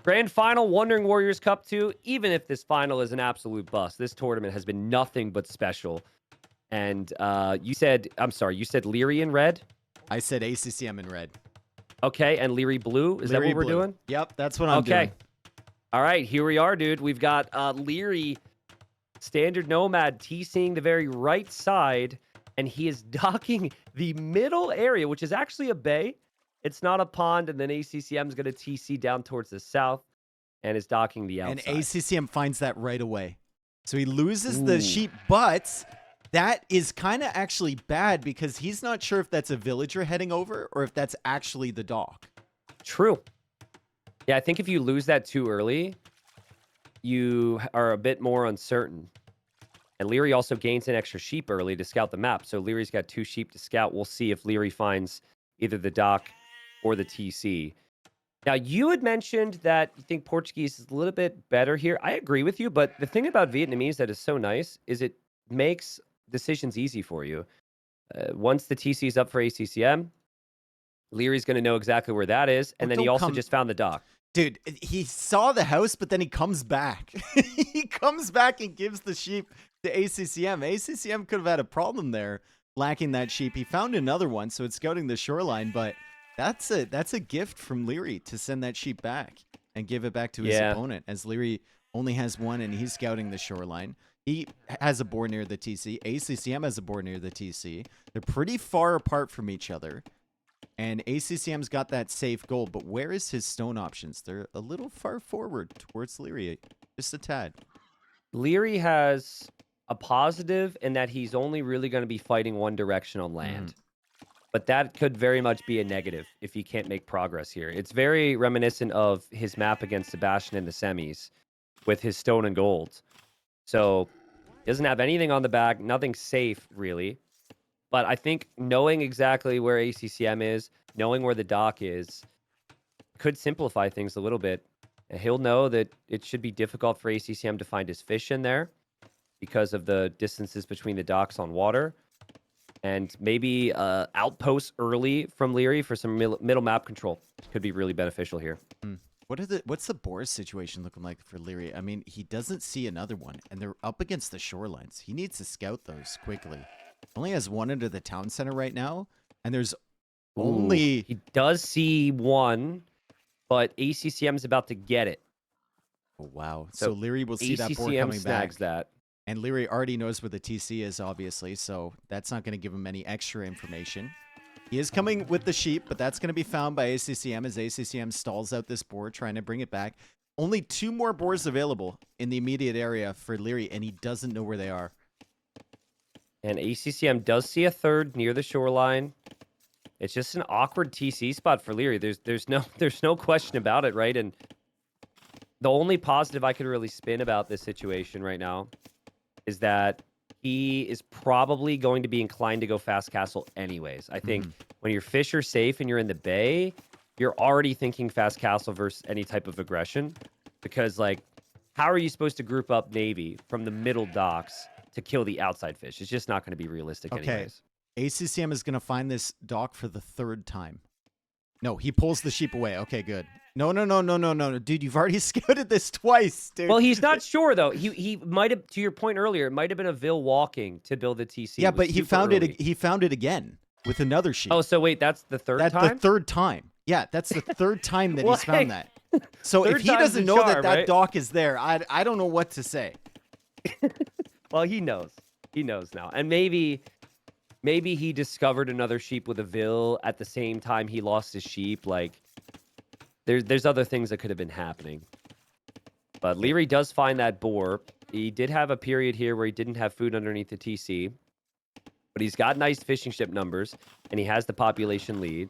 Grand final, Wandering Warriors Cup 2. Even if this final is an absolute bust, this tournament has been nothing but special. And you said Leary in red? I said ACCM in red. Okay, and Leary blue? Is that Leary what we're blue. doing? Yep, that's what I'm doing. Okay. All right, here we are, dude. We've got Leary, standard nomad, TCing the very right side, and he is docking the middle area, which is actually a bay. It's not a pond, and then ACCM is going to TC down towards the south and is docking the outside. And ACCM finds that right away. So he loses Ooh. the sheep, but that is kind of actually bad because he's not sure if that's a villager heading over or if that's actually the dock. True. Yeah, I think if you lose that too early, you are a bit more uncertain. And Leary also gains an extra sheep early to scout the map. So Leary's got 2 sheep to scout. We'll see if Leary finds either the dock or the TC. Now, you had mentioned that you think Portuguese is a little bit better here. I agree with you, but the thing about Vietnamese that is so nice is it makes decisions easy for you. Once the TC is up for ACCM, Leary's going to know exactly where that is, and then he also just found the dock. Dude, he saw the house, but then he comes back. He comes back and gives the sheep to ACCM. ACCM could have had a problem there, lacking that sheep. He found another one, so it's scouting the shoreline, but that's a gift from Leary to send that sheep back and give it back to his opponent, as Leary only has one and he's scouting the shoreline. He has a boar near the TC. ACCM has a boar near the TC. They're pretty far apart from each other. And ACCM's got that safe goal, but where is his stone options? They're a little far forward towards Leary, just a tad. Leary has a positive in that he's only really going to be fighting one direction on land. But that could very much be a negative if he can't make progress here. It's very reminiscent of his map against Sebastian in the semis with his stone and gold. So he doesn't have anything on the back, nothing safe really. But I think knowing exactly where ACCM is, knowing where the dock is, could simplify things a little bit. And he'll know that it should be difficult for ACCM to find his fish in there because of the distances between the docks on water. And maybe outposts early from Leary for some middle map control could be really beneficial here. What's the boar situation looking like for Leary? I mean, he doesn't see another one, and they're up against the shorelines. He needs to scout those quickly. Only has one under the town center right now, and there's only... He does see one, but ACCM is about to get it. Oh, wow. So Leary will see that boar coming back. That. And Leary already knows where the TC is, obviously, so that's not going to give him any extra information. He is coming with the sheep, but that's going to be found by ACCM as ACCM stalls out this boar, trying to bring it back. Only 2 more boars available in the immediate area for Leary, and he doesn't know where they are. And ACCM does see a third near the shoreline. It's just an awkward TC spot for Leary. There's no question about it, right? And the only positive I could really spin about this situation right now is that he is probably going to be inclined to go fast castle anyways. I think when your fish are safe and you're in the bay, you're already thinking fast castle versus any type of aggression. Because, like, how are you supposed to group up Navy from the middle docks to kill the outside fish? It's just not going to be realistic anyways. ACCM is going to find this dock for the 3rd time. No, he pulls the sheep away. Okay, good. No. Dude, you've already scouted this twice, dude. Well, he's not sure, though. He might have, to your point earlier, it might have been a Vil walking to build the TC. Yeah, but he found it again with another sheep. Oh, so wait, that's the third time? That's the 3rd time. Yeah, that's the 3rd time that he's found that. So if he doesn't know that dock is there, I don't know what to say. Well, he knows. He knows now. And maybe he discovered another sheep with a Vil at the same time he lost his sheep. Like, there's other things that could have been happening. But Leary does find that boar. He did have a period here where he didn't have food underneath the TC. But he's got nice fishing ship numbers, and he has the population lead.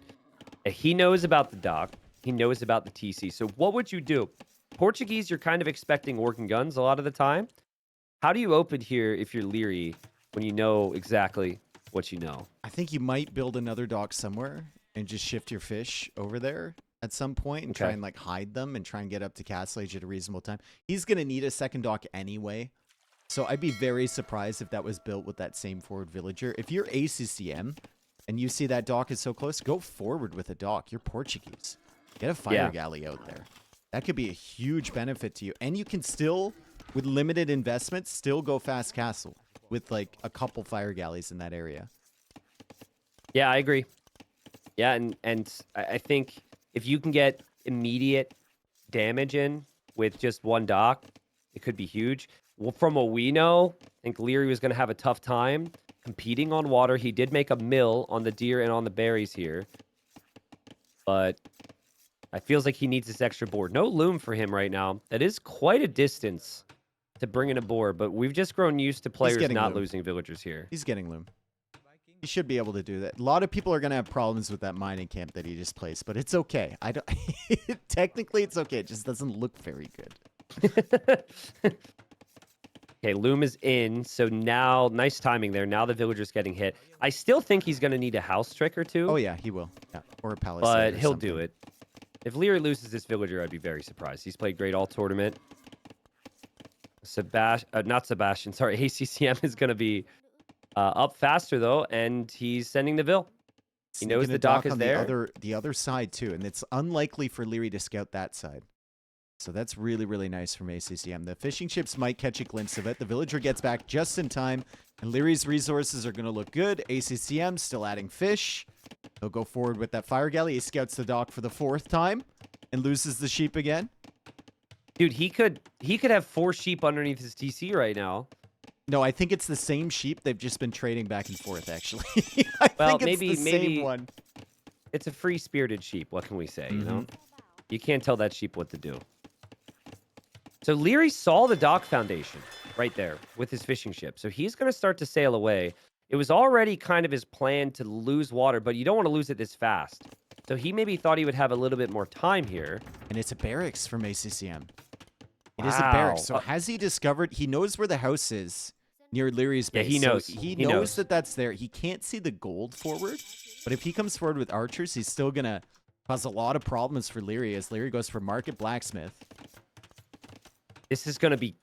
And he knows about the dock. He knows about the TC. So what would you do? Portuguese, you're kind of expecting working guns a lot of the time. How do you open here if you're Leary when you know exactly what you know? I think you might build another dock somewhere and just shift your fish over there at some point and try and like hide them and try and get up to Castle Age at a reasonable time. He's going to need a second dock anyway. So I'd be very surprised if that was built with that same forward villager. If you're ACCM and you see that dock is so close, go forward with a dock. You're Portuguese. Get a fire galley out there. That could be a huge benefit to you. And you can still, with limited investment, still go fast castle with like a couple fire galleys in that area. Yeah, I agree. Yeah, and I think if you can get immediate damage in with just one dock, it could be huge. Well, from what we know, I think Leary was going to have a tough time competing on water. He did make a mill on the deer and on the berries here, but it feels like he needs this extra board. No loom for him right now. That is quite a distance to bring in a board, but we've just grown used to players getting not loom. losing villagers here. He's getting loom. He should be able to do that. A lot of people are going to have problems with that mining camp that he just placed, but it's okay. I don't. Technically, it's okay. It just doesn't look very good. Okay, loom is in, so now, nice timing there. Now the villager's getting hit. I still think he's going to need a house trick or two. Oh, yeah, he will. Yeah. Or a palisade. But or he'll something. do it. If Leary loses this villager, I'd be very surprised. He's played great all tournament. Not Sebastian, sorry. ACCM is going to be up faster, though, and he's sending the Vil. He knows Sneaking the a dock is on there. The other side, too, and it's unlikely for Leary to scout that side. So that's really, really nice from ACCM. The fishing ships might catch a glimpse of it. The villager gets back just in time, and Leary's resources are going to look good. ACCM still adding fish. He'll go forward with that fire galley. He scouts the dock for the 4th time and loses the sheep again. Dude, he could have 4 sheep underneath his TC right now. No, I think it's the same sheep. They've just been trading back and forth, actually. I Well, think it's the same one. It's a free-spirited sheep. What can we say, you know? Mm-hmm. You can't tell that sheep what to do. So Leary saw the dock foundation right there with his fishing ship. So he's going to start to sail away. It was already kind of his plan to lose water, but you don't want to lose it this fast. So he maybe thought he would have a little bit more time here. And it's a barracks from ACCM. It is a Wow. barracks. So has he discovered? He knows where the house is near Leary's Yeah, base. he knows. So he He knows knows. that that's there. He can't see the gold forward. But if he comes forward with archers, he's still going to cause a lot of problems for Leary as Leary goes for Market Blacksmith. This is gonna be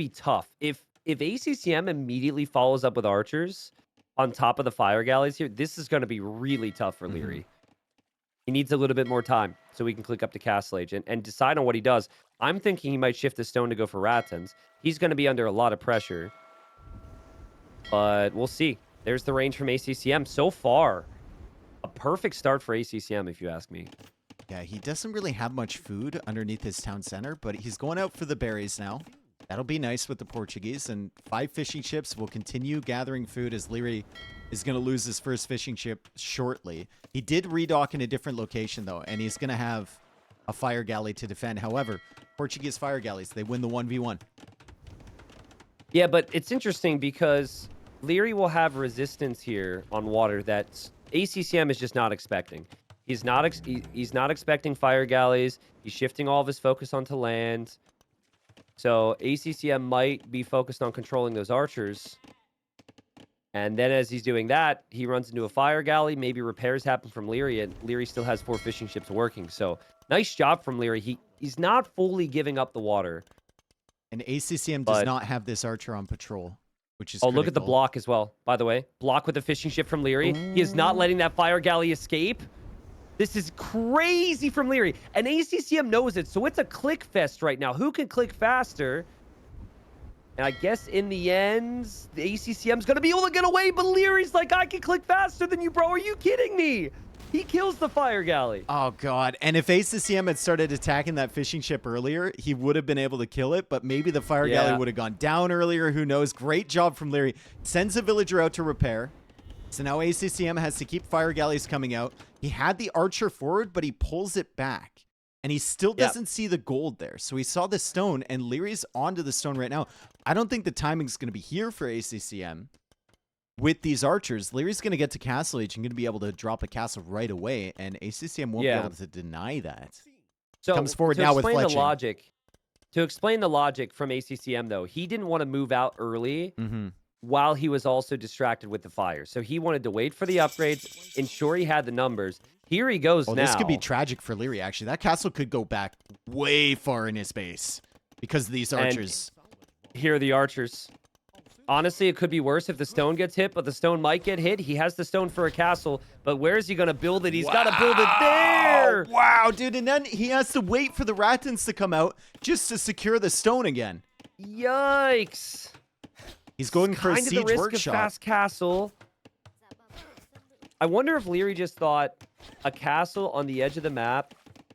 tough. If ACCM immediately follows up with archers on top of the fire galleys here, this is gonna be really tough for Leary. He needs a little bit more time so we can click up to Castle Age and decide on what he does. I'm thinking he might shift the stone to go for Ratans. He's gonna be under a lot of pressure, but we'll see. There's the range from ACCM so far. A perfect start for ACCM, if you ask me. Yeah, he doesn't really have much food underneath his town center, but he's going out for the berries now. That'll be nice with the Portuguese, and 5 fishing ships will continue gathering food as Leary is going to lose his first fishing ship shortly. He did redock in a different location, though, and he's going to have a fire galley to defend. However, Portuguese fire galleys, they win the 1v1. Yeah, but it's interesting because Leary will have resistance here on water that ACCM is just not expecting. He's not expecting fire galleys. He's shifting all of his focus onto land. So ACCM might be focused on controlling those archers. And then as he's doing that, he runs into a fire galley. Maybe repairs happen from Leary, and Leary still has 4 fishing ships working. So nice job from Leary. He's not fully giving up the water. And ACCM does not have this archer on patrol, which is look at the critical. block as well, by the way. Block with the fishing ship from Leary. He is not letting that fire galley escape. This is crazy from Leary. And ACCM knows it, so it's a click fest right now. Who can click faster? And I guess in the end, the ACCM's going to be able to get away, but Leary's like, I can click faster than you, bro. Are you kidding me? He kills the fire galley. Oh, God. And if ACCM had started attacking that fishing ship earlier, he would have been able to kill it, but maybe the fire galley would have gone down earlier. Who knows? Great job from Leary. Sends a villager out to repair. So now ACCM has to keep fire galleys coming out. He had the archer forward, but he pulls it back. And he still doesn't see the gold there. So he saw the stone, and Leary's onto the stone right now. I don't think the timing's going to be here for ACCM. With these archers, Leary's going to get to Castle Age and going to be able to drop a castle right away, and ACCM won't be able to deny that. So Comes forward to now with explain the fletching. logic. To explain the logic from ACCM, though, he didn't want to move out early while he was also distracted with the fire. So he wanted to wait for the upgrades, ensure he had the numbers. Here he goes now. This could be tragic for Leary, actually. That castle could go back way far in his base because of these archers. Here are the archers. Honestly, it could be worse if the stone gets hit, but the stone might get hit. He has the stone for a castle, but where is he going to build it? He's got to build it there. Wow, dude. And then he has to wait for the Rattans to come out just to secure the stone again. Yikes. He's going for a Kind of the siege risk of workshop. fast castle. I wonder if Leary just thought a castle on the edge of the map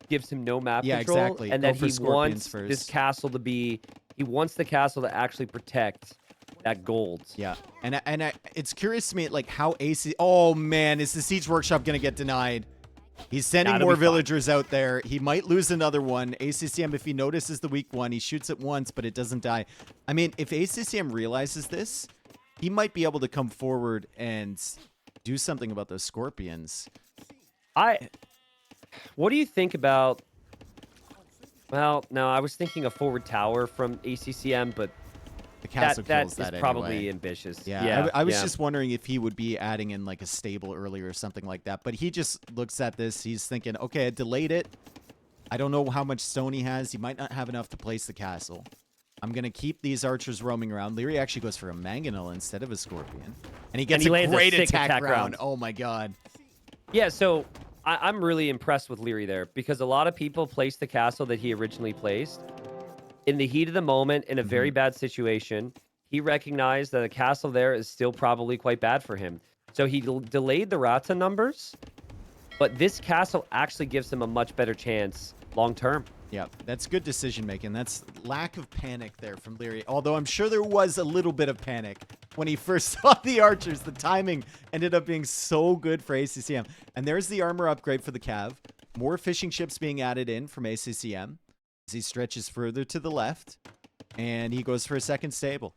gives him no map Yeah, control, exactly. and Go that for he scorpions wants first. this castle to be. He wants the castle to actually protect that gold. Yeah, and it's curious to me, like, how AC... Oh, man, is the siege workshop going to get denied? He's sending That'll more be fine. villagers out there. He might lose another one. ACCM, if he notices the weak one, he shoots it once, but it doesn't die. I mean, if ACCM realizes this, he might be able to come forward and do something about those scorpions. What do you think about... Well, no, I was thinking a forward tower from ACCM, but The castle kills that that is probably anyway. ambitious. Yeah, I was just wondering if he would be adding in like a stable earlier or something like that. But he just looks at this. He's thinking, okay, I delayed it. I don't know how much stone he has. He might not have enough to place the castle. I'm going to keep these archers roaming around. Leary actually goes for a mangonel instead of a scorpion. And he gets a lands a great sick attack attack round. round. Oh, my God. Yeah, so I'm really impressed with Leary there because a lot of people placed the castle that he originally placed. In the heat of the moment, in a very bad situation, he recognized that a castle there is still probably quite bad for him. So he delayed the Rata numbers, but this castle actually gives him a much better chance long term. Yeah, that's good decision making. That's lack of panic there from Leary. Although I'm sure there was a little bit of panic when he first saw the archers. The timing ended up being so good for ACCM. And there's the armor upgrade for the Cav. More fishing ships being added in from ACCM as he stretches further to the left. And he goes for a second stable.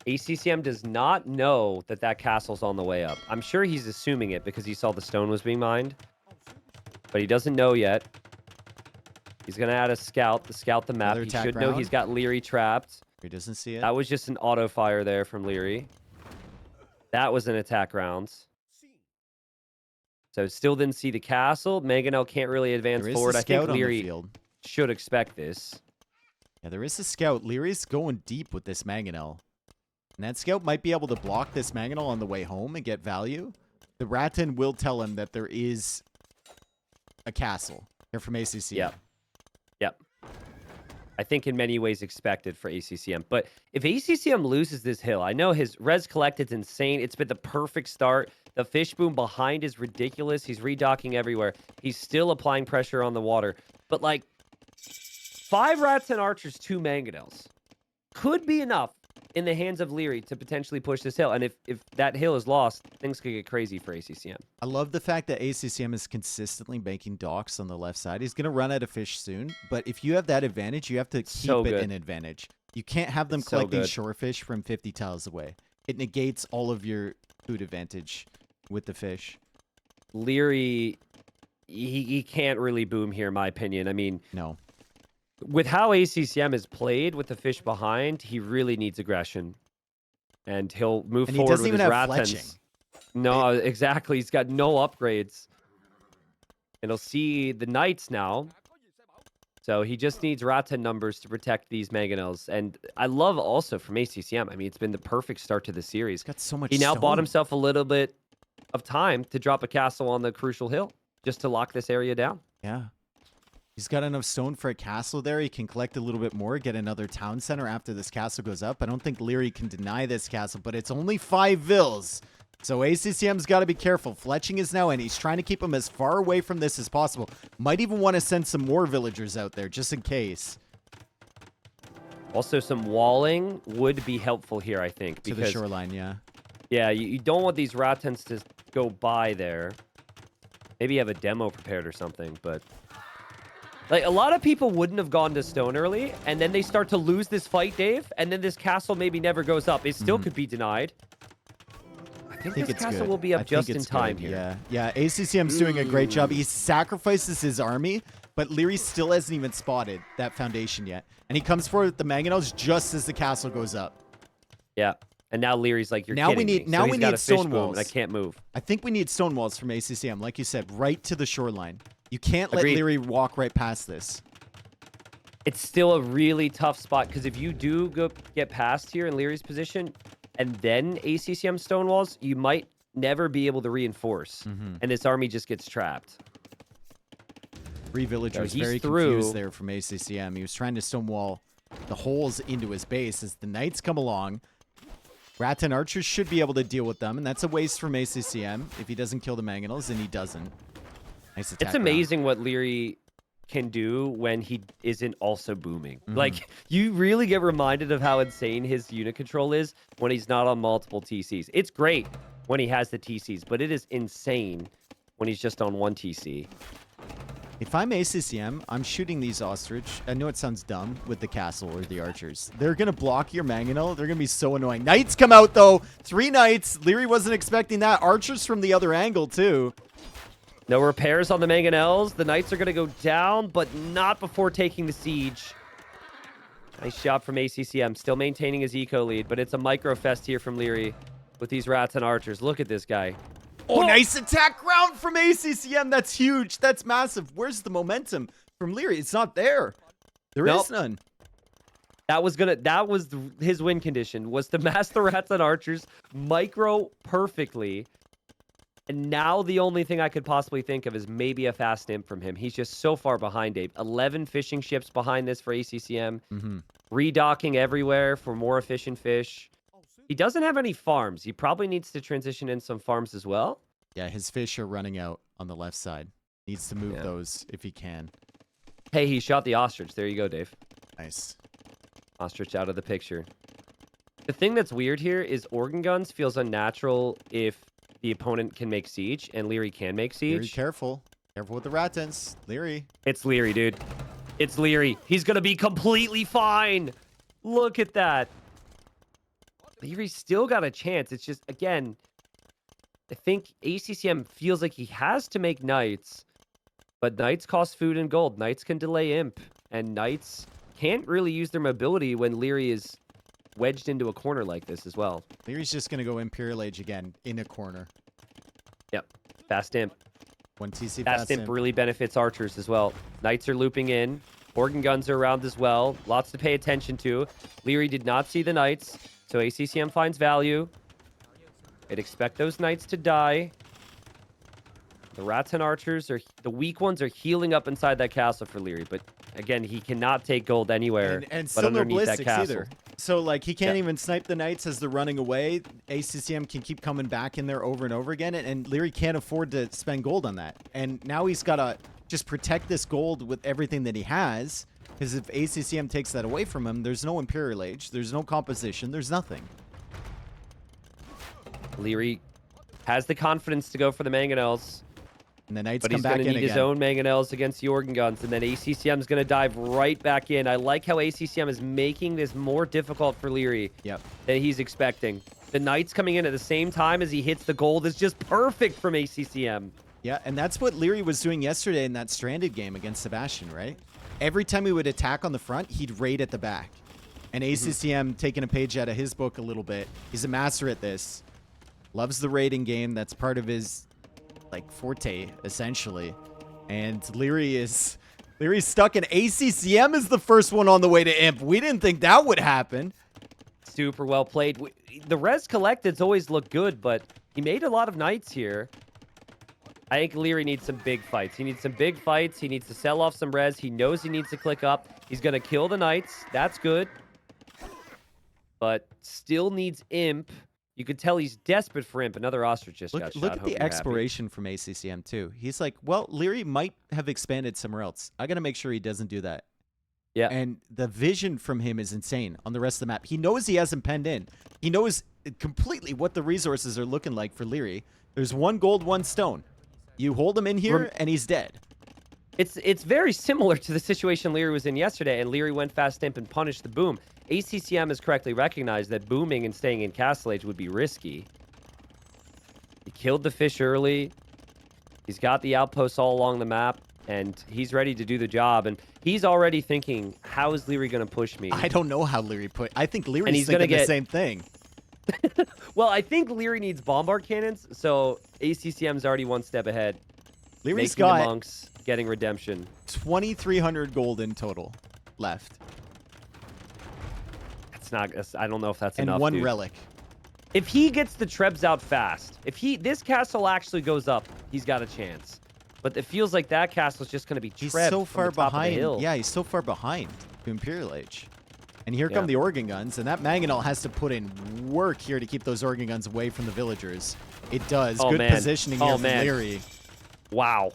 ACCM does not know that that castle's on the way up. I'm sure he's assuming it because he saw the stone was being mined, but he doesn't know yet. He's going to add a scout to scout the map. Another He attack should know round. he's got Leary trapped. He doesn't see it. That was just an auto fire there from Leary. That was an attack round. So still didn't see the castle. Mangonel can't really advance There is forward. a I think scout on the Leary field. should expect this. Yeah, there is a scout. Leary's going deep with this mangonel. And that scout might be able to block this mangonel on the way home and get value. The Rattan will tell him that there is a castle here from ACC. Yep. Yep. I think in many ways expected for ACCM. But if ACCM loses this hill, I know his res collected's insane. It's been the perfect start. The fish boom behind is ridiculous. He's redocking everywhere. He's still applying pressure on the water. But like 5 rats and archers, 2 mangonels could be enough in the hands of Leary to potentially push this hill. And if that hill is lost, things could get crazy for ACCM. I love the fact that ACCM is consistently making docks on the left side. He's going to run out of fish soon. But if you have that advantage, you have to keep So it good. an advantage. You can't have them It's so collecting good. shorefish from 50 tiles away. It negates all of your food advantage with the fish. Leary, he can't really boom here, in my opinion. I mean, No. with how ACCM is played with the fish behind, he really needs aggression. And he'll move And he forward doesn't with even his have Rattans. fletching. No, exactly. He's got no upgrades. And he'll see the knights now. So he just needs Rattan numbers to protect these mangonels. And I love also from ACCM. I mean, it's been the perfect start to the series. He's got so much He now bought stone. himself a little bit of time to drop a castle on the crucial hill just to lock this area down. Yeah. He's got enough stone for a castle there. He can collect a little bit more, get another town center after this castle goes up. I don't think Leary can deny this castle, but it's only 5 vills. So ACCM's got to be careful. Fletching is now in. He's trying to keep him as far away from this as possible. Might even want to send some more villagers out there just in case. Also, some walling would be helpful here, I think. To Because, the shoreline, yeah. yeah, you don't want these Rattans to go by there. Maybe you have a demo prepared or something, but... Like, a lot of people wouldn't have gone to stone early, and then they start to lose this fight, Dave, and then this castle maybe never goes up. It still could be denied. I think this it's castle good. will be up I think just in it's time good, here. Yeah, ACCM's doing a great job. He sacrifices his army, but Leary still hasn't even spotted that foundation yet. And he comes forward with the mangonels just as the castle goes up. Yeah. And now Leary's like, you're Now we kidding need- me. now So he's we got need a fish stone boom, walls. and I can't move. I think we need stone walls from ACCM, like you said, right to the shoreline. You can't let Agreed. Leary walk right past this. It's still a really tough spot because if you do get past here in Leary's position and then ACCM stonewalls, you might never be able to reinforce. And this army just gets trapped. Three villagers he's very through. confused there from ACCM. He was trying to stonewall the holes into his base as the knights come along. Rattan archers should be able to deal with them, and that's a waste from ACCM if he doesn't kill the mangonels, and he doesn't. Nice attack. It's amazing what Leary can do when he isn't also booming. Like, you really get reminded of how insane his unit control is when he's not on multiple TCs. It's great when he has the TCs, but it is insane when he's just on one TC. If I'm ACCM, I'm shooting these ostrich. I know it sounds dumb with the castle or the archers. They're going to block your mangonel. They're going to be so annoying. Knights come out, though. 3 knights. Leary wasn't expecting that. Archers from the other angle, too. No repairs on the mangonels. The knights are going to go down, but not before taking the siege. Nice job from ACCM. Still maintaining his eco lead, but it's a micro fest here from Leary with these Rattan archers. Look at this guy. Oh, nice attack round from ACCM. That's huge. That's massive. Where's the momentum from Leary? It's not there. There is none. That was his win condition, was to mass the Rattan archers micro perfectly. And now the only thing I could possibly think of is maybe a fast imp from him. He's just so far behind Abe. 11 fishing ships behind this for ACCM. Redocking everywhere for more efficient fish. He doesn't have any farms. He probably needs to transition in some farms as well. Yeah, his fish are running out on the left side. Needs to move those if he can. Hey, he shot the ostrich. There you go, Dave. Nice. Ostrich out of the picture. The thing that's weird here is organ guns feels unnatural if the opponent can make siege, and Leary can make siege. Very careful. Careful with the Rattans. Leary. It's Leary, dude. It's Leary. He's going to be completely fine. Look at that. Leary's still got a chance. It's just, again, I think ACCM feels like he has to make knights, but knights cost food and gold. Knights can delay imp, and knights can't really use their mobility when Leary is wedged into a corner like this as well. Leary's just going to go Imperial Age again in a corner. Yep. Fast imp. 1 TC Fast imp really benefits archers as well. Knights are looping in. Organ guns are around as well. Lots to pay attention to. Leary did not see the knights, so ACCM finds value. I'd expect those knights to die. The Rattan archers, the weak ones, are healing up inside that castle for Leary, but again, he cannot take gold anywhere and but still no underneath that ballistics castle. either. So, like, he can't even snipe the knights as they're running away. ACCM can keep coming back in there over and over again, and Leary can't afford to spend gold on that. And now he's got to just protect this gold with everything that he has, because if ACCM takes that away from him, there's no Imperial Age, there's no composition, there's nothing. Leary has the confidence to go for the mangonels. And the knights But come he's back going to in need again. his own mangonels against the organ guns, and then ACCM is going to dive right back in. I like how ACCM is making this more difficult for Leary than he's expecting. The knights coming in at the same time as he hits the gold is just perfect from ACCM. Yeah, and that's what Leary was doing yesterday in that Stranded game against Sebastian, right? Every time he would attack on the front, he'd raid at the back. And ACCM taking a page out of his book a little bit. He's a master at this. Loves the raiding game. That's part of his forte, essentially. And Leary's stuck, and ACCM is the first one on the way to imp. We didn't think that would happen. Super well played. The res collected's always looked good, but he made a lot of knights here. I think Leary needs some big fights. He needs some big fights. He needs to sell off some res. He knows he needs to click up. He's going to kill the knights. That's good. But still needs imp. You could tell he's desperate for imp. Another ostrich just got shot. Look at Hope the you're happy. exploration from ACCM, too. He's like, well, Leary might have expanded somewhere else. I got to make sure he doesn't do that. Yeah. And the vision from him is insane on the rest of the map. He knows he hasn't penned in. He knows completely what the resources are looking like for Leary. There's 1 gold, 1 stone. You hold him in here, and he's dead. It's very similar to the situation Leary was in yesterday, and Leary went fast imp and punished the boom. ACCM has correctly recognized that booming and staying in Castle Age would be risky. He killed the fish early. He's got the outposts all along the map, and he's ready to do the job. And he's already thinking, how is Leary going to push me? I don't know how Leary put. I think Leary's he's thinking gonna the same thing. Well, I think Leary needs bombard cannons, so ACCM's already one step ahead. Leary's Making the got monks, getting redemption. 2,300 gold in total. left. That's not. I don't know if that's And enough. one dude. relic. If he gets the Trebs out fast, if this castle actually goes up, he's got a chance. But it feels like that castle's just going to be He's Trebs so from far the top of the behind. hill. Yeah, he's so far behind to Imperial Age. And here come Yeah. the organ guns, and that Mangonel has to put in work here to keep those organ guns away from the villagers. It does. Oh, Good man. positioning Oh, here from man. Leary. Wow.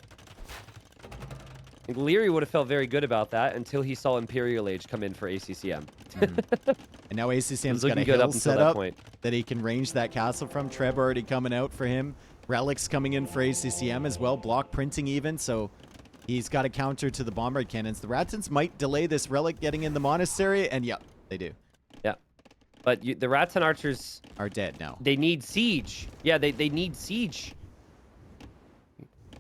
And Leary would have felt very good about that until he saw Imperial Age come in for ACCM. And now ACCM's got a looking good hill up until set that up point. that he can range that castle from. Treb already coming out for him. Relics coming in for ACCM as well. Block printing even, so he's got a counter to the bombard cannons. The Ratons might delay this relic getting in the monastery, and yep, they do. Yeah. But the Rats and Archers, Are dead now. they need siege. Yeah, they need siege.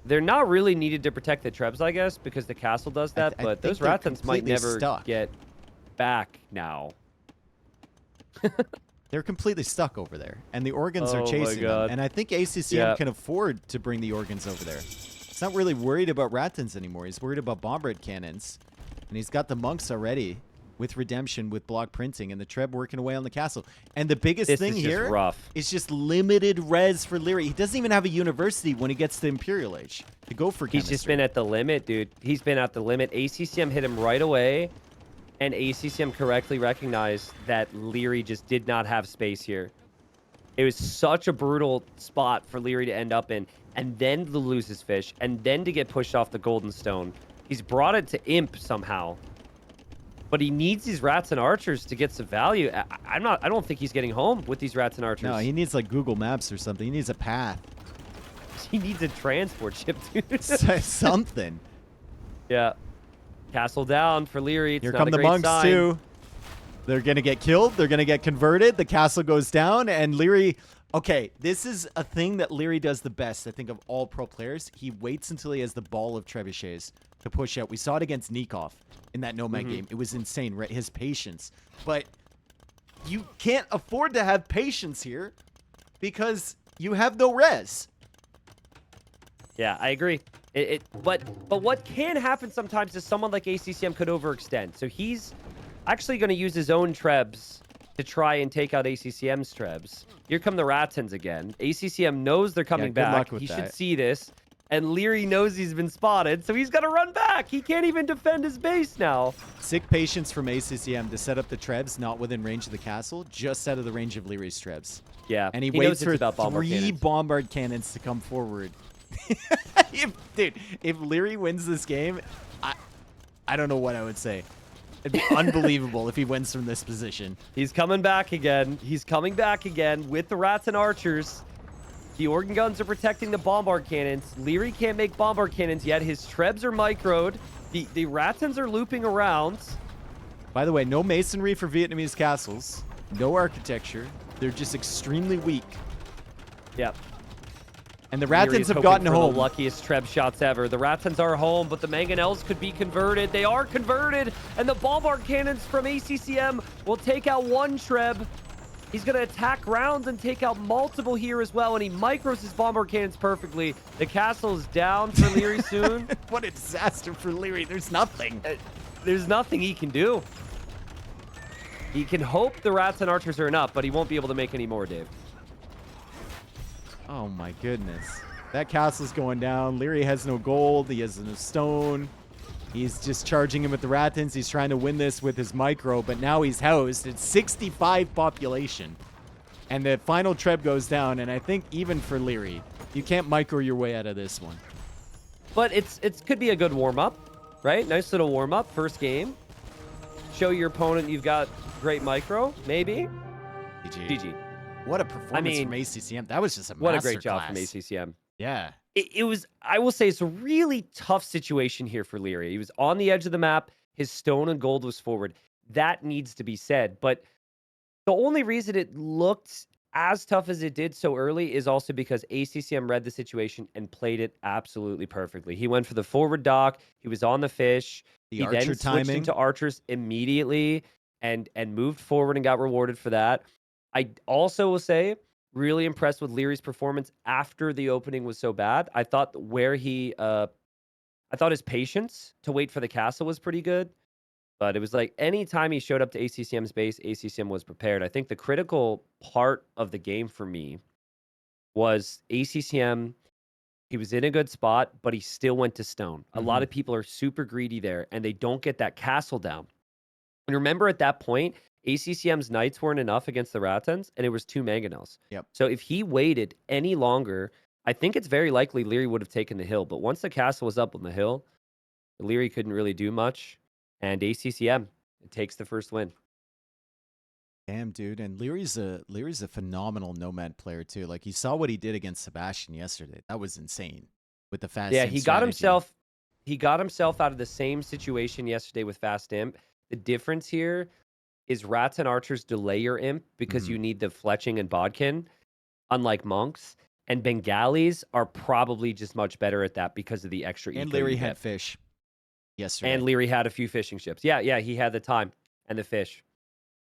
They're not really needed to protect the Trebs, I guess, because the castle does that, I but think those they're Ratons might completely never stuck. get back now. They're completely stuck over there, and the organs Oh are my chasing them. God. And I think ACCM Yeah. can afford to bring the organs over there. He's not really worried about Ratons anymore. He's worried about bombard cannons, and he's got the monks already with redemption, with block printing, and the Treb working away on the castle. And the biggest This thing is just here rough. is just limited res for Leary. He doesn't even have a university when he gets to Imperial Age to go for He's chemistry. just been at the limit, dude. He's been at the limit. ACCM hit him right away, and ACCM correctly recognized that Leary just did not have space here. It was such a brutal spot for Leary to end up in, and then to lose his fish, and then to get pushed off the Golden Stone. He's brought it to Imp somehow, but he needs these Rats and Archers to get some value. I don't think he's getting home with these Rats and Archers. No, he needs like Google Maps or something. He needs a path. He needs a transport ship, dude. Something. Yeah. Castle down for Leary. It's Here not come a the great monks sign. too. They're gonna get killed. They're gonna get converted. The castle goes down, and Leary. Okay, this is a thing that Leary does the best, I think, of all pro players. He waits until he has the ball of trebuchets to push out. We saw it against Nikov in that Nomad game. It was insane, right? His patience. But you can't afford to have patience here because you have no res. Yeah, I agree. But what can happen sometimes is someone like ACCM could overextend. So he's actually going to use his own Trebs to try and take out ACCM's Trebs. Here come the Ratons again. ACCM knows they're coming good luck back. with He should that. see this. And Leary knows he's been spotted, so he's got to run back. He can't even defend his base now. Sick patience from ACCM to set up the Trebs not within range of the castle, just out of the range of Leary's Trebs. Yeah, And he knows waits it's for about bombard three cannons. bombard cannons to come forward. If Leary wins this game, I don't know what I would say. It'd be unbelievable if he wins from this position. He's coming back again. He's coming back again with the Rats and Archers. The organ guns are protecting the bombard cannons. Leary can't make bombard cannons yet. His Trebs are microed. The Ratons are looping around. By the way, no masonry for Vietnamese castles. No architecture. They're just extremely weak. Yep. And the Leary Ratons is have hoping gotten for home. the luckiest Treb shots ever. The Ratons are home, but the Mangonels could be converted. They are converted, and the bombard cannons from ACCM will take out one Treb. He's going to attack rounds and take out multiple here as well, and he micros his bombard cannons perfectly. The castle is down for Leary soon. What a disaster for Leary. There's nothing. There's nothing he can do. He can hope the Rats and Archers are enough, but he won't be able to make any more, Dave. Oh my goodness. That castle's going down. Leary has no gold. He has no stone. He's just charging him with the Ratons. He's trying to win this with his micro, but now he's housed. It's 65 population. And the final Treb goes down, and I think even for Leary, you can't micro your way out of this one. But it could be a good warm-up, right? Nice little warm-up, first game. Show your opponent you've got great micro, maybe. GG. What a performance mean, from ACCM. That was just a What a great job masterclass. from ACCM. Yeah. It was, I will say, it's a really tough situation here for Leary. He was on the edge of the map. His stone and gold was forward. That needs to be said. But the only reason it looked as tough as it did so early is also because ACCM read the situation and played it absolutely perfectly. He went for the forward dock. He was on the fish. The He archer then switched timing. into archers immediately and moved forward and got rewarded for that. I also will say, really impressed with Leary's performance after the opening was so bad. I thought I thought his patience to wait for the castle was pretty good. But it was like anytime he showed up to ACCM's base, ACCM was prepared. I think the critical part of the game for me was ACCM. He was in a good spot, but he still went to stone. A lot of people are super greedy there, and they don't get that castle down. And remember at that point, ACCM's knights weren't enough against the Ratans, and it was 2 mangonels. Yep. So if he waited any longer, I think it's very likely Leary would have taken the hill. But once the castle was up on the hill, Leary couldn't really do much, and ACCM takes the first win. Damn, dude. And Leary's a phenomenal nomad player too. Like you saw what he did against Sebastian yesterday. That was insane with the fast. Yeah, Imp he got strategy. himself out of the same situation yesterday with Fast Imp. The difference here is Rats and Archers delay your Imp because you need the Fletching and Bodkin, unlike Monks. And Bengalis are probably just much better at that because of the extra And eco Leary you had get. fish yesterday. And Leary had a few fishing ships. Yeah, he had the time and the fish.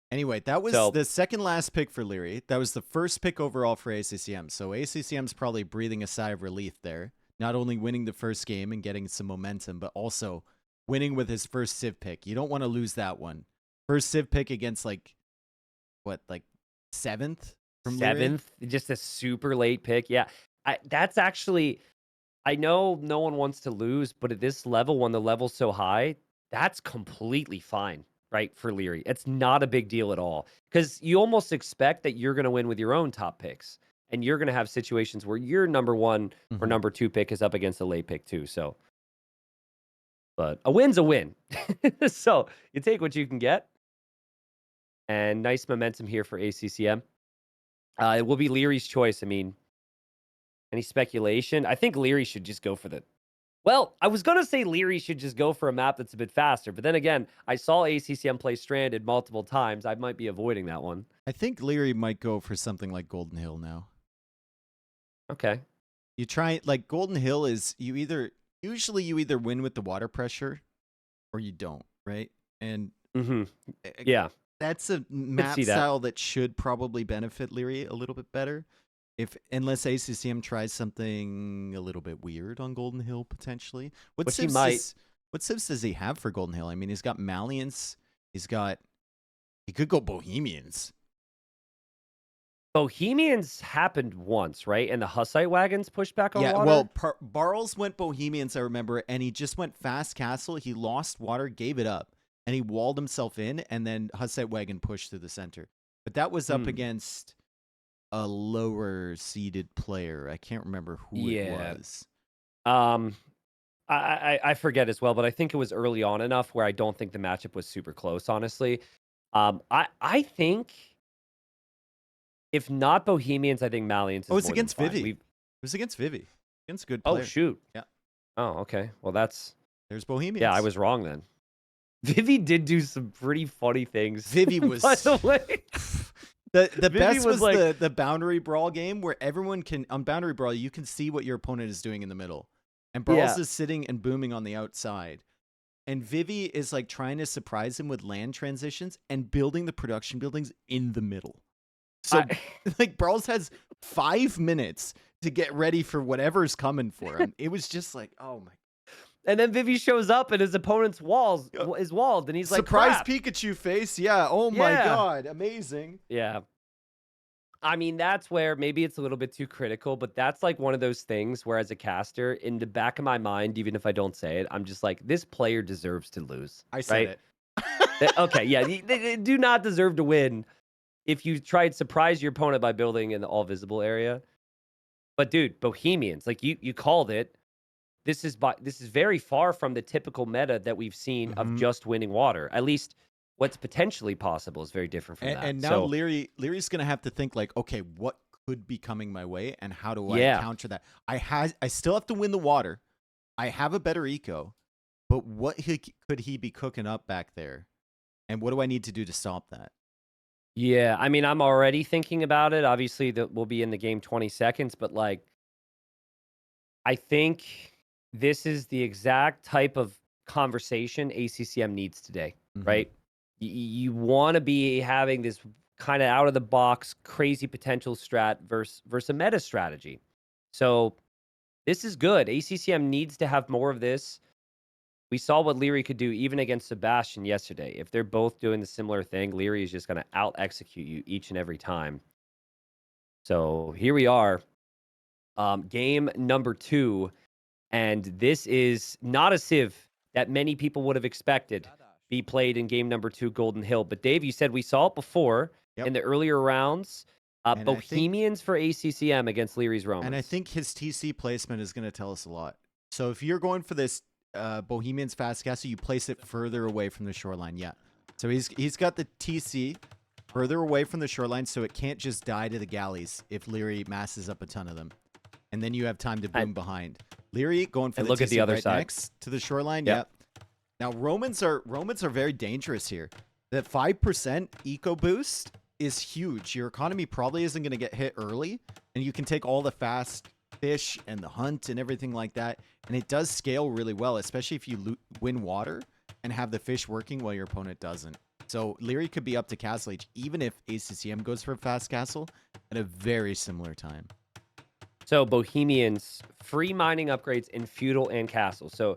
Anyway, that was So the second last pick for Leary. That was the first pick overall for ACCM. So ACCM's probably breathing a sigh of relief there. Not only winning the first game and getting some momentum, but also winning with his first Civ pick. You don't want to lose that one. First Civ pick against like seventh from Leary? seventh, just a super late pick. Yeah, that's actually. I know no one wants to lose, but at this level, when the level's so high, that's completely fine, right? For Leary, it's not a big deal at all because you almost expect that you're going to win with your own top picks, and you're going to have situations where your number one or number two pick is up against a late pick too. So, but a win's a win. So you take what you can get, and nice momentum here for ACCM. It will be Leary's choice. I mean, any speculation? I think Leary should just go for the. Well, I was going to say Leary should just go for a map that's a bit faster, but then again, I saw ACCM play Stranded multiple times. I might be avoiding that one. I think Leary might go for something like Golden Hill now. Okay. You try like Golden Hill is usually you either win with the water pressure or you don't, right? And Yeah. that's a map style that should probably benefit Leary a little bit better. Unless ACCM tries something a little bit weird on Golden Hill potentially. What civs does he have for Golden Hill? I mean, he's got Malians. He could go Bohemians. Bohemians happened once, right? And the Hussite wagons pushed back on water? Yeah, well, Barles went Bohemians, I remember, and he just went fast castle. He lost water, gave it up, and he walled himself in, and then Hussite wagon pushed through the center. But that was up against a lower seeded player. I can't remember who it was. I forget as well, but I think it was early on enough where I don't think the matchup was super close, honestly. I think if not Bohemians, I think Malians is it's against Vivi. It was against Vivi. Against a good player. Oh, shoot. Yeah. Oh, okay. Well, there's Bohemians. Yeah, I was wrong then. Vivi did do some pretty funny things. Vivi was by the way. The best was like, the Boundary Brawl game where everyone can on Boundary Brawl you can see what your opponent is doing in the middle. And Barles is sitting and booming on the outside. And Vivi is like trying to surprise him with land transitions and building the production buildings in the middle. So like Barles has 5 minutes to get ready for whatever's coming for him. It was just like, oh my. And then Vivi shows up and his opponent's is walled, and he's like, surprise Pikachu face. Yeah. Oh my God. Amazing. Yeah. I mean, that's where maybe it's a little bit too critical, but that's like one of those things where as a caster, in the back of my mind, even if I don't say it, I'm just like, this player deserves to lose. I said it. Okay, yeah. They do not deserve to win if you try to surprise your opponent by building in the all visible area. But dude, Bohemians, like you called it. This is very far from the typical meta that we've seen of just winning water. At least what's potentially possible is very different from that. And now Leary's going to have to think like, okay, what could be coming my way and how do I counter that? I still have to win the water. I have a better eco, but what could he be cooking up back there? And what do I need to do to stop that? Yeah, I mean, I'm already thinking about it. Obviously, that we'll be in the game 20 seconds, but like, I think this is the exact type of conversation ACCM needs today, right? You want to be having this kind of out of the box, crazy potential strat versus a meta strategy. So this is good. ACCM needs to have more of this. We saw what Leary could do even against Sebastian yesterday. If they're both doing the similar thing, Leary is just going to out execute you each and every time. So here we are, game number 2, and this is not a Civ that many people would have expected be played in game number 2, Golden Hill. But Dave, you said we saw it before in the earlier rounds. And I think- Bohemians for ACCM against Leary's Romans. And I think his TC placement is going to tell us a lot. So if you're going for this Bohemians fast castle, you place it further away from the shoreline. Yeah. So he's got the TC further away from the shoreline, so it can't just die to the galleys if Leary masses up a ton of them, and then you have time to boom behind. Leary going for the look TC at the other right side next to the shoreline. Yep. Yeah. Now Romans are very dangerous here. That 5% eco boost is huge. Your economy probably isn't going to get hit early, and you can take all the fast fish and the hunt and everything like that, and it does scale really well, especially if you win water and have the fish working while your opponent doesn't. So Leary could be up to Castle Age even if ACCM goes for a fast castle at a very similar time. So Bohemians, free mining upgrades in feudal and castle. So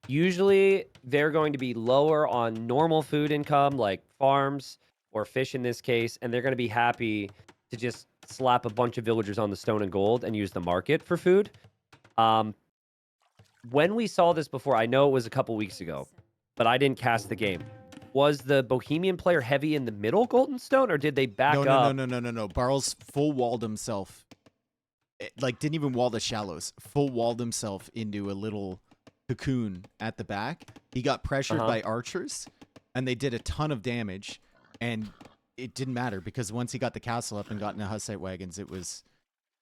usually they're going to be lower on normal food income like farms or fish in this case, and they're going to be happy to just slap a bunch of villagers on the stone and gold and use the market for food. When we saw this before, I know it was a couple weeks ago, but I didn't cast the game. Was the Bohemian player heavy in the middle Golden Stone, or did they back up? No. Barles full walled himself. Like, didn't even wall the shallows. Full walled himself into a little cocoon at the back. He got pressured by archers, and they did a ton of damage, and it didn't matter because once he got the castle up and got into Hussite wagons, it was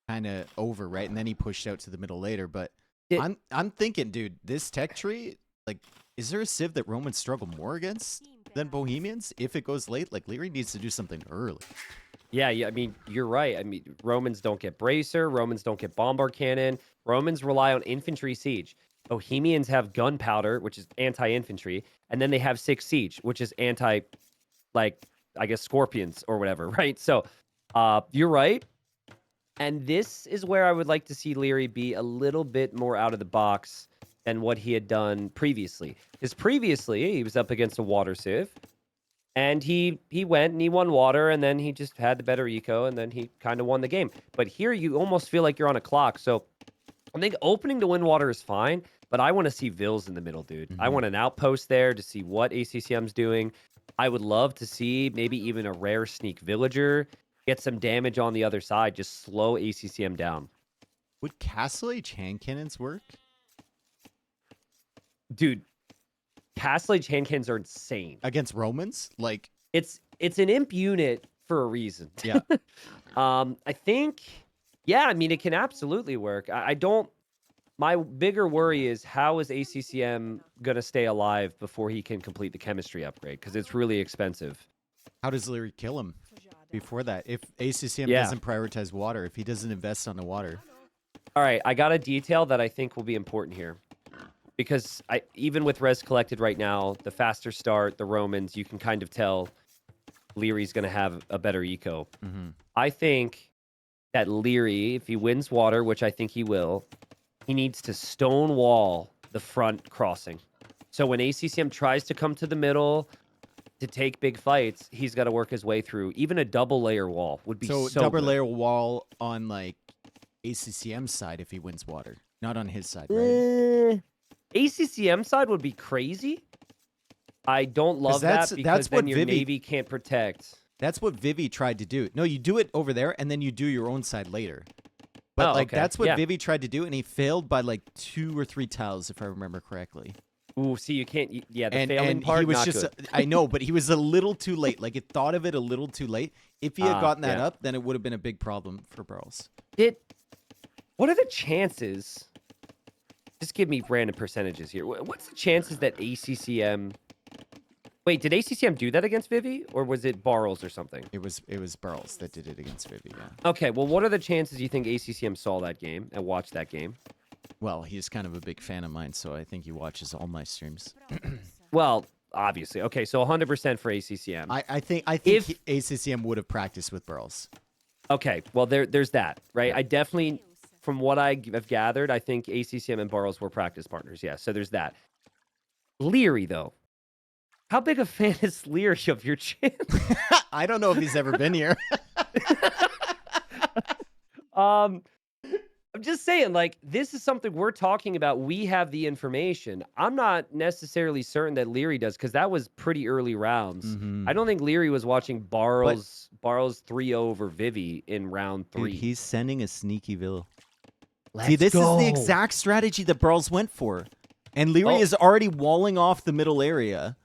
kind of over, right? And then he pushed out to the middle later. But I'm thinking, dude, this tech tree, like, is there a Civ that Romans struggle more against than Bohemians if it goes late? Like, Leary needs to do something early. Yeah, I mean, you're right. I mean, Romans don't get Bracer. Romans don't get Bombard Cannon. Romans rely on infantry siege. Bohemians have gunpowder, which is anti-infantry. And then they have 6 siege, which is anti, like, I guess, scorpions or whatever, right? So you're right. And this is where I would like to see Leary be a little bit more out of the box than what he had done previously. Because previously, he was up against a water Civ. And he went and he won water, and then he just had the better eco, and then he kind of won the game. But here, you almost feel like you're on a clock. So I think opening to win water is fine, but I want to see Vils in the middle, dude. I want an outpost there to see what ACCM's doing. I would love to see maybe even a rare sneak villager get some damage on the other side, just slow ACCM down. Would Castle Age hand cannons work? Dude, Castle Age hand cannons are insane. Against Romans? Like, it's an imp unit for a reason. Yeah. I think, yeah, I mean, it can absolutely work. I don't, my bigger worry is how is ACCM going to stay alive before he can complete the chemistry upgrade? Because it's really expensive. How does Leary kill him before that? If ACCM doesn't prioritize water, if he doesn't invest on the water. All right, I got a detail that I think will be important here. Because even with res collected right now, the faster start, the Romans, you can kind of tell Leary's going to have a better eco. I think that Leary, if he wins water, which I think he will, he needs to stonewall the front crossing. So when ACCM tries to come to the middle to take big fights, he's got to work his way through. Even a double layer wall would be so double good. layer wall on, like, ACCM's side if he wins water. Not on his side, right? ACCM side would be crazy. I don't love that because that's then what your Navy can't protect. That's what Vivi tried to do. No, you do it over there, and then you do your own side later. But okay. That's what Yeah. Vivi tried to do, and he failed by like 2 or 3 tiles, if I remember correctly. Ooh, see, you can't. Yeah, the And failing part, he was not just, good. I know, but he was a little too late. Like, it thought of it a little too late. If he had gotten that up, then it would have been a big problem for Barles. What are the chances? Just give me random percentages here. What's the chances that ACCM? Wait, did ACCM do that against Vivi, or was it Barles or something? It was Barles that did it against Vivi. Yeah. Okay, well, what are the chances you think ACCM saw that game and watched that game? Well, he's kind of a big fan of mine, so I think he watches all my streams. Well, obviously. Okay, so 100% for ACCM. I think ACCM would have practiced with Barles. Okay, well, there's that, right? I definitely, from what I have gathered, I think ACCM and Barles were practice partners. Yeah, so there's that. Leary, though. How big a fan is Leary of your channel? I don't know if he's ever been here. I'm just saying, like, this is something we're talking about. We have the information. I'm not necessarily certain that Leary does, because that was pretty early rounds. Mhm. I don't think Leary was watching Barl's 3-0 over Vivi in round 3. Dude, he's sending a sneaky Vil. Let's See, this go. is the exact strategy that Barls went for. And Leary Oh. is already walling off the middle area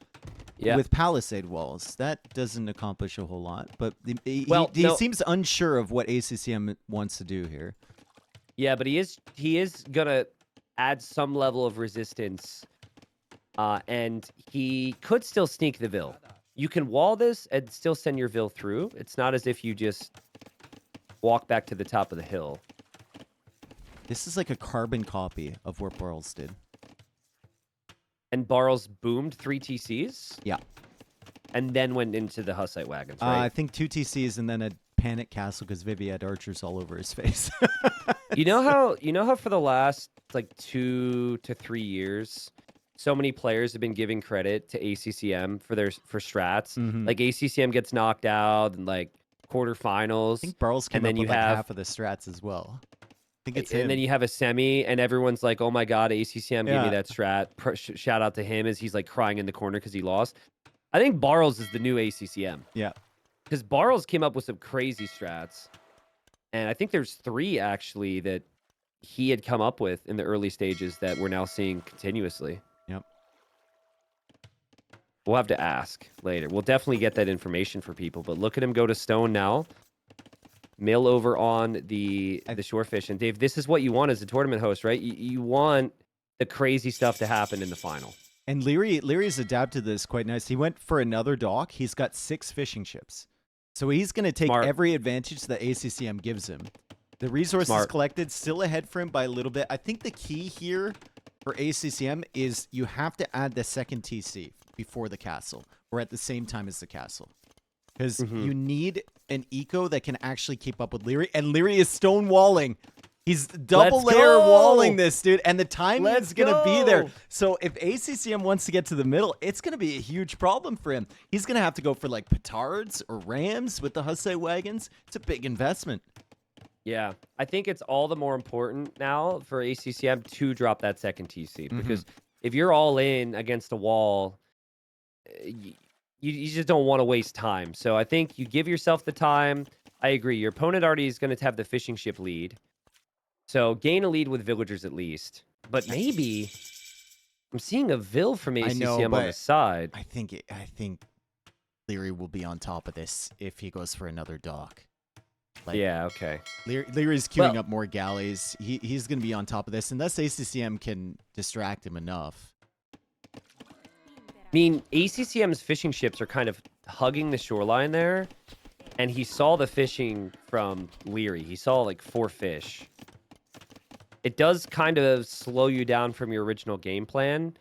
Yeah. with palisade walls. That doesn't accomplish a whole lot, but he No. seems unsure of what ACCM wants to do here. Yeah, but he is gonna add some level of resistance, and he could still sneak the Vil. You can wall this and still send your Vil through. It's not as if you just walk back to the top of the hill. This is like a carbon copy of what Barls did. And Barles boomed 3 TCs? Yeah. And then went into the Hussite wagons, I right? think 2 TCs and then a panic castle because Vivi had archers all over his face. You know how for the last like 2 to 3 years, so many players have been giving credit to ACCM for strats. Mhm. Like ACCM gets knocked out and like quarterfinals. I think Barls came and then up you with like have- half of the strats as well. I think it's him. And then you have a semi, and everyone's like, "Oh my god, ACCM, give me Yeah. that strat!" Shout out to him as he's like crying in the corner because he lost. I think Barles is the new ACCM. Yeah. Because Barles came up with some crazy strats, and I think there's 3 actually that he had come up with in the early stages that we're now seeing continuously. Yep. We'll have to ask later. We'll definitely get that information for people. But look at him go to stone now. Mill over on the shorefish. And Dave, this is what you want as a tournament host, right? You want the crazy stuff to happen in the final. And Leary's adapted this quite nice. He went for another dock. He's got 6 fishing ships. So he's going to take Smart. every advantage that ACCM gives him. The resources Smart. collected still ahead for him by a little bit. I think the key here for ACCM is you have to add the second TC before the castle or at the same time as the castle. Because you need an eco that can actually keep up with Leary. And Leary is stonewalling. He's double Let's layer go! walling this, dude. And the timing Let's is going to be there. go! So if ACCM wants to get to the middle, it's going to be a huge problem for him. He's going to have to go for like petards or rams with the Hussite wagons. It's a big investment. Yeah, I think it's all the more important now for ACCM to drop that second TC. Because if you're all in against a wall, you just don't want to waste time. So I think you give yourself the time. I agree. Your opponent already is going to have the fishing ship lead. So gain a lead with villagers at least. But maybe I'm seeing a Vil from I ACCM know, on the but side. I think Leary will be on top of this if he goes for another dock. Like, Yeah, okay. Leary's queuing Well- up more galleys. He's going to be on top of this unless ACCM can distract him enough. I mean, ACCM's fishing ships are kind of hugging the shoreline there, and he saw the fishing from Leary. He saw like 4 fish. It does kind of slow you down from your original game plan,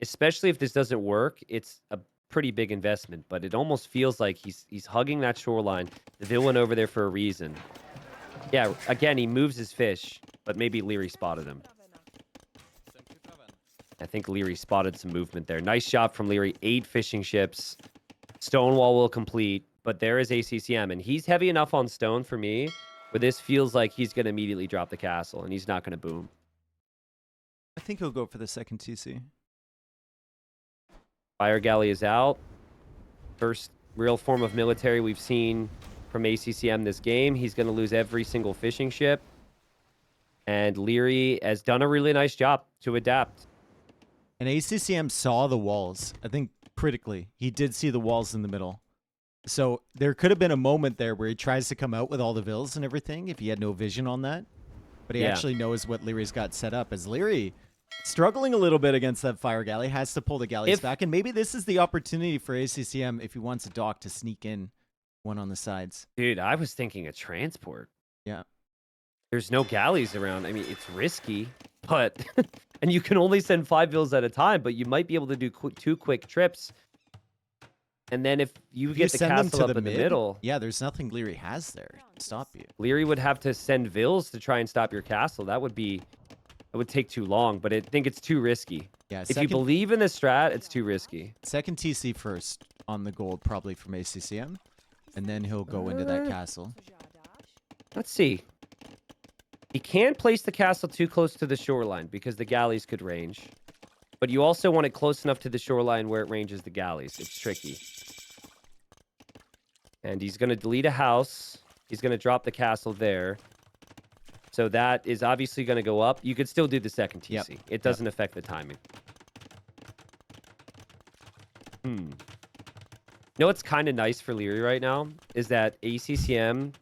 especially if this doesn't work. It's a pretty big investment, but it almost feels like he's hugging that shoreline. The Vil went over there for a reason. Yeah, again, he moves his fish, but maybe Leary spotted him. I think Leary spotted some movement there. Nice shot from Leary. 8 fishing ships. Stonewall will complete, but there is ACCM, and he's heavy enough on stone for me, where this feels like he's going to immediately drop the castle, and he's not going to boom. I think he'll go for the second TC. Fire Galley is out. First real form of military we've seen from ACCM this game. He's going to lose every single fishing ship. And Leary has done a really nice job to adapt. And ACCM saw the walls. I think critically, he did see the walls in the middle. So there could have been a moment there where he tries to come out with all the Vils and everything if he had no vision on that. But he Yeah. actually knows what Leary's got set up. As Leary, struggling a little bit against that fire galley, has to pull the galleys back. And maybe this is the opportunity for ACCM if he wants a dock to sneak in one on the sides. Dude, I was thinking a transport. Yeah. There's no galleys around. I mean, it's risky, but and you can only send 5 Vils at a time, but you might be able to do 2 quick trips. And then if you If get the send them castle up in the middle, yeah, there's nothing Leary has there to stop you. Leary would have to send Vils to try and stop your castle. That would take too long, but I think it's too risky. Yeah, If you believe in the strat, it's too risky. second TC first on the gold, probably from ACCM. And then he'll go into that castle. Let's see. He can't place the castle too close to the shoreline because the galleys could range. But you also want it close enough to the shoreline where it ranges the galleys. It's tricky. And he's going to delete a house. He's going to drop the castle there. So that is obviously going to go up. You could still do the second TC. Yep. It doesn't affect the timing. You know what's kind of nice for Leary right now is that ACCM,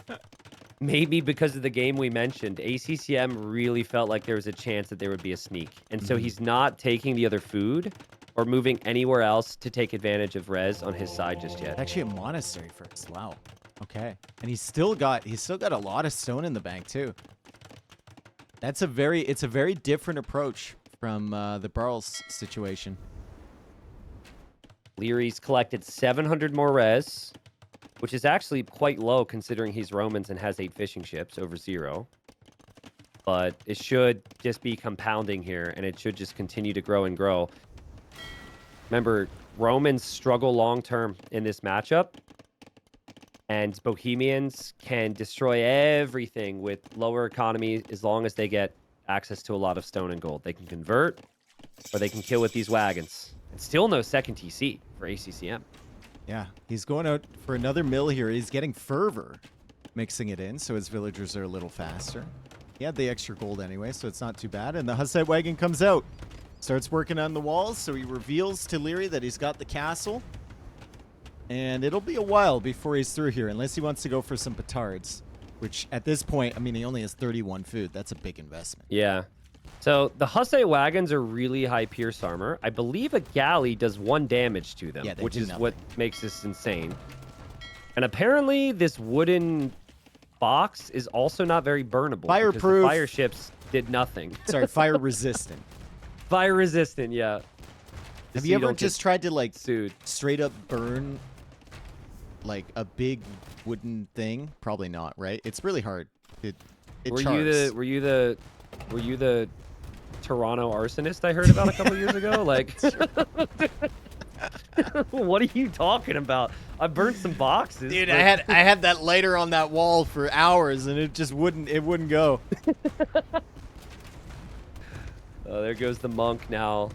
maybe because of the game we mentioned, ACCM really felt like there was a chance that there would be a sneak. And so he's not taking the other food or moving anywhere else to take advantage of res on his side just yet. Actually, a monastery first. Wow. Okay. And he's still got a lot of stone in the bank too. It's a very different approach from the Barles situation. Leary's collected 700 more res, which is actually quite low considering he's Romans and has 8 fishing ships over 0. But it should just be compounding here, and it should just continue to grow and grow. Remember, Romans struggle long-term in this matchup, and Bohemians can destroy everything with lower economy as long as they get access to a lot of stone and gold. They can convert, or they can kill with these wagons. And still no second TC for ACCM. Yeah, he's going out for another mill here. He's getting fervor, mixing it in, so his villagers are a little faster. He had the extra gold anyway, so it's not too bad. And the Hussite wagon comes out, starts working on the walls, so he reveals to Leary that he's got the castle. And it'll be a while before he's through here, unless he wants to go for some petards, which at this point, I mean, he only has 31 food. That's a big investment. Yeah. So the Hussite wagons are really high pierce armor. I believe a galley does 1 damage to them, Yeah, they which do is nothing. what makes this insane. And apparently this wooden box is also not very burnable. because Fireproof. the fire ships did nothing. Sorry, fire resistant. Fire resistant, yeah. Have So you ever don't just get tried to like sued? straight up burn like a big wooden thing? Probably not, right? It's really hard. It Were chars. you the Toronto arsonist I heard about a couple years ago? Like, what are you talking about? I burnt some boxes. Dude, but- I had that lighter on that wall for hours and it just wouldn't go. Oh, there goes the monk now.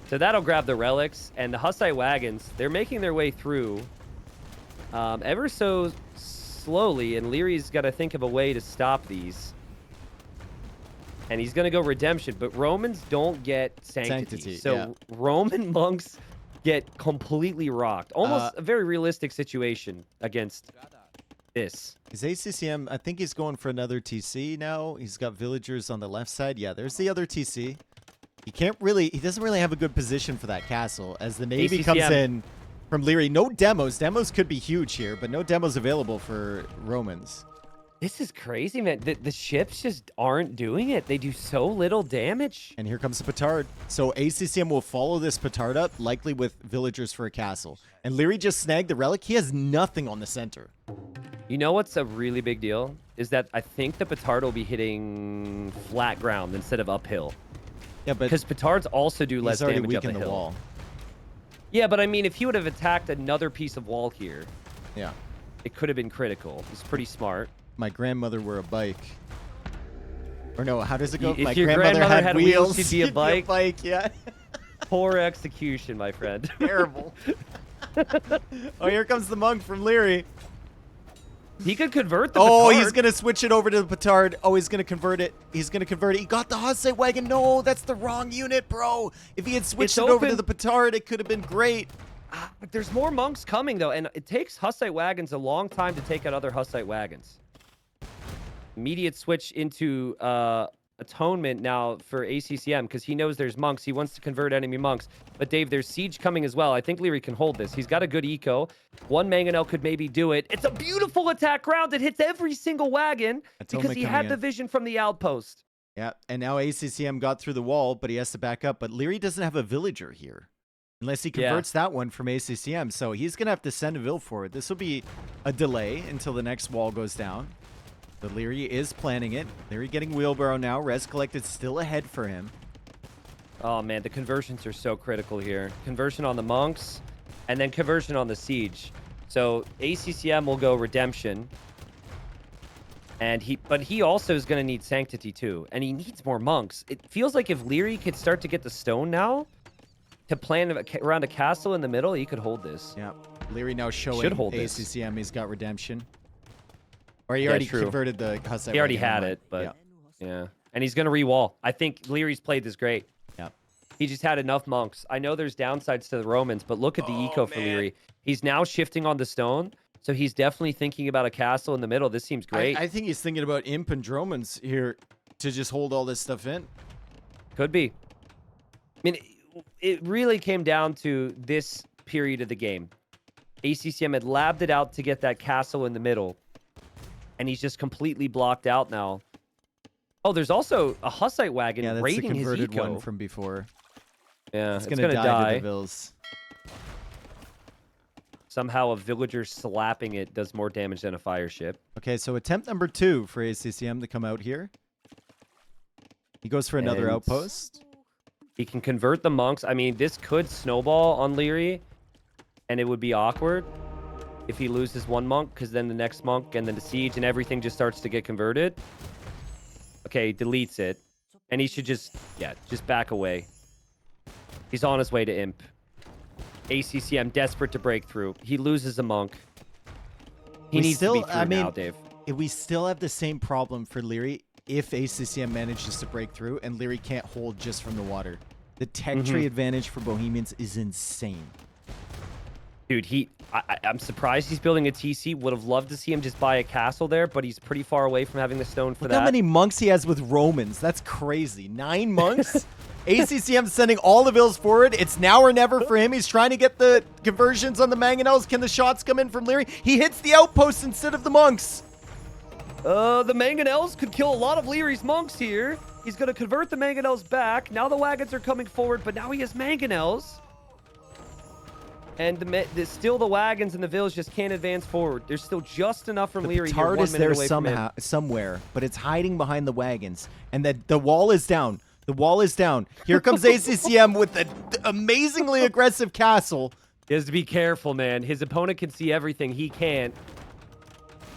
So that'll grab the relics, and the Hussite wagons, they're making their way through ever so slowly, and Leary's got to think of a way to stop these. And he's going to go redemption, but Romans don't get sanctity. So yeah. Roman monks get completely rocked. Almost a very realistic situation against this. Is ACCM, I think he's going for another TC now. He's got villagers on the left side. Yeah, there's the other TC. He doesn't really have a good position for that castle as the Navy comes ACCM. in from Leary. No demos. Demos could be huge here, but no demos available for Romans. This is crazy, man. The ships just aren't doing it. They do so little damage. And here comes the petard. So ACCM will follow this petard up, likely with villagers for a castle. And Leary just snagged the relic. He has nothing on the center. You know what's a really big deal? Is that I think the petard will be hitting flat ground instead of uphill. Yeah, but Because petards also do less he's already damage up a weakened the hill. wall. Yeah, but I mean, if he would have attacked another piece of wall here, Yeah. it could have been critical. He's pretty smart. My grandmother were a bike. Or no, how does it go? If My your grandmother grandmother had had wheels. wheels, she'd be a bike. Yeah. Poor execution, my friend. Terrible. Oh, here comes the monk from Leary. He could convert the Oh, petard. he's going to switch it over to the petard. Oh, he's going to convert it. He's going to convert it. He got the Hussite wagon. No, that's the wrong unit, bro. If he had switched It's it over to open. the petard, it could have been great. But there's more monks coming, though, and it takes Hussite wagons a long time to take out other Hussite wagons. Immediate switch into Atonement now for ACCM because he knows there's monks. He wants to convert enemy monks. But Dave, there's siege coming as well. I think Leary can hold this. He's got a good eco. One Mangonel could maybe do it. It's a beautiful attack round. It hits every single wagon because Atonement he coming had in. the vision from the outpost. Yeah, and now ACCM got through the wall, but he has to back up. But Leary doesn't have a villager here. Unless he Yeah. converts that one from ACCM. So he's going to have to send a Vil forward. This will be a delay until the next wall goes down. But Leary is planning it. Leary getting wheelbarrow now. Res collected still ahead for him. Oh man, the conversions are so critical here. Conversion on the monks, and then conversion on the siege. So ACCM will go redemption, and but he also is going to need sanctity too, and he needs more monks. It feels like if Leary could start to get the stone now to plan around a castle in the middle, he could hold this. Yeah. Leary now showing Should hold this. ACCM he's got redemption. Or he Yeah, already true. converted the Hussite He already wagon, had never it, mind. but yeah. And he's going to re-wall. I think Leary's played this great. Yeah. He just had enough monks. I know there's downsides to the Romans, but look at the eco for Leary. He's now shifting on the stone, so he's definitely thinking about a castle in the middle. This seems great. I think he's thinking about Imp and Dromans here to just hold all this stuff in. Could be. I mean, it really came down to this period of the game. ACCM had labbed it out to get that castle in the middle, and he's just completely blocked out now. Oh, there's also a Hussite wagon Yeah, that's the raiding his converted eco. one from before. Yeah, It's it's gonna gonna die die. to the Vills. Somehow a villager slapping it does more damage than a fire ship. Okay, so attempt number 2 for ACCM to come out here. He goes for another And outpost. He can convert the monks. I mean, this could snowball on Leary, and it would be awkward if he loses one monk, because then the next monk and then the siege and everything just starts to get converted. Okay, he deletes it, and he should just back away. He's on his way to Imp. ACCM desperate to break through. He loses a monk. He We needs still- to be through I mean, now, Dave. We still have the same problem for Leary if ACCM manages to break through and Leary can't hold just from the water. The tech tree advantage for Bohemians is insane. Dude, I'm surprised he's building a TC. Would have loved to see him just buy a castle there, but he's pretty far away from having the stone for Look that. how many monks he has with Romans. That's crazy. 9 monks? ACCM sending all the Vills forward. It's now or never for him. He's trying to get the conversions on the Mangonels. Can the shots come in from Leary? He hits the outpost instead of the monks. The Mangonels could kill a lot of Leary's monks here. He's going to convert the Mangonels back. Now the wagons are coming forward, but now he has Mangonels. And still the wagons and the Vills just can't advance forward. There's still just enough from The Leary here, petard 1 is minute there away from him. somewhere, but it's hiding behind the wagons. And the wall is down. The wall is down. Here comes ACCM with the amazingly aggressive castle. He has to be careful, man. His opponent can see everything. He can't.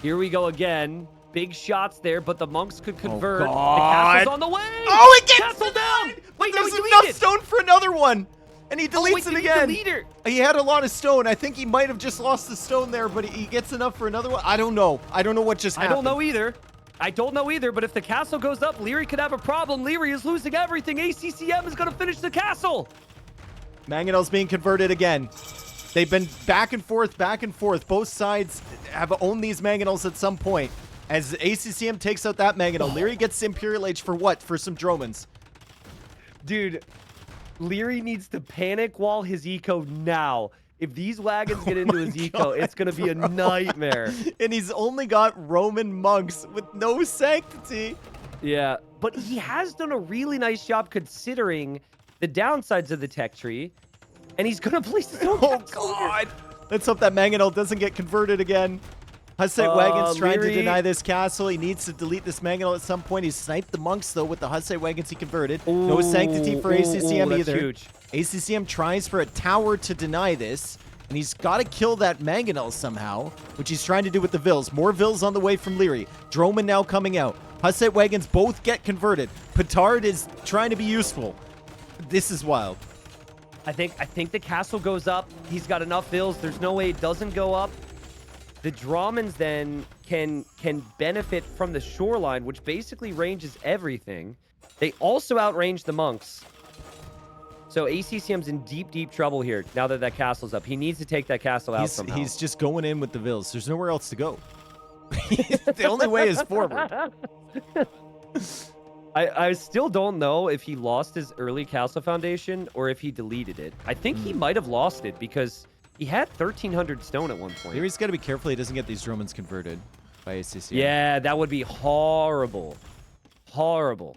Here we go again. Big shots there, but the monks could convert. The God. castle's on the way. Oh, it gets Castle down. Wait, no, There's he enough deleted. stone for another one. And he Oh, deletes wait, it did he again. delete it? He had a lot of stone. I think he might have just lost the stone there, but he gets enough for another one. I don't know. I don't know what just I happened. don't know either. I don't know either, but if the castle goes up, Leary could have a problem. Leary is losing everything. ACCM is going to finish the castle. Mangonel's being converted again. They've been back and forth, back and forth. Both sides have owned these Mangonels at some point. As ACCM takes out that Mangonel, Leary gets Imperial Age for what? For some Dromans. Dude, Leary needs to panic wall his eco now. If these wagons get into his eco, it's going to be a nightmare. And he's only got Roman monks with no sanctity. Yeah, but he has done a really nice job considering the downsides of the tech tree. And he's going to place his own Oh, castle here. God. Let's hope that Mangonel doesn't get converted again. Hussite Wagon's trying to Leary- deny this castle. He needs to delete this Mangonel at some point. He sniped the monks, though, with the Hussite Wagons he converted. No sanctity for ACCM that's either. huge. ACCM tries for a tower to deny this, and he's got to kill that Mangonel somehow, which he's trying to do with the Vills. More Vills on the way from Leary. Droman now coming out. Hussite Wagons both get converted. Petard is trying to be useful. This is wild. I think the castle goes up. He's got enough Vills. There's no way it doesn't go up. The Dramans then can benefit from the shoreline, which basically ranges everything. They also outrange the monks. So ACCM's in deep, deep trouble here now that that castle's up. He needs to take that castle out somehow. He's just going in with the Vills. There's nowhere else to go. The only way is forward. I still don't know if he lost his early castle foundation or if he deleted it. I think he might have lost it because he had 1,300 stone at one point. Leary's got to be careful he doesn't get these Romans converted by ACCM. Yeah, that would be horrible. Horrible.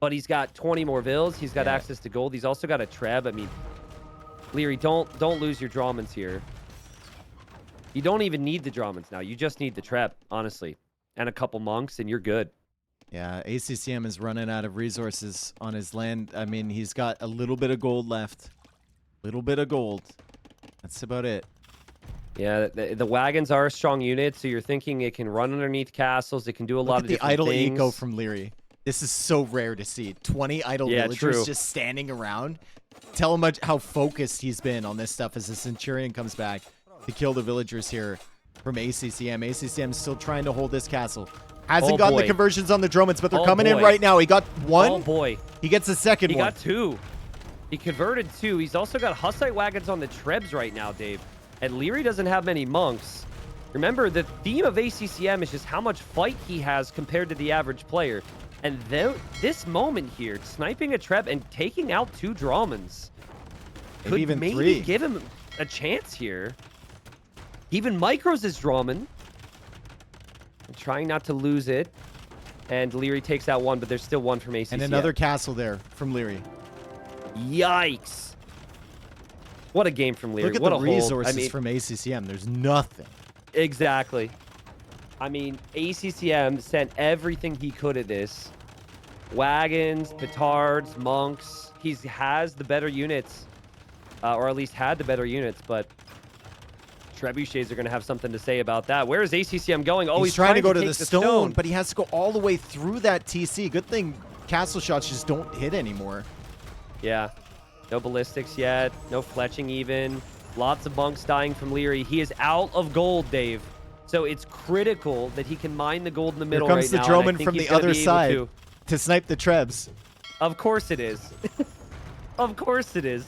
But he's got 20 more Vills. He's got Yeah. access to gold. He's also got a Treb. I mean, Leary, don't lose your Dramans here. You don't even need the Dramans now. You just need the Treb, honestly. And a couple monks, and you're good. Yeah, ACCM is running out of resources on his land. I mean, he's got a little bit of gold left. Little bit of gold. That's about it. Yeah, the wagons are a strong unit, so you're thinking it can run underneath castles. It can do a Look lot at of the different idle things. eco from Leary. This is so rare to see. 20 idle Yeah, villagers true. just standing around. Tell him how focused he's been on this stuff as the Centurion comes back to kill the villagers here from ACCM. ACCM is still trying to hold this castle. Hasn't gotten the boy. conversions on the Dromans, but they're Oh, coming in boy. right now. He got one. Oh boy, He gets the second he one. got 2. He converted 2. He's also got Hussite wagons on the Trebs right now, Dave. And Leary doesn't have many monks. Remember, the theme of ACCM is just how much fight he has compared to the average player. And this moment here, sniping a Treb and taking out 2 Dramans Maybe even maybe 3. give him a chance here. Even micros his Draman. Trying not to lose it. And Leary takes out 1, but there's still 1 from ACCM. And another castle there from Leary. Yikes. What a game from Leary. Look at what the a hold. resources I mean, from ACCM. There's nothing. exactly. I mean, ACCM sent everything he could at this. Wagons, petards, monks. He has the better units. Or at least had the better units, but Trebuchets are going to have something to say about that. Where is ACCM going? Oh, He's trying to go to take the stone, but he has to go all the way through that TC. Good thing castle shots just don't hit anymore. Yeah. No ballistics yet. No fletching even. Lots of monks dying from Leary. He is out of gold, Dave. So it's critical that he can mine the gold in the middle Here comes right the now. and I Droman think from he's the gonna other be able side to snipe the Trebs. Of course it is. Of course it is.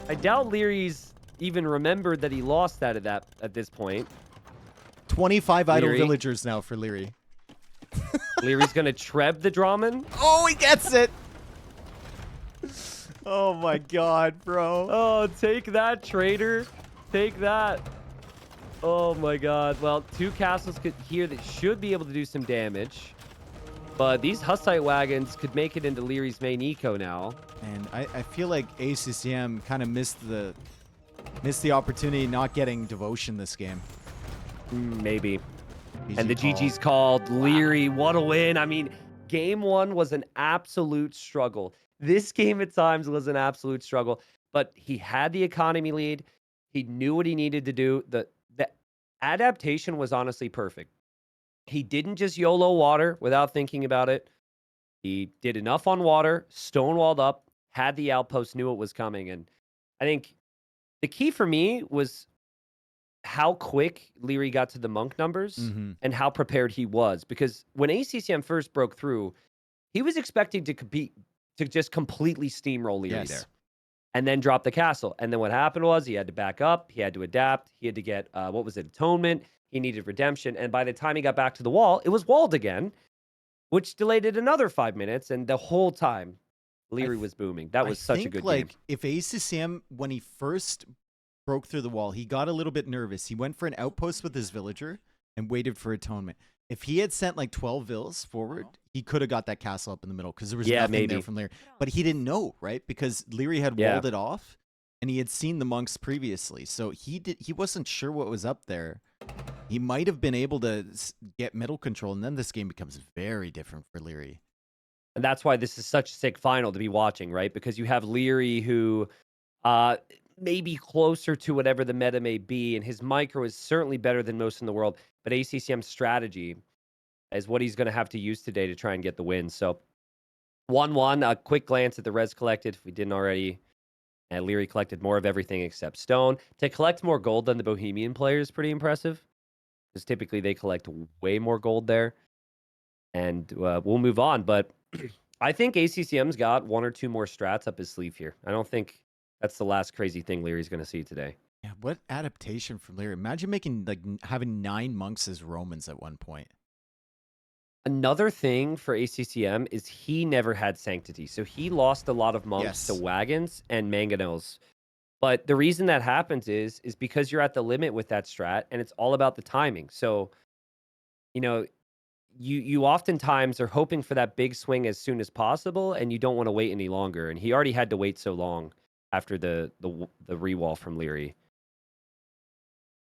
I doubt Leary's even remembered that he lost that at this point. 25 idle Leary. villagers now for Leary. Leary's gonna treb the Draman. Oh, he gets it. Oh my god, bro. Oh, take that, traitor. Take that. Oh my god. Well, 2 castles here that should be able to do some damage. But these Hussite wagons could make it into Leary's main eco now. And I feel like ACCM kind of missed the opportunity not getting devotion this game. Maybe. GG And the call. GG's called. Leary, what a win. I mean, game 1 was an absolute struggle. This game at times was an absolute struggle, but he had the economy lead. He knew what he needed to do. The adaptation was honestly perfect. He didn't just YOLO water without thinking about it. He did enough on water, stonewalled up, had the outpost, knew it was coming. And I think the key for me was how quick Leary got to the monk numbers and how prepared he was. Because when ACCM first broke through, he was expecting to compete, to just completely steamroll Leary there and then drop the castle. And then what happened was he had to back up. He had to adapt. He had to get, atonement. He needed redemption. And by the time he got back to the wall, it was walled again, which delayed it another 5 minutes. And the whole time, Leary was booming. That was such a good game. If ACCM, when he first broke through the wall, he got a little bit nervous. He went for an outpost with his villager and waited for atonement. If he had sent like 12 vills forward, he could have got that castle up in the middle because there was nothing there from Leary. But he didn't know, right? Because Leary had walled it off and he had seen the monks previously. So he wasn't sure what was up there. He might have been able to get middle control, and then this game becomes very different for Leary. And that's why this is such a sick final to be watching, right? Because you have Leary who may be closer to whatever the meta may be, and his micro is certainly better than most in the world, but ACCM's strategy is what he's going to have to use today to try and get the win. So 1-1, a quick glance at the res collected, if we didn't already. And Leary collected more of everything except stone. To collect more gold than the Bohemian player is pretty impressive, because typically they collect way more gold there. And we'll move on, but I think ACCM's got 1 or 2 more strats up his sleeve here. I don't think that's the last crazy thing Leary's going to see today. Yeah, what adaptation from Leary? Imagine having 9 monks as Romans at one point. Another thing for ACCM is he never had Sanctity, so he lost a lot of monks to wagons and mangonels. But the reason that happens is because you're at the limit with that strat, and it's all about the timing. So, you know, you oftentimes are hoping for that big swing as soon as possible, and you don't want to wait any longer. And he already had to wait so long after the rewall from Leary.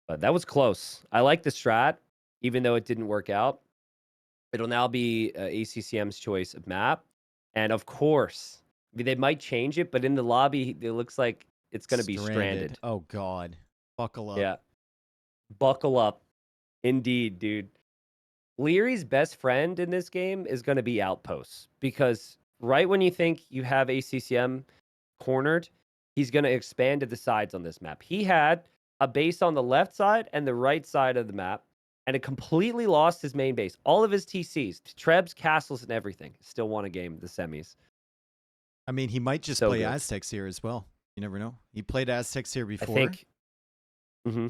But that was close. I like the strat, even though it didn't work out. It'll now be ACCM's choice of map. And of course, I mean, they might change it, but in the lobby, it looks like it's going to be stranded. Oh, God. Buckle up. Yeah. Buckle up. Indeed, dude. Leary's best friend in this game is going to be Outposts because right when you think you have ACCM cornered, he's going to expand to the sides on this map. He had a base on the left side and the right side of the map, and it completely lost his main base. All of his TCs, Trebs, castles, and everything. Still won a game, the semis. I mean, he might just So play good. Aztecs here as well. You never know. He played Aztecs here I before. think. Mm-hmm.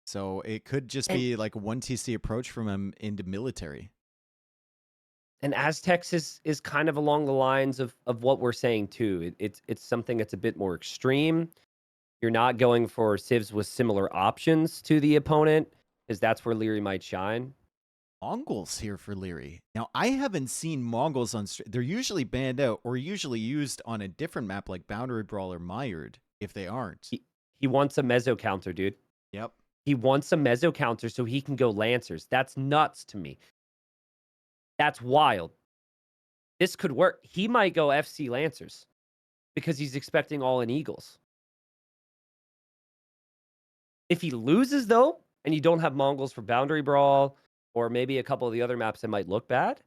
So it could just be like a 1 TC approach from him into military. And Aztecs is kind of along the lines of what we're saying too. It's something that's a bit more extreme. You're not going for civs with similar options to the opponent, because that's where Leary might shine. Mongols here for Leary. Now, I haven't seen Mongols on... They're usually banned out or usually used on a different map like Boundary Brawl or Mired, if they aren't. He wants a meso counter, dude. Yep. He wants a meso counter so he can go Lancers. That's nuts to me. That's wild. This could work. He might go FC Lancers because he's expecting all in Eagles. If he loses, though, and you don't have Mongols for Boundary Brawl or maybe a couple of the other maps that might look bad,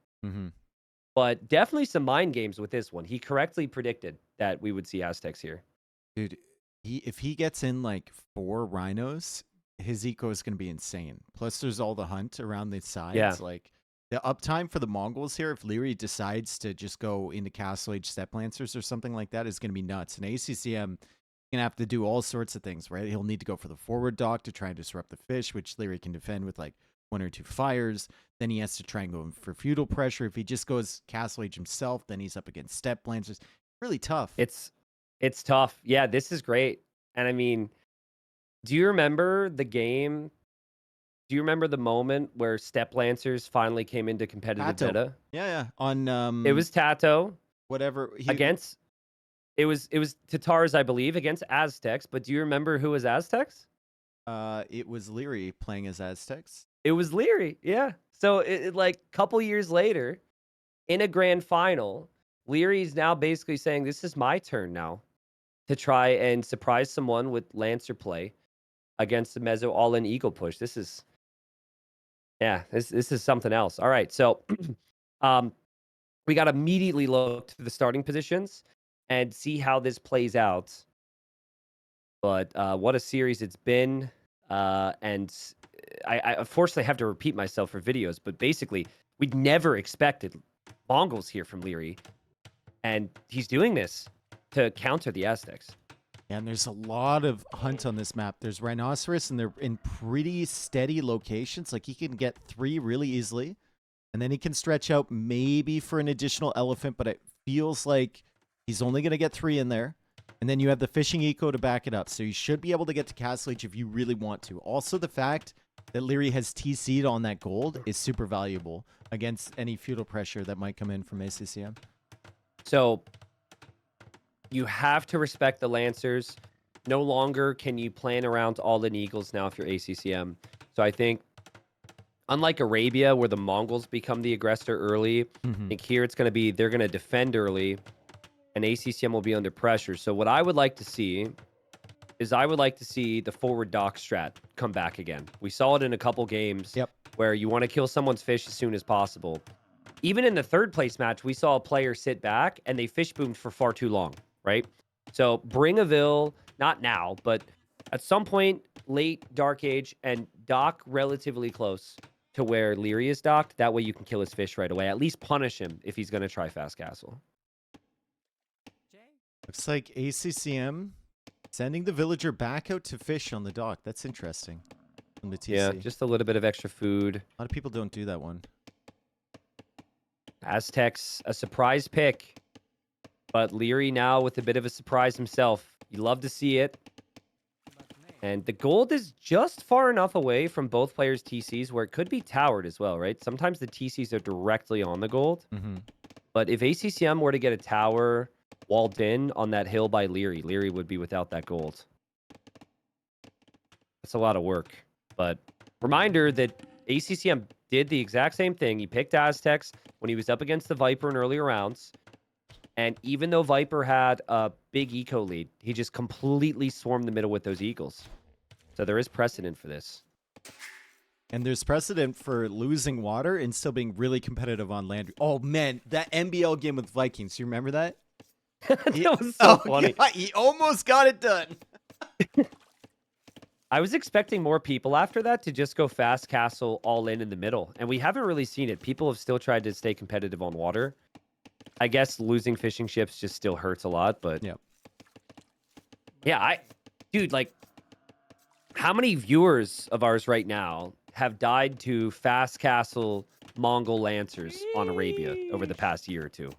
but definitely some mind games with this one. He correctly predicted that we would see Aztecs here. Dude, if he gets in like 4 rhinos, his eco is going to be insane. Plus, there's all the hunt around the sides. Yeah. Like, the uptime for the Mongols here, if Leary decides to just go into Castle Age Step Lancers or something like that, is going to be nuts. And ACCM going to have to do all sorts of things, right? He'll need to go for the forward dock to try and disrupt the fish, which Leary can defend with like 1 or 2 fires. Then he has to try and go for feudal pressure. If he just goes Castle Age himself, then he's up against Step Lancers. Really tough. It's tough. Yeah, this is great. And I mean, do you remember the game? Do you remember the moment where Step Lancers finally came into competitive Tato. beta? Yeah. On It was Tato whatever against. It was Tatars, I believe, against Aztecs. But do you remember who was Aztecs? It was Leary playing as Aztecs. It was Leary. Yeah. So it like a couple years later, in a grand final, Leary's now basically saying, "This is my turn now to try and surprise someone with Lancer play against the Mezzo all-in Eagle push." This is something else. All right, so we got to immediately look to the starting positions and see how this plays out. But what a series it's been. And I unfortunately have to repeat myself for videos, but basically, we'd never expected Mongols here from Leary. And he's doing this to counter the Aztecs. And there's a lot of hunt on this map. There's Rhinoceros, and they're in pretty steady locations. Like, he can get 3 really easily. And then he can stretch out maybe for an additional elephant, but it feels like he's only going to get 3 in there. And then you have the fishing eco to back it up. So you should be able to get to Castle Age if you really want to. Also, the fact that Leary has TC'd on that gold is super valuable against any feudal pressure that might come in from ACCM. So you have to respect the Lancers. No longer can you plan around all-in Eagles now if you're ACCM. So I think, unlike Arabia, where the Mongols become the aggressor early, I think here it's going to be they're going to defend early, and ACCM will be under pressure. So what I would like to see is the forward dock strat come back again. We saw it in a couple games where you want to kill someone's fish as soon as possible. Even in the 3rd place match, we saw a player sit back and they fish boomed for far too long, right? So bring a Vil, not now, but at some point late Dark Age, and dock relatively close to where Leary is docked. That way you can kill his fish right away. At least punish him if he's going to try Fast Castle. Looks like ACCM sending the villager back out to fish on the dock. That's interesting. From the TC. Yeah, just a little bit of extra food. A lot of people don't do that one. Aztecs, a surprise pick. But Leary now with a bit of a surprise himself. You love to see it. And the gold is just far enough away from both players' TCs where it could be towered as well, right? Sometimes the TCs are directly on the gold. But if ACCM were to get a tower walled in on that hill by Leary, Leary would be without that gold. That's a lot of work. But reminder that ACCM did the exact same thing. He picked Aztecs when he was up against the Viper in earlier rounds. And even though Viper had a big eco lead, he just completely swarmed the middle with those Eagles. So there is precedent for this. And there's precedent for losing water and still being really competitive on land. Oh, man, that NBL game with Vikings. You remember that? That was so funny. God, he almost got it done. I was expecting more people after that to just go fast castle all in the middle. And we haven't really seen it. People have still tried to stay competitive on water. I guess losing fishing ships just still hurts a lot, but yeah. Yeah, dude, like, how many viewers of ours right now have died to fast castle Mongol Lancers on Arabia over the past year or two?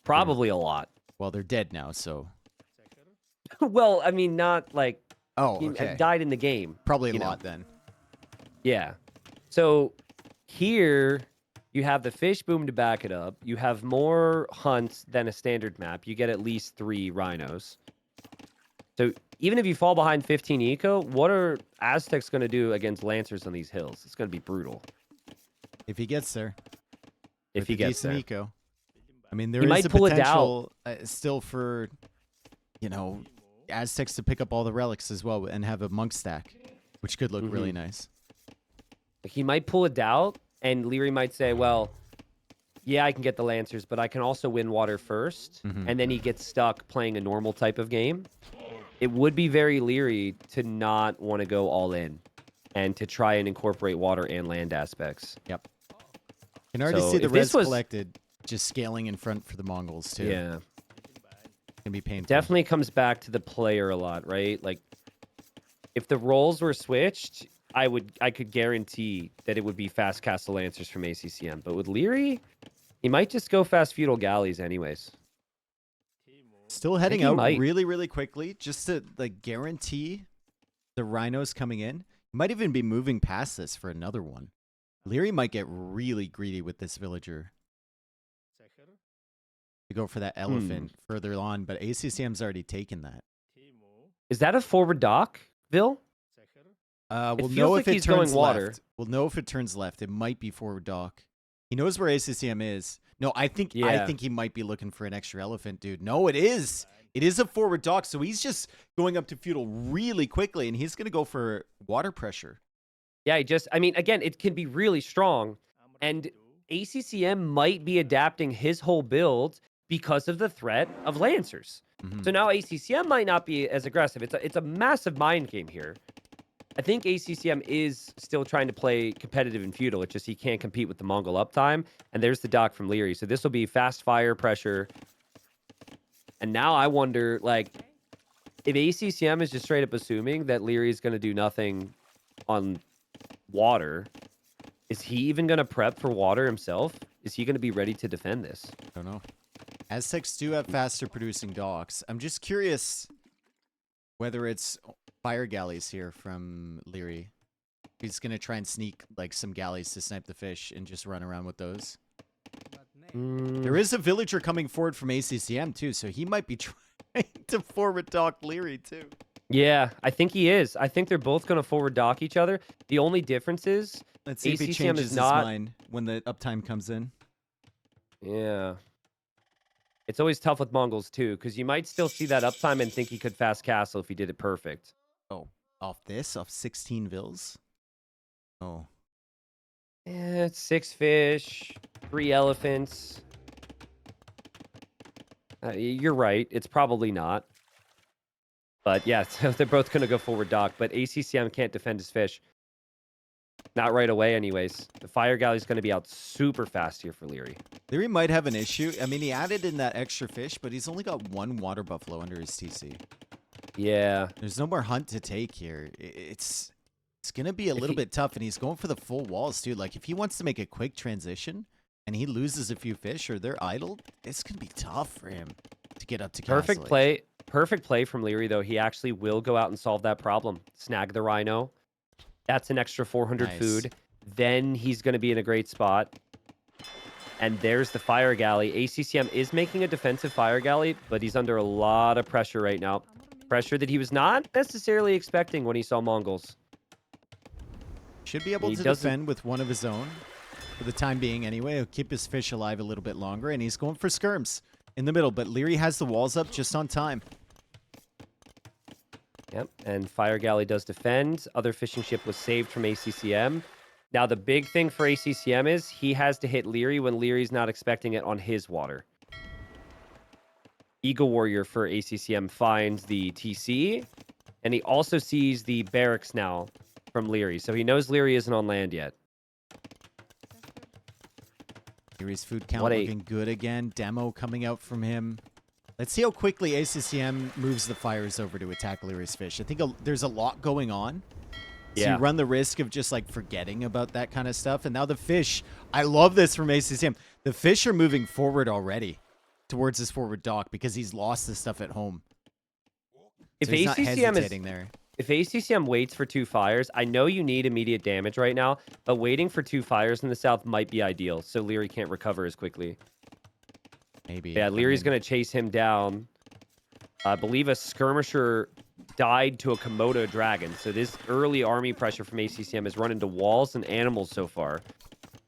Probably a lot. Well, they're dead now, so. Well, I mean, not like okay. died in the game. Probably a lot then. Yeah. So here you have the fish boom to back it up. You have more hunts than a standard map. You get at least 3 rhinos. So even if you fall behind 15 eco, what are Aztecs going to do against Lancers on these hills? It's going to be brutal. If he gets there. If he gets there. Eco. I mean, there He is might a pull it potential still for, Aztecs to pick up all the relics as well and have a monk stack, which could look really nice. He might pull it out, and Leary might say, well, yeah, I can get the Lancers, but I can also win water first. And then he gets stuck playing a normal type of game. It would be very Leary to not want to go all in and to try and incorporate water and land aspects. Yep. You can already see the res collected just scaling in front for the Mongols, too. Yeah. Can be painful. Definitely comes back to the player a lot, right? Like, if the roles were switched, I could guarantee that it would be fast castle Lancers from ACCM. But with Leary, he might just go fast feudal galleys anyways. Still heading out really, really quickly just to guarantee the rhinos coming in. He might even be moving past this for another one. Leary might get really greedy with this villager. To go for that elephant further on, but ACCM's already taken that. Is that a forward dock, Bill? We'll know if it turns left. We'll know if it turns left. It might be forward dock. He knows where ACCM is. No, I think he might be looking for an extra elephant, dude. No, it is. It is a forward dock, so he's just going up to feudal really quickly, and he's going to go for water pressure. Yeah, again, it can be really strong, and ACCM might be adapting his whole build because of the threat of Lancers. So now ACCM might not be as aggressive. It's a massive mind game here. I think ACCM is still trying to play competitive and feudal. It's just he can't compete with the Mongol uptime. And there's the dock from Leary. So this will be fast fire pressure. And now I wonder, if ACCM is just straight up assuming that Leary is going to do nothing on water, is he even going to prep for water himself? Is he going to be ready to defend this? I don't know. Aztecs do have faster producing docks. I'm just curious whether it's fire galleys here from Leary. He's going to try and sneak some galleys to snipe the fish and just run around with those. There is a villager coming forward from ACCM too, so he might be trying to forward dock Leary too. Yeah, I think he is. I think they're both going to forward dock each other. The only difference is let's see if he changes his mind when the uptime comes in. Yeah. It's always tough with Mongols too, because you might still see that uptime and think he could fast castle if he did it perfect. Oh, off 16 vills? Oh. Yeah, it's 6 fish, 3 elephants. You're right. It's probably not. But yeah, so they're both going to go forward dock. But ACCM can't defend his fish. Not right away anyways. The fire galley's going to be out super fast here for Leary. Leary might have an issue. I mean, he added in that extra fish, but he's only got 1 water buffalo under his TC. Yeah. There's no more hunt to take here. It's going to be a little bit tough, and he's going for the full walls, too. If he wants to make a quick transition and he loses a few fish or they're idled, it's going to be tough for him to get up to Perfect play. Perfect play from Leary, though. He actually will go out and solve that problem. Snag the rhino. That's an extra 400 food. Then he's going to be in a great spot. And there's the fire galley. ACCM is making a defensive fire galley, but he's under a lot of pressure right now. Pressure that he was not necessarily expecting when he saw Mongols. Should be able He to doesn't- defend with one of his own for the time being anyway. He'll keep his fish alive a little bit longer, and he's going for skirms in the middle, but Leary has the walls up just on time. Yep, and Fire Galley does defend. Other fishing ship was saved from ACCM. Now, the big thing for ACCM is he has to hit Leary when Leary's not expecting it on his water. Eagle Warrior for ACCM finds the TC, and he also sees the barracks now from Leary, so he knows Leary isn't on land yet. Leary's food count What a- looking good again. Demo coming out from him. Let's see how quickly ACCM moves the fires over to attack Leary's fish. I think there's a lot going on. So Yeah. you run the risk of just like forgetting about that kind of stuff. And now the fish, I love this from ACCM. The fish are moving forward already towards his forward dock because he's lost the stuff at home. If So he's not ACCM hesitating there. If ACCM waits for 2 fires, I know you need immediate damage right now, but waiting for 2 fires in the south might be ideal, so Leary can't recover as quickly. Maybe. Yeah, I Leary's mean, going to chase him down. I believe a skirmisher died to a Komodo dragon, so this early army pressure from ACCM has run into walls and animals so far.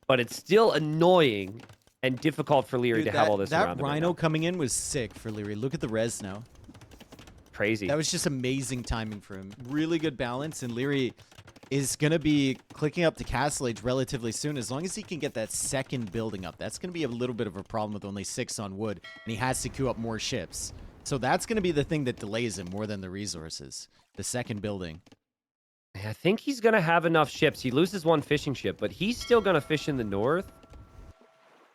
But it's still annoying and difficult for Leary dude, to have all this that around him right rhino now. coming in was sick for Leary. Look at the res now. Crazy. That was just amazing timing for him. Really good balance, and Leary is going to be clicking up to Castle Age relatively soon. As long as he can get that second building up, that's going to be a little bit of a problem with only 6 on wood, and he has to queue up more ships. So that's going to be the thing that delays him more than the resources. The second building. I think he's going to have enough ships. He loses 1 fishing ship, but he's still going to fish in the north.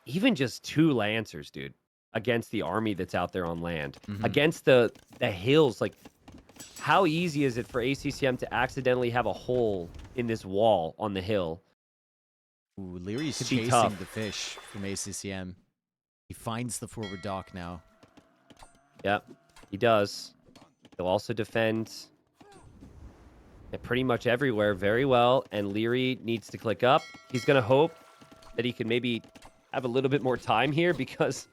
Even just 2 Lancers, dude, against the army that's out there on land. Against the hills. Like, how easy is it for ACCM to accidentally have a hole in this wall on the hill? Ooh, Leary's Could be chasing tough. the fish from ACCM. He finds the forward dock now. Yep, he does. He'll also defend pretty much everywhere very well, and Leary needs to click up. He's going to hope that he can maybe have a little bit more time here because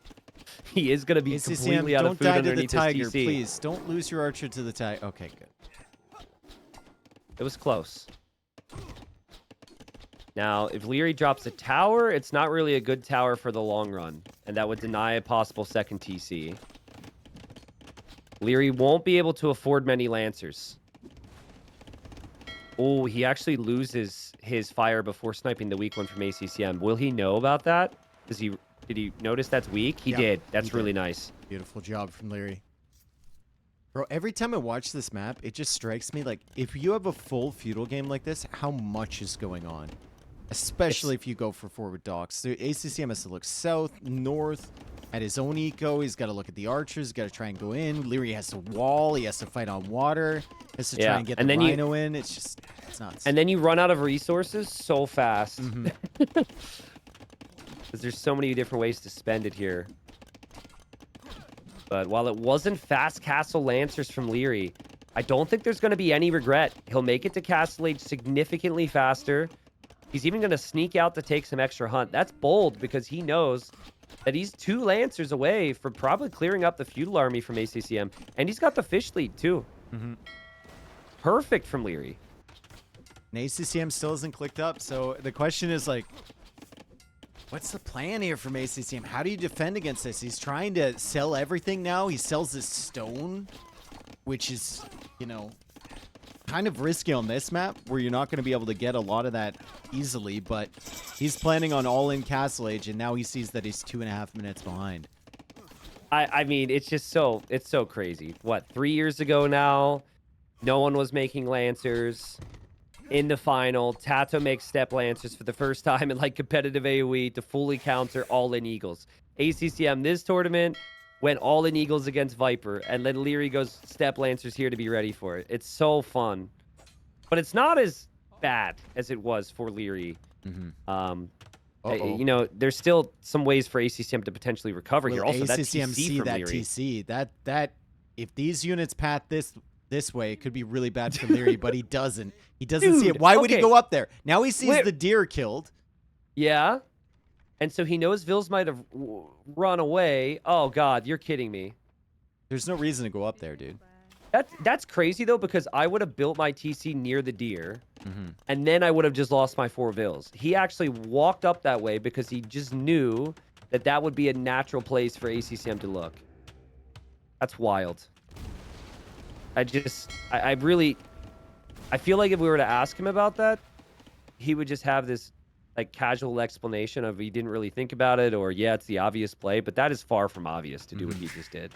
he is going to be ACCM, completely out of don't food die to the underneath his tiger, TC. please. Don't lose your archer to the tiger. Okay, good. It was close. Now, if Leary drops a tower, it's not really a good tower for the long run, and that would deny a possible second TC. Leary won't be able to afford many Lancers. Oh, he actually loses his fire before sniping the weak one from ACCM. Will he know about that? Did he notice that's weak? He Yeah, did. That's he really did. nice. Beautiful job from Leary. Bro, every time I watch this map, it just strikes me like if you have a full feudal game like this, how much is going on? Especially if you go for forward docks. So ACCM has to look south, north, at his own eco. He's got to look at the archers, got to try and go in. Leary has to wall. He has to fight on water. Has to try Yeah, and get and the then rhino in. It's nuts. And then you run out of resources so fast. Mhm. Because there's so many different ways to spend it here. But while it wasn't fast Castle Lancers from Leary, I don't think there's going to be any regret. He'll make it to Castle Age significantly faster. He's even going to sneak out to take some extra hunt. That's bold because he knows that he's 2 Lancers away from probably clearing up the feudal army from ACCM. And he's got the fish lead too. Mhm. Perfect from Leary. And ACCM still hasn't clicked up. So the question is like, what's the plan here from ACCM? How do you defend against this? He's trying to sell everything now. He sells this stone, which is, you know, kind of risky on this map where you're not going to be able to get a lot of that easily. But he's planning on all-in Castle Age, and now he sees that he's 2.5 minutes behind. I mean, it's so crazy. What, 3 years ago now, no one was making Lancers. In the final, Tato makes step Lancers for the first time in like competitive AoE to fully counter all-in Eagles. ACCM this tournament went all-in Eagles against Viper, and then Leary goes step Lancers here to be ready for it. It's so fun. But it's not as bad as it was for Leary. Uh-oh. You know, there's still some ways for ACCM to potentially recover here. Will Also, that ACCM TC see from that Leary. TC? That if these units path this way, it could be really bad for Leary, but he doesn't. He doesn't see it. Dude, Why would he okay. go up there? Now he sees Where- the deer killed. Yeah. And so he knows Vils might have run away. Oh, God, you're kidding me. There's no reason to go up there, dude. That's crazy though, because I would have built my TC near the deer, Mhm. and then I would have just lost my 4 vills. He actually walked up that way because he just knew that that would be a natural place for ACCM to look. That's wild. I really, I feel like if we were to ask him about that, he would just have this like casual explanation of he didn't really think about it, or yeah, it's the obvious play, but that is far from obvious to do what he just did.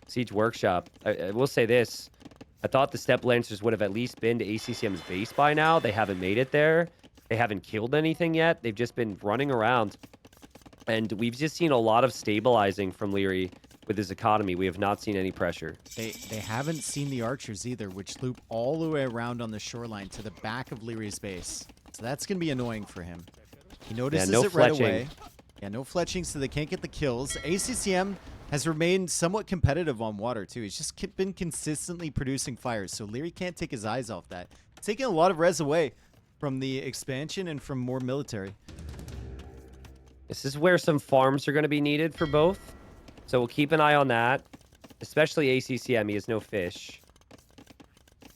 Siege Workshop. I will say this. I thought the Step Lancers would have at least been to ACCM's base by now. They haven't made it there. They haven't killed anything yet. They've just been running around. And we've just seen a lot of stabilizing from Leary with his economy. We have not seen any pressure. They haven't seen the archers either, which loop all the way around on the shoreline to the back of Leary's base. So that's going to be annoying for him. He notices no it right fletching. away. Yeah, no fletching, so they can't get the kills. ACCM has remained somewhat competitive on water, too. He's just been consistently producing fires, so Leary can't take his eyes off that. It's taking a lot of res away from the expansion and from more military. This is where some farms are going to be needed for both. So we'll keep an eye on that. Especially ACCM, he has no fish.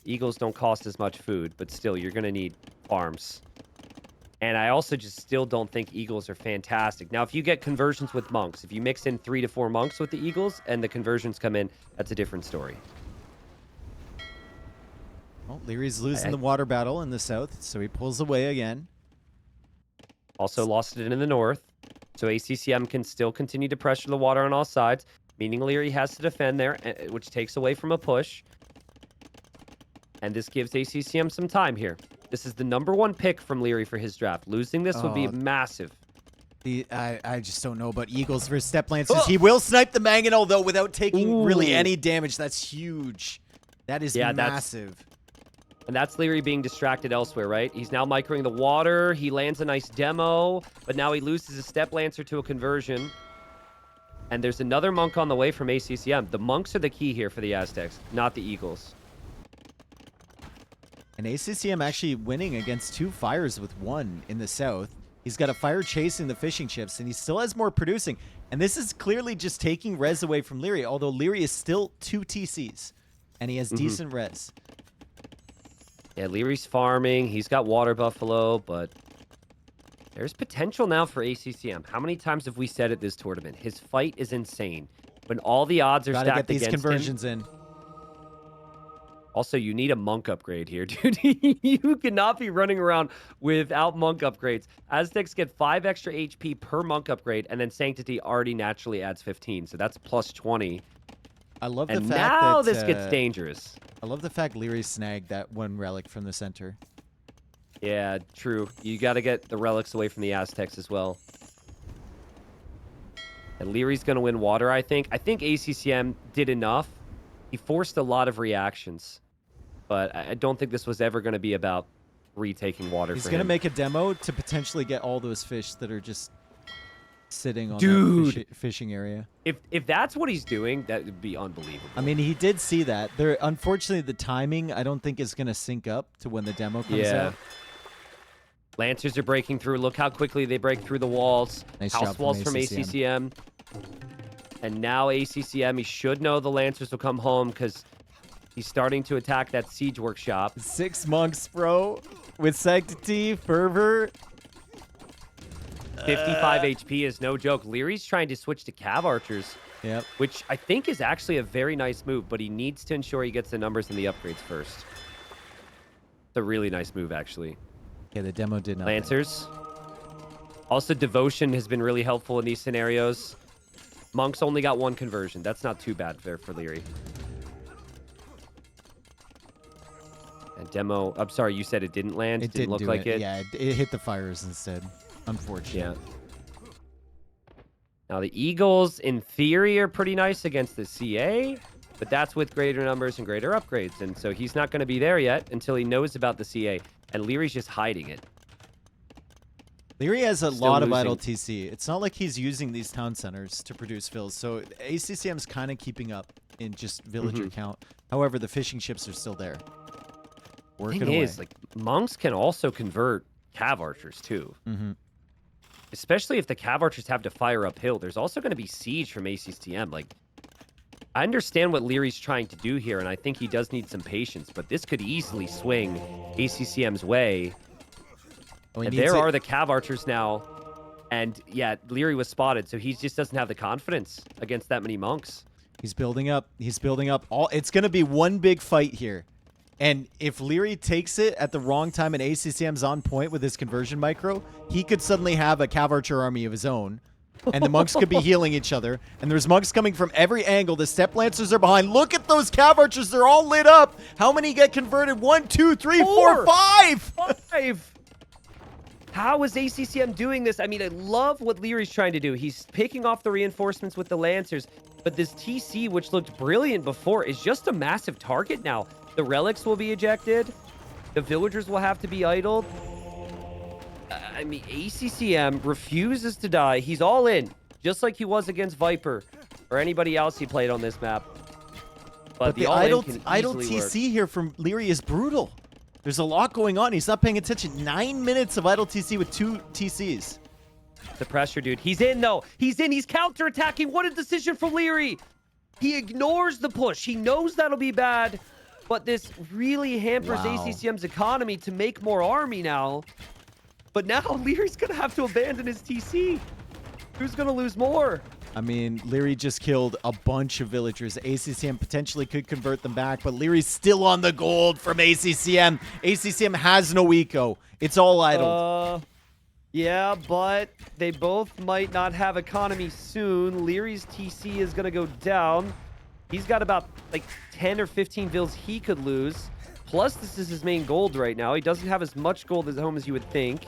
Eagles don't cost as much food, but still, you're going to need farms. And I also just still don't think Eagles are fantastic. Now, if you get conversions with monks, if you mix in 3 to 4 monks with the Eagles and the conversions come in, that's a different story. Well, Leary's losing the water battle in the south, so he pulls away again. Also lost it in the north. So ACCM can still continue to pressure the water on all sides, meaning Leary has to defend there, which takes away from a push. And this gives ACCM some time here. This is the #1 pick from Leary for his draft. Losing this would be massive. I just don't know about Eagles versus Step Lancers. He will snipe the Mangonel, though, without taking really any damage. That's huge. That is massive. And that's Leary being distracted elsewhere, right? He's now microing the water. He lands a nice demo, but now he loses a Step Lancer to a conversion. And there's another monk on the way from ACCM. The monks are the key here for the Aztecs, not the Eagles. And ACCM actually winning against 2 fires with 1 in the south. He's got a fire chasing the fishing ships, and he still has more producing. And this is clearly just taking res away from Leary, although Leary is still 2 TCs, and he has decent res. Yeah, Leary's farming. He's got water buffalo, but there's potential now for ACCM. How many times have we said it this tournament? His fight is insane. When all the odds are Gotta stacked get these against conversions him. in. Also, you need a monk upgrade here, dude. You cannot be running around without monk upgrades. Aztecs get 5 extra HP per monk upgrade, and then Sanctity already naturally adds 15, so that's plus 20. I love the And fact now that this gets dangerous. I love the fact Leary snagged that 1 relic from the center. Yeah, true. You got to get the relics away from the Aztecs as well. And Leary's going to win water, I think. I think ACCM did enough. He forced a lot of reactions. But I don't think this was ever going to be about retaking water He's for going to him. make a demo to potentially get all those fish that are just sitting on Dude. the fishing area. If that's what he's doing, that would be unbelievable. I mean, he did see that. There, unfortunately, the timing I don't think is going to sync up to when the demo comes out. Lancers are breaking through. Look how quickly they break through the walls. Nice House job from walls from ACCM. ACCM. And now ACCM, he should know the Lancers will come home because he's starting to attack that siege workshop. 6 monks, bro, with Sanctity, Fervor. 55 HP is no joke. Leary's trying to switch to Cav Archers, Yep. which I think is actually a very nice move, but he needs to ensure he gets the numbers and the upgrades first. It's a really nice move, actually. Yeah, the demo did nothing. Lancers. Also, Devotion has been really helpful in these scenarios. Monks only got 1 conversion. That's not too bad there for Leary. And demo. I'm sorry, you said it didn't land. It Didn't look like it. Yeah, it hit the fires instead. Unfortunate. Yeah. Now the Eagles, in theory, are pretty nice against the CA, but that's with greater numbers and greater upgrades, and so he's not going to be there yet until he knows about the CA, and Leary's just hiding it. Leary has a Still lot of losing. idle TC. It's not like he's using these town centers to produce fills, so ACCM's kind of keeping up in just villager count. However, the fishing ships are still there. Working Thing away. is, like, monks can also convert Cav Archers, too. Especially if the Cav Archers have to fire uphill. There's also going to be siege from ACCM. Like, I understand what Leary's trying to do here, and I think he does need some patience, but this could easily swing ACCM's way. Oh, he And needs there it. are the Cav Archers now. And yeah, Leary was spotted, so he just doesn't have the confidence against that many monks. He's building up. He's building up. It's going to be one big fight here. And if Leary takes it at the wrong time and ACCM's on point with his conversion micro, he could suddenly have a Cav Archer army of his own. And the monks could be healing each other. And there's monks coming from every angle. The Step Lancers are behind. Look at those Cav Archers. They're all lit up. How many get converted? 1, 2, 3, 4, 5. 5! How is ACCM doing this? I mean, I love what Leary's trying to do. He's picking off the reinforcements with the Lancers. But this TC, which looked brilliant before, is just a massive target now. The relics will be ejected. The villagers will have to be idled. I mean, ACCM refuses to die. He's all in, just like he was against Viper or anybody else he played on this map. But the all in idle can TC work. here from Leary is brutal. There's a lot going on. He's not paying attention. 9 minutes of idle TC with 2 TCs. The pressure, dude. He's in, though. He's in. He's counterattacking. What a decision from Leary. He ignores the push. He knows that'll be bad. But this really hampers Wow. ACCM's economy to make more army now. But now Leary's going to have to abandon his TC. Who's going to lose more? I mean, Leary just killed a bunch of villagers. ACCM potentially could convert them back, but Leary's still on the gold from ACCM. ACCM has no eco. It's all idle. Yeah, but they both might not have economy soon. Leary's TC is going to go down. He's got about like 10 or 15 vills he could lose. Plus, this is his main gold right now. He doesn't have as much gold at home as you would think.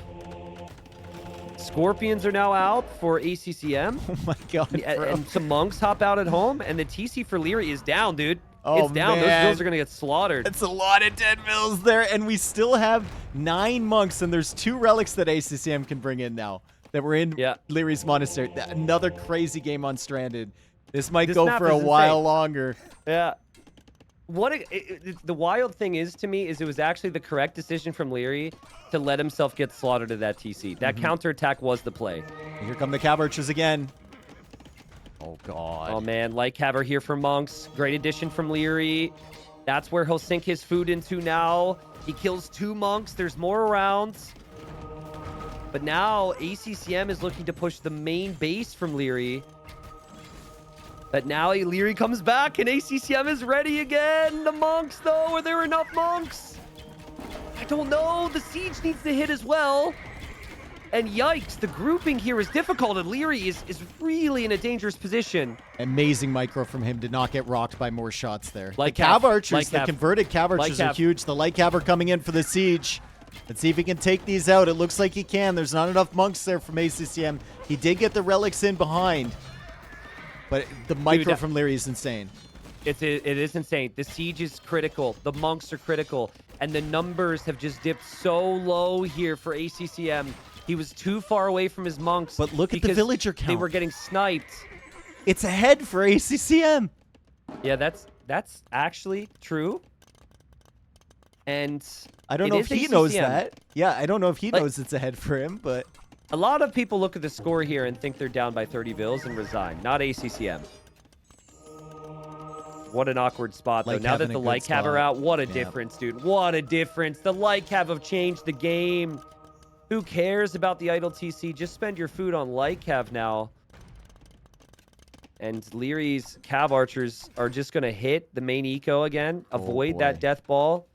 Scorpions are now out for ACCM. Oh my god, bro. And some monks hop out at home. And the TC for Leary is down, dude. Oh, It's down. man. Those vills are going to get slaughtered. That's a lot of dead vills there, and we still have 9 monks, and there's 2 relics that ACCM can bring in now that were in Yeah. Leary's monastery. Another crazy game on Stranded. This might This go map for a is while insane. longer. Yeah. The wild thing is to me is it was actually the correct decision from Leary to let himself get slaughtered to that TC. That counterattack was the play. Here come the Cav Archers again. Oh god. Oh man, Light Cav here for monks. Great addition from Leary. That's where he'll sink his food into now. He kills 2 monks. There's more rounds. But now ACCM is looking to push the main base from Leary. But now Leary comes back and ACCM is ready again. The monks, though, are there enough monks? I don't know. The siege needs to hit as well. And yikes, the grouping here is difficult, and Leary is really in a dangerous position. Amazing micro from him to not get rocked by more shots there. Light the Cav Cav. Archers, Light the Cav. converted Cav Light Archers are Cav. huge. The Light Cav are coming in for the siege. Let's see if he can take these out. It looks like he can. There's not enough monks there from ACCM. He did get the relics in behind. But the micro from Leary is insane. It is insane. The siege is critical. The monks are critical. And the numbers have just dipped so low here for ACCM. He was too far away from his monks. But look at the because villager count. They were getting sniped. It's ahead for ACCM. Yeah, that's actually true. And I don't it know is if he knows ACCM. that. Yeah, I don't know if he Like- knows it's ahead for him, but A lot of people look at the score here and think they're down by 30 vills and resign. Not ACCM. What an awkward spot, though. Light Now Cav that in a the good Light Cav are spot. out, what a Yeah. difference, dude. What a difference. The Light Cav have changed the game. Who cares about the idle TC? Just spend your food on Light Cav now. And Leary's Cav Archers are just going to hit the main eco again. Oh, Avoid boy. that death ball.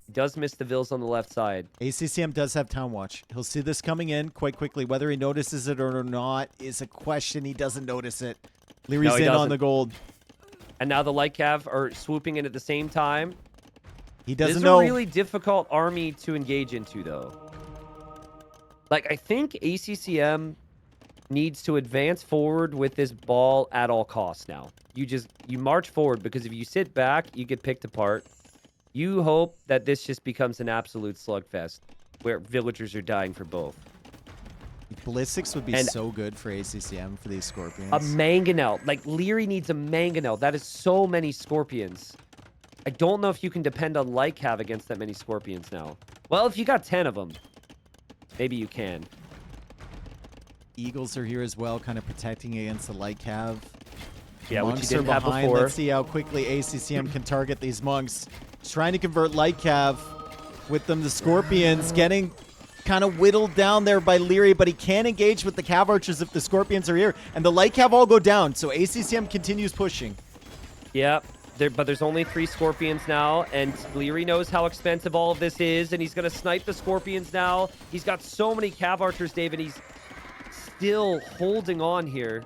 He does miss the vills on the left side. ACCM does have Town Watch. He'll see this coming in quite quickly. Whether he notices it or not is a question. He doesn't notice it. Leary's he in on doesn't. the gold. And now the Light Cav are swooping in at the same time. He This doesn't is know. a really difficult army to engage into, though. Like, I think ACCM needs to advance forward with this ball at all costs now. You march forward, because if you sit back, you get picked apart. You hope that this just becomes an absolute slugfest where villagers are dying for both. Ballistics would be And- so good for ACCM for these Scorpions. A mangonel. Like, Leary needs a mangonel. That is so many scorpions. I don't know if you can depend on Light Cav against that many scorpions now. Well, if you got 10 of them, maybe you can. Eagles are here as well, kind of protecting against the Light Cav. Yeah, which he Monks are didn't have behind. before. Let's see how quickly ACCM can target these monks. He's trying to convert Light Cav with them. The Scorpions getting kind of whittled down there by Leary, but he can't engage with the Cav Archers if the Scorpions are here. And the Light Cav all go down, so ACCM continues pushing. Yeah, but there's only 3 Scorpions now, and Leary knows how expensive all of this is, and he's going to snipe the Scorpions now. He's got so many Cav Archers, Dave, and he's still holding on here.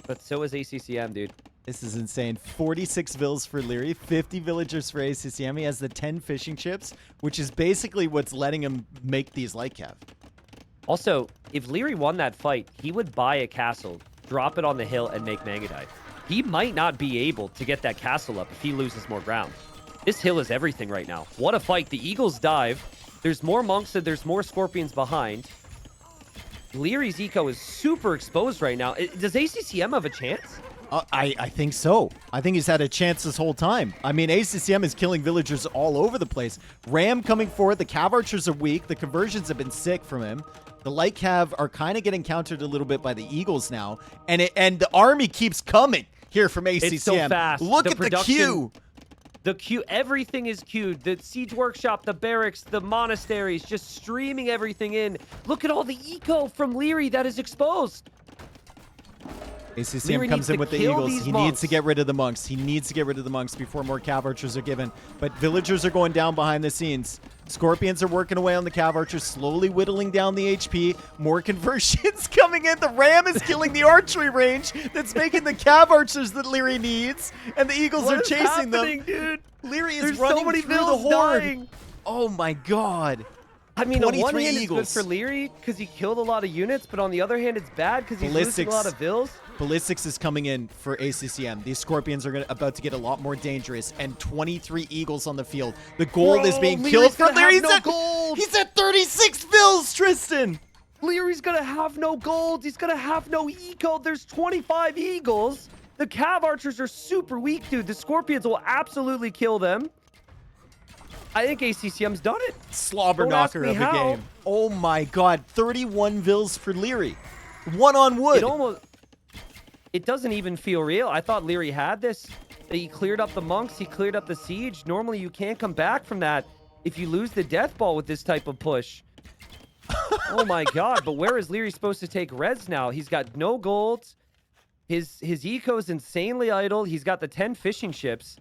But so is ACCM, dude. This is insane. 46 vills for Leary, 50 villagers for ACCM. He has the 10 fishing chips, which is basically what's letting him make these Light Cav. Also, if Leary won that fight, he would buy a castle, drop it on the hill, and make Mangudai. He might not be able to get that castle up if he loses more ground. This hill is everything right now. What a fight. The Eagles dive. There's more monks and there's more Scorpions behind. Leary's eco is super exposed right now. Does ACCM have a chance? I think so. I think he's had a chance this whole time. I mean, ACCM is killing villagers all over the place. Ram coming forward. The Cav Archers are weak. The conversions have been sick from him. The Light Cav are kind of getting countered a little bit by the Eagles now. And the army keeps coming here from ACCM. It's so fast. Look at the queue. The queue, everything is queued. The siege workshop, the barracks, the monasteries, just streaming everything in. Look at all the eco from Leary that is exposed. ACCM Leary comes needs in to with the kill Eagles. these He monks. needs to get rid of the monks. He needs to get rid of the monks before more Cav Archers are given. But villagers are going down behind the scenes. Scorpions are working away on the Cav Archers, slowly whittling down the HP. More conversions coming in. The Ram is killing the archery range that's making the Cav Archers that Leary needs. And the Eagles What are is chasing happening, them. dude? Leary is There's running so many through the vills horde. dying. Oh my god. I mean, on one 23 hand, it's good Eagles. for Leary because he killed a lot of units, but on the other hand, it's bad because he's losing a lot of vills. Ballistics is coming in for ACCM. These Scorpions are about to get a lot more dangerous, and 23 Eagles on the field. The gold is being killed from there. He's at 36 vills, Tristan. Leary's gonna have no gold. He's gonna have no eco. There's 25 Eagles. The Cav Archers are super weak, dude. The Scorpions will absolutely kill them. I think ACCM's done it. Slobber Don't ask knocker me of the how. game. Oh my god, 31 vills for Leary. One on wood. It doesn't even feel real. I thought Leary had this. He cleared up the monks. He cleared up the siege. Normally, you can't come back from that if you lose the death ball with this type of push. Oh my god, but where is Leary supposed to take res now? He's got no gold. His eco's insanely idle. He's got the 10 fishing ships.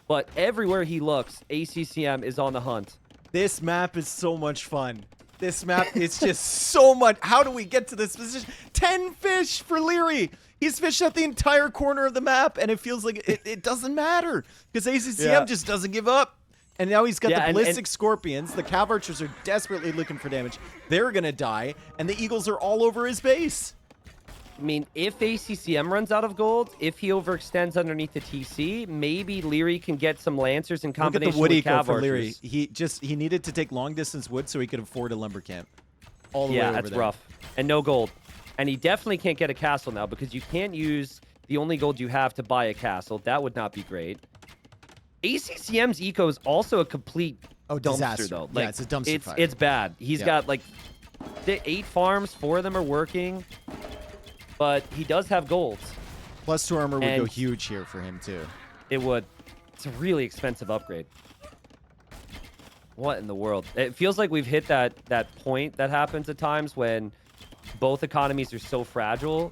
But everywhere he looks, ACCM is on the hunt. This map is so much fun. This map is just so much. How do we get to this position? 10 fish for Leary. He's fished out the entire corner of the map, and it feels like it doesn't matter because ACCM just doesn't give up. And now he's got the ballistic Scorpions. The Cav Archers are desperately looking for damage. They're going to die, and the Eagles are all over his base. I mean, if ACCM runs out of gold, if he overextends underneath the TC, maybe Leary can get some Lancers in combination Look at the wood with eco Cav for Archers. Leary. He needed to take long distance wood so he could afford a lumber camp. All the way Yeah, over that's there. rough. And no gold. And he definitely can't get a castle now because you can't use the only gold you have to buy a castle. That would not be great. ACCM's eco is also a complete dumpster, disaster. though. Yeah, it's a dumpster fire. It's bad. He's got like 8 farms, 4 of them are working, but he does have gold. Plus 2 armor would go And- huge here for him too. It would. It's a really expensive upgrade. What in the world? It feels like we've hit that point that happens at times when both economies are so fragile.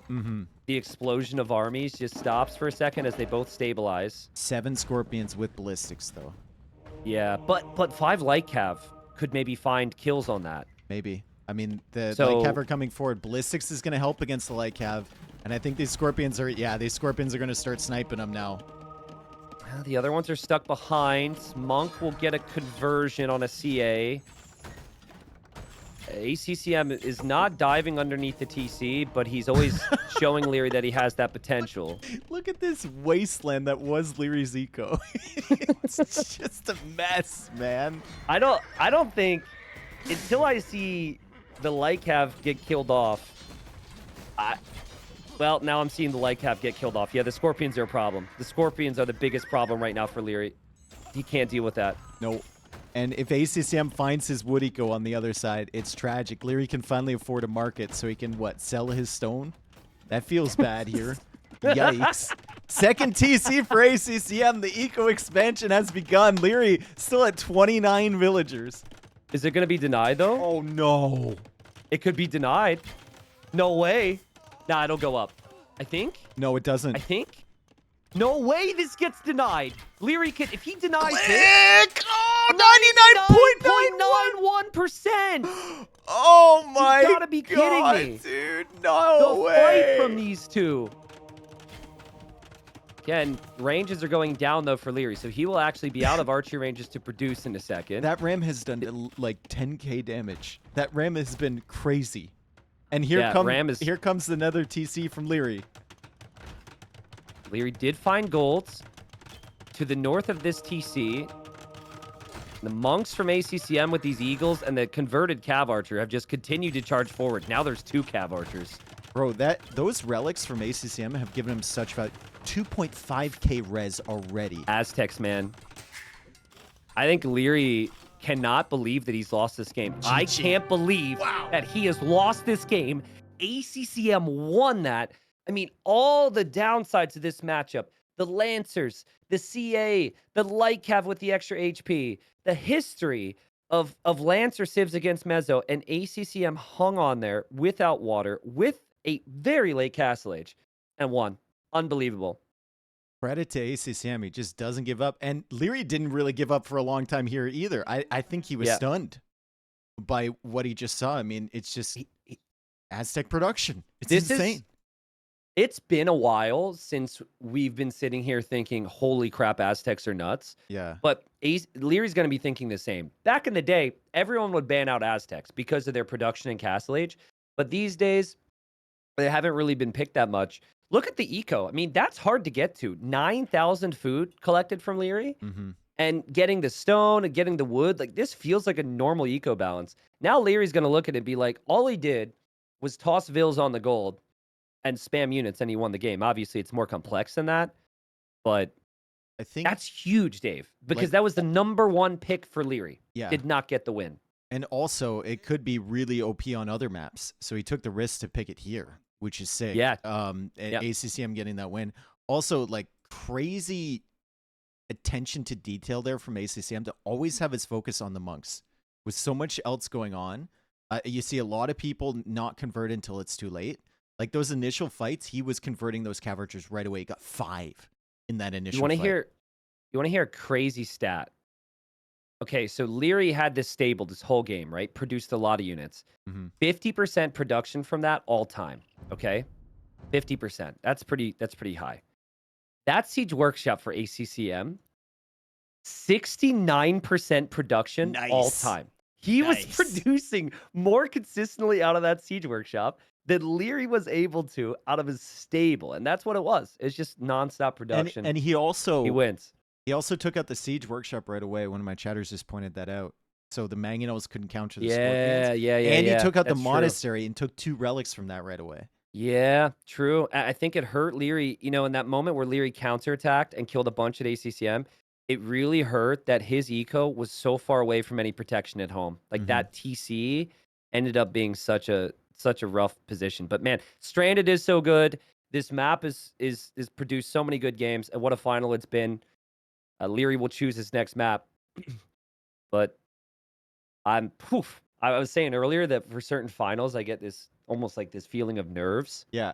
The explosion of armies just stops for a second as they both stabilize. 7 Scorpions with ballistics though. Yeah, but 5 Light Cav could maybe find kills on that. Maybe. I mean, the So- Light Cav are coming forward. Ballistics is going to help against the Light Cav. And I think these Scorpions are going to start sniping them now. The other ones are stuck behind. Monk will get a conversion on a CA. ACCM is not diving underneath the TC, but he's always showing Leary that he has that potential. Look at this wasteland that was Leary's eco. It's just a mess, man. I don't think until I see the Light Cav get killed off. Well, now I'm seeing the Light Cav get killed off. Yeah, the Scorpions are a problem. The Scorpions are the biggest problem right now for Leary. He can't deal with that. No. And if ACCM finds his wood eco on the other side, it's tragic. Leary can finally afford a market so he can, sell his stone? That feels bad here. Yikes. Second TC for ACCM. The eco expansion has begun. Leary still at 29 villagers. Is it going to be denied, though? Oh, no. It could be denied. No way. Nah, it'll go up. I think. No, it doesn't. I think. No way this gets denied. Leary can, if he denies it. Click! Oh, 99.91%. Oh my You gotta be kidding God, me. dude. No The way. fight from these two. Again, ranges are going down, though, for Leary, so he will actually be out of archery ranges to produce in a second. That ram has done like 10k damage. That ram has been crazy. And here, Yeah, here comes another TC from Leary. Leary did find golds to the north of this TC. The monks from ACCM with these eagles and the converted cav archer have just continued to charge forward. Now there's 2 cav archers. Bro, those relics from ACCM have given him such value. 2.5k res already. Aztecs, man. I think Leary cannot believe that he's lost this game. I can't believe that he has lost this game. ACCM won that. I mean, all the downsides of this matchup, the Lancers, the CA, the light cav with the extra HP, the history of Lancer civs against Mezzo, and ACCM hung on there without water, with a very late Castle Age, and won. Unbelievable. Credit to ACCM. He just doesn't give up. And Leary didn't really give up for a long time here either. I think he was stunned by what he just saw. I mean, it's just Aztec production. It's insane. It's been a while since we've been sitting here thinking, holy crap, Aztecs are nuts. Yeah. But Leary's going to be thinking the same. Back in the day, everyone would ban out Aztecs because of their production in Castle Age. But these days, they haven't really been picked that much. Look at the eco. I mean, that's hard to get to. 9,000 food collected from Leary. Mm-hmm. And getting the stone and getting the wood, like this feels like a normal eco balance. Now Leary's going to look at it and be like, all he did was toss Vills on the gold and spam units and he won the game. Obviously, it's more complex than that, but I think that's huge, Dave, because that was the #1 pick for Leary. Yeah. Did not get the win. And also, it could be really OP on other maps. So he took the risk to pick it here, which is sick. Yeah. And ACCM getting that win. Also, like, crazy attention to detail there from ACCM to always have his focus on the monks. With so much else going on, you see a lot of people not convert until it's too late. Like, those initial fights, he was converting those cav archers right away. He got 5 in that initial fight. You want to hear a crazy stat? Okay, so Leary had this stable this whole game, right? Produced a lot of units. 50% production from that all time. Okay, 50%. That's pretty high. That Siege Workshop for ACCM, 69% production all time. He was producing more consistently out of that Siege Workshop than Leary was able to out of his stable, and that's what it was. It's just nonstop production. And he wins. He also took out the Siege Workshop right away. One of my chatters just pointed that out. So the Mangonels couldn't counter the Scorpions. Yeah. And he took out the That's Monastery and took 2 relics from that right away. Yeah, true. I think it hurt Leary, in that moment where Leary counterattacked and killed a bunch at ACCM, it really hurt that his eco was so far away from any protection at home. Like that TC ended up being such a rough position. But man, Stranded is so good. This map is produced so many good games, and what a final it's been. Leary will choose his next map. But I was saying earlier that for certain finals, I get this almost like this feeling of nerves. Yeah.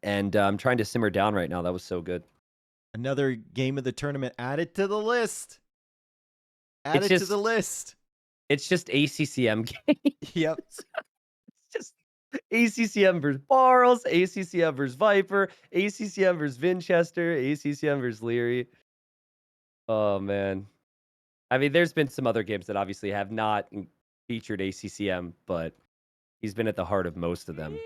And I'm trying to simmer down right now. That was so good. Another game of the tournament added to the list. Added to the list. It's just ACCM game. Yep. It's just ACCM versus Barles, ACCM versus Viper, ACCM versus Vinchester, ACCM versus Leary. Oh, man. I mean, there's been some other games that obviously have not featured ACCM, but he's been at the heart of most of them.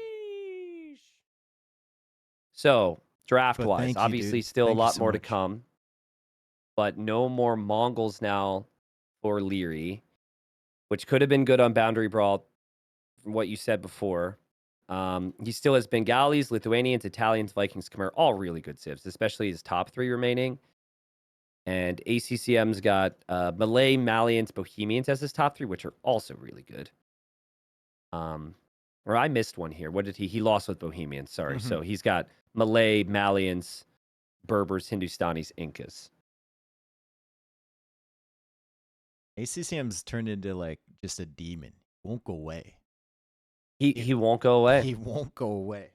So, draft-wise, obviously still a lot more to come. But no more Mongols now for Leary, which could have been good on Boundary Brawl from what you said before. He still has Bengalis, Lithuanians, Italians, Vikings, Khmer, all really good civs, especially his top 3 remaining. And ACCM's got Malay, Malians, Bohemians as his top 3, which are also really good. Or I missed one here. What did he? He lost with Bohemians. Sorry. Mhm. So he's got Malay, Malians, Berbers, Hindustanis, Incas. ACCM's turned into like just a demon. Won't go away. He won't go away. He won't go away.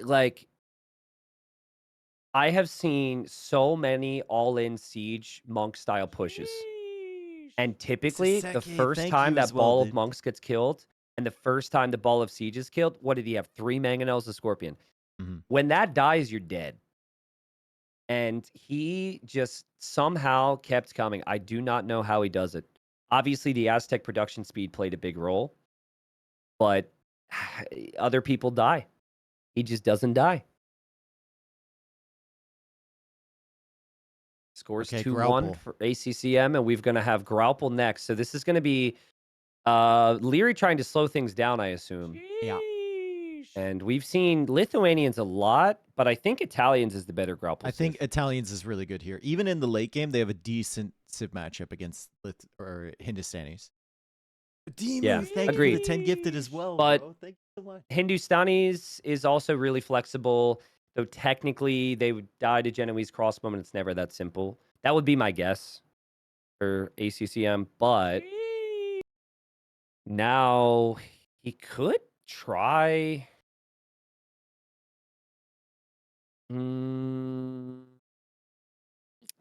Like, I have seen so many all-in siege monk style pushes. And typically, the Saseki, first thank time you that as well, ball of dude. monks gets killed, and the first time the ball of siege is killed, what did he have? 3 mangonels, a scorpion. Mhm. When that dies, you're dead. And he just somehow kept coming. I do not know how he does it. Obviously, the Aztec production speed played a big role, but other people die. He just doesn't die. Scores Okay, 2-1 Graupel. for ACCM, and we're going to have Graupel next. So this is going to be Leary trying to slow things down, I assume. Yeah. And we've seen Lithuanians a lot, but I think Italians is the better Graupel. I think Italians is really good here. Even in the late game, they have a decent Civ matchup against Hindustanis. Demon, Yeah, thank you agreed. for the 10 gifted as well, But bro. Thank you so much. Hindustanis is also really flexible, though technically they would die to Genoese crossbow, and it's never that simple. That would be my guess for ACCM, but now he could try.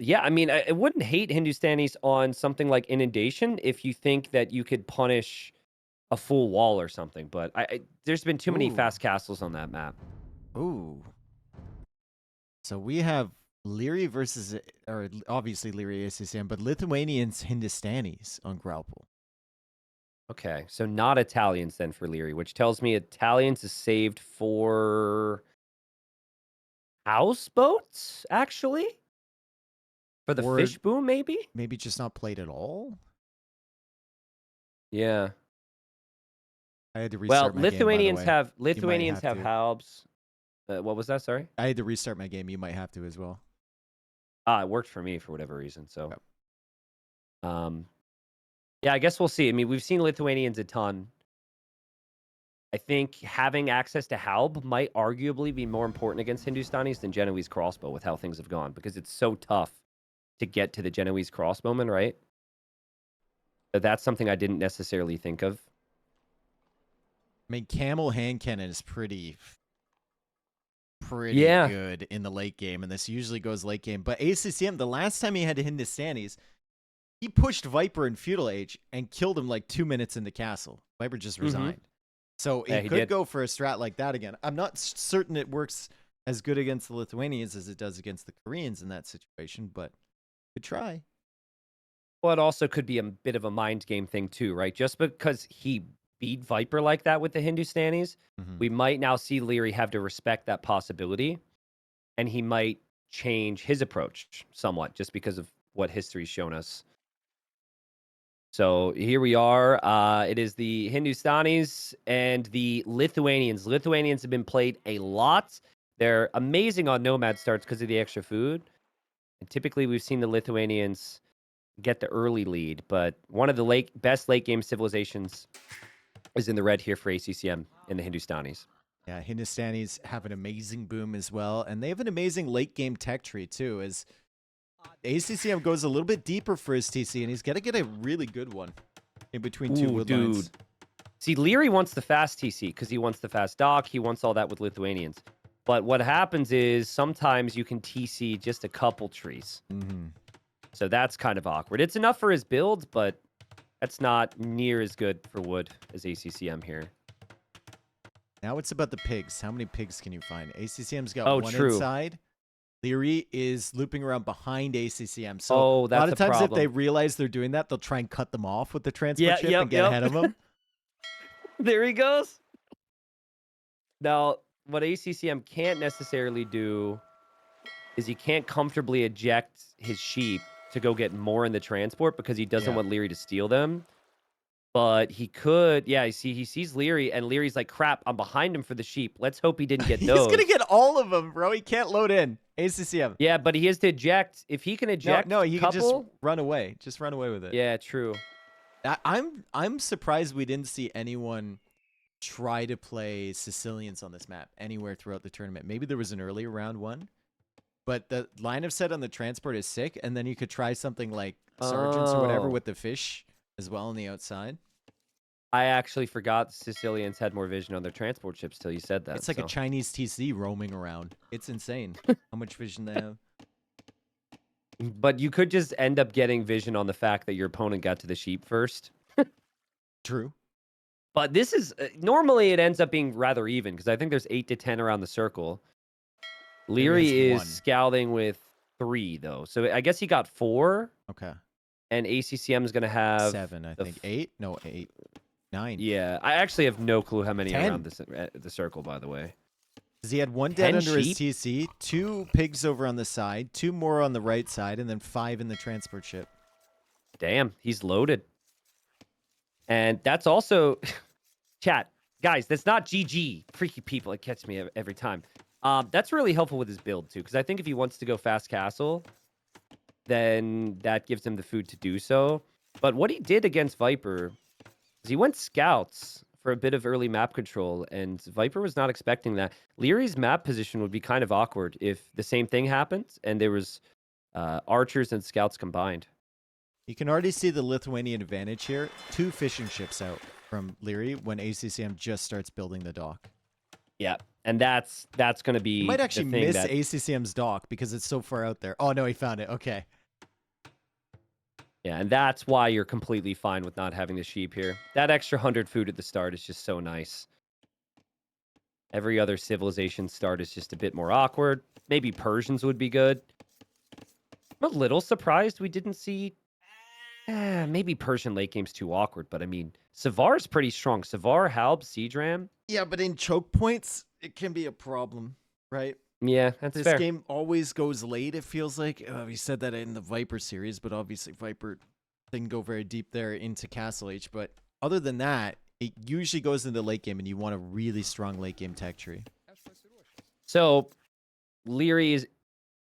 Yeah, I mean, I wouldn't hate Hindustanis on something like Inundation if you think that you could punish a full wall or something, but there's been too many Ooh. fast castles on that map. Ooh. So we have Leary versus, or obviously Leary ACCM, but Lithuanians Hindustanis on Graupel. Okay, so not Italians then for Leary, which tells me Italians is saved for houseboats, actually? For the Or fish boom, maybe? maybe just not played at all? Yeah. I had to Well, restart my game, by the Lithuanians way. have You might Lithuanians have to. halbs. What was that? Sorry. I had to restart my game. You might have to as well. It worked for me for whatever reason. So, Yep. yeah, I guess we'll see. I mean, we've seen Lithuanians a ton. I think having access to Halb might arguably be more important against Hindustanis than Genoese crossbow with how things have gone, because it's so tough to get to the Genoese crossbowman, right? But that's something I didn't necessarily think of. I mean, Camel hand cannon is pretty Yeah. good in the late game, and this usually goes late game. But ACCM, the last time he had Hindustanis, he pushed Viper in Feudal Age and killed him like 2 minutes in the castle. Viper just resigned. So Yeah, he he could did. go for a strat like that again. I'm not certain it works as good against the Lithuanians as it does against the Koreans in that situation, but could try. Well, it also could be a bit of a mind game thing too, right? Just because he beat Viper like that with the Hindustanis, we might now see Leary have to respect that possibility, and he might change his approach somewhat just because of what history's shown us. So here we are. It is the Hindustanis and the Lithuanians. Lithuanians have been played a lot. They're amazing on Nomad starts because of the extra food. And typically, we've seen the Lithuanians get the early lead, but one of the best late game civilizations is in the red here for ACCM in the Hindustanis. Yeah, Hindustanis have an amazing boom as well, and they have an amazing late game tech tree too. As ACCM goes a little bit deeper for his TC, and he's got to get a really good one in between two woodlines. Dude. See, Leary wants the fast TC because he wants the fast dock. He wants all that with Lithuanians. But what happens is sometimes you can TC just a couple trees. So that's kind of awkward. It's enough for his builds, but that's not near as good for wood as ACCM here. Now it's about the pigs. How many pigs can you find? ACCM's got one true. inside. Leary is looping around behind ACCM. So that's a lot of times problem. if they realize they're doing that, they'll try and cut them off with the transport ship and get ahead of them. There he goes. Now, what ACCM can't necessarily do is he can't comfortably eject his sheep to go get more in the transport because he doesn't want Leary to steal them. But he could, he sees Leary, and Leary's like, crap, I'm behind him for the sheep. Let's hope he didn't get those. He's going to get all of them, bro. He can't load in. ACCM. Yeah, but he has to eject. If he can eject No, he can just run away. Just run away with it. Yeah, true. I'm surprised we didn't see anyone try to play Sicilians on this map anywhere throughout the tournament. Maybe there was an earlier round one, but the line of sight on the transport is sick, and then you could try something like Sergeants or whatever Oh. with the fish as well on the outside. I actually forgot Sicilians had more vision on their transport ships till you said that. It's like so. a Chinese TC roaming around. It's insane how much vision they have. But you could just end up getting vision on the fact that your opponent got to the sheep first. True. But this is normally it ends up being rather even because I think there's 8 to 10 around the circle. Leary has is one. scouting with 3 though, so I guess he got 4, Okay. and ACCM is going to have 7, I the think. 8? No, 8. 9. Yeah, I actually have no clue how many 10. around the circle. By the way, Because he had 1 dead 10 under his sheep? TC, 2 pigs over on the side, 2 more on the right side, and then 5 in the transport ship. damn, he's loaded. And that's also chat, guys. That's not GG. Freaky people, it catch me every time. That's really helpful with his build too, because I think if he wants to go fast castle, then that gives him the food to do so. But what he did against Viper is he went scouts for a bit of early map control, and Viper was not expecting that. Leary's map position would be kind of awkward if the same thing happened and there was archers and scouts combined. You can already see the Lithuanian advantage here. 2 fishing ships out from Leary when ACCM just starts building the dock. Yeah, and that's going to be He might actually the thing miss that, ACCM's dock because it's so far out there. Oh, no, he found it. Okay. yeah, and that's why you're completely fine with not having the sheep here. That extra 100 food at the start is just so nice. Every other civilization start is just a bit more awkward. Maybe Persians would be good. I'm a little surprised we didn't see. Maybe Persian late game's too awkward, but I mean, Savar's pretty strong. Savar, Halb, Seadram. Yeah, but in choke points, it can be a problem, right? Yeah, that's This fair. game always goes late, it feels like. We said that in the Viper series, but obviously Viper didn't go very deep there into Castle H. But other than that, it usually goes into late game, and you want a really strong late game tech tree. So, Leary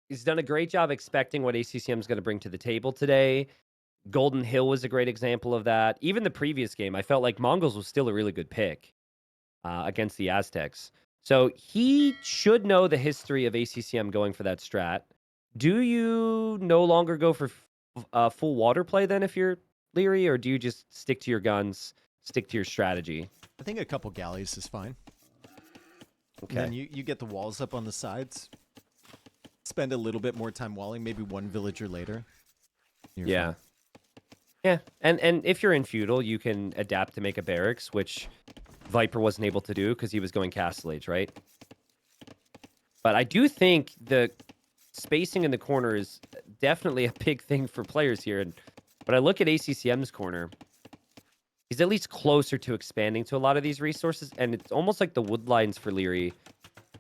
he's done a great job expecting what ACCM is going to bring to the table today. Golden Hill was a great example of that. Even the previous game, I felt like Mongols was still a really good pick against the Aztecs. So he should know the history of ACCM going for that strat. Do you no longer go for full water play then if you're Leary, or do you just stick to your guns, stick to your strategy? I think a couple galleys is fine. Okay. And then you get the walls up on the sides. Spend a little bit more time walling, maybe 1 villager later. You're Yeah. fine. Yeah, and if you're in feudal, you can adapt to make a barracks, which Viper wasn't able to do because he was going Castle Age, right? But I do think the spacing in the corner is definitely a big thing for players here. And when I look at ACCM's corner, he's at least closer to expanding to a lot of these resources, and it's almost like the wood lines for Leary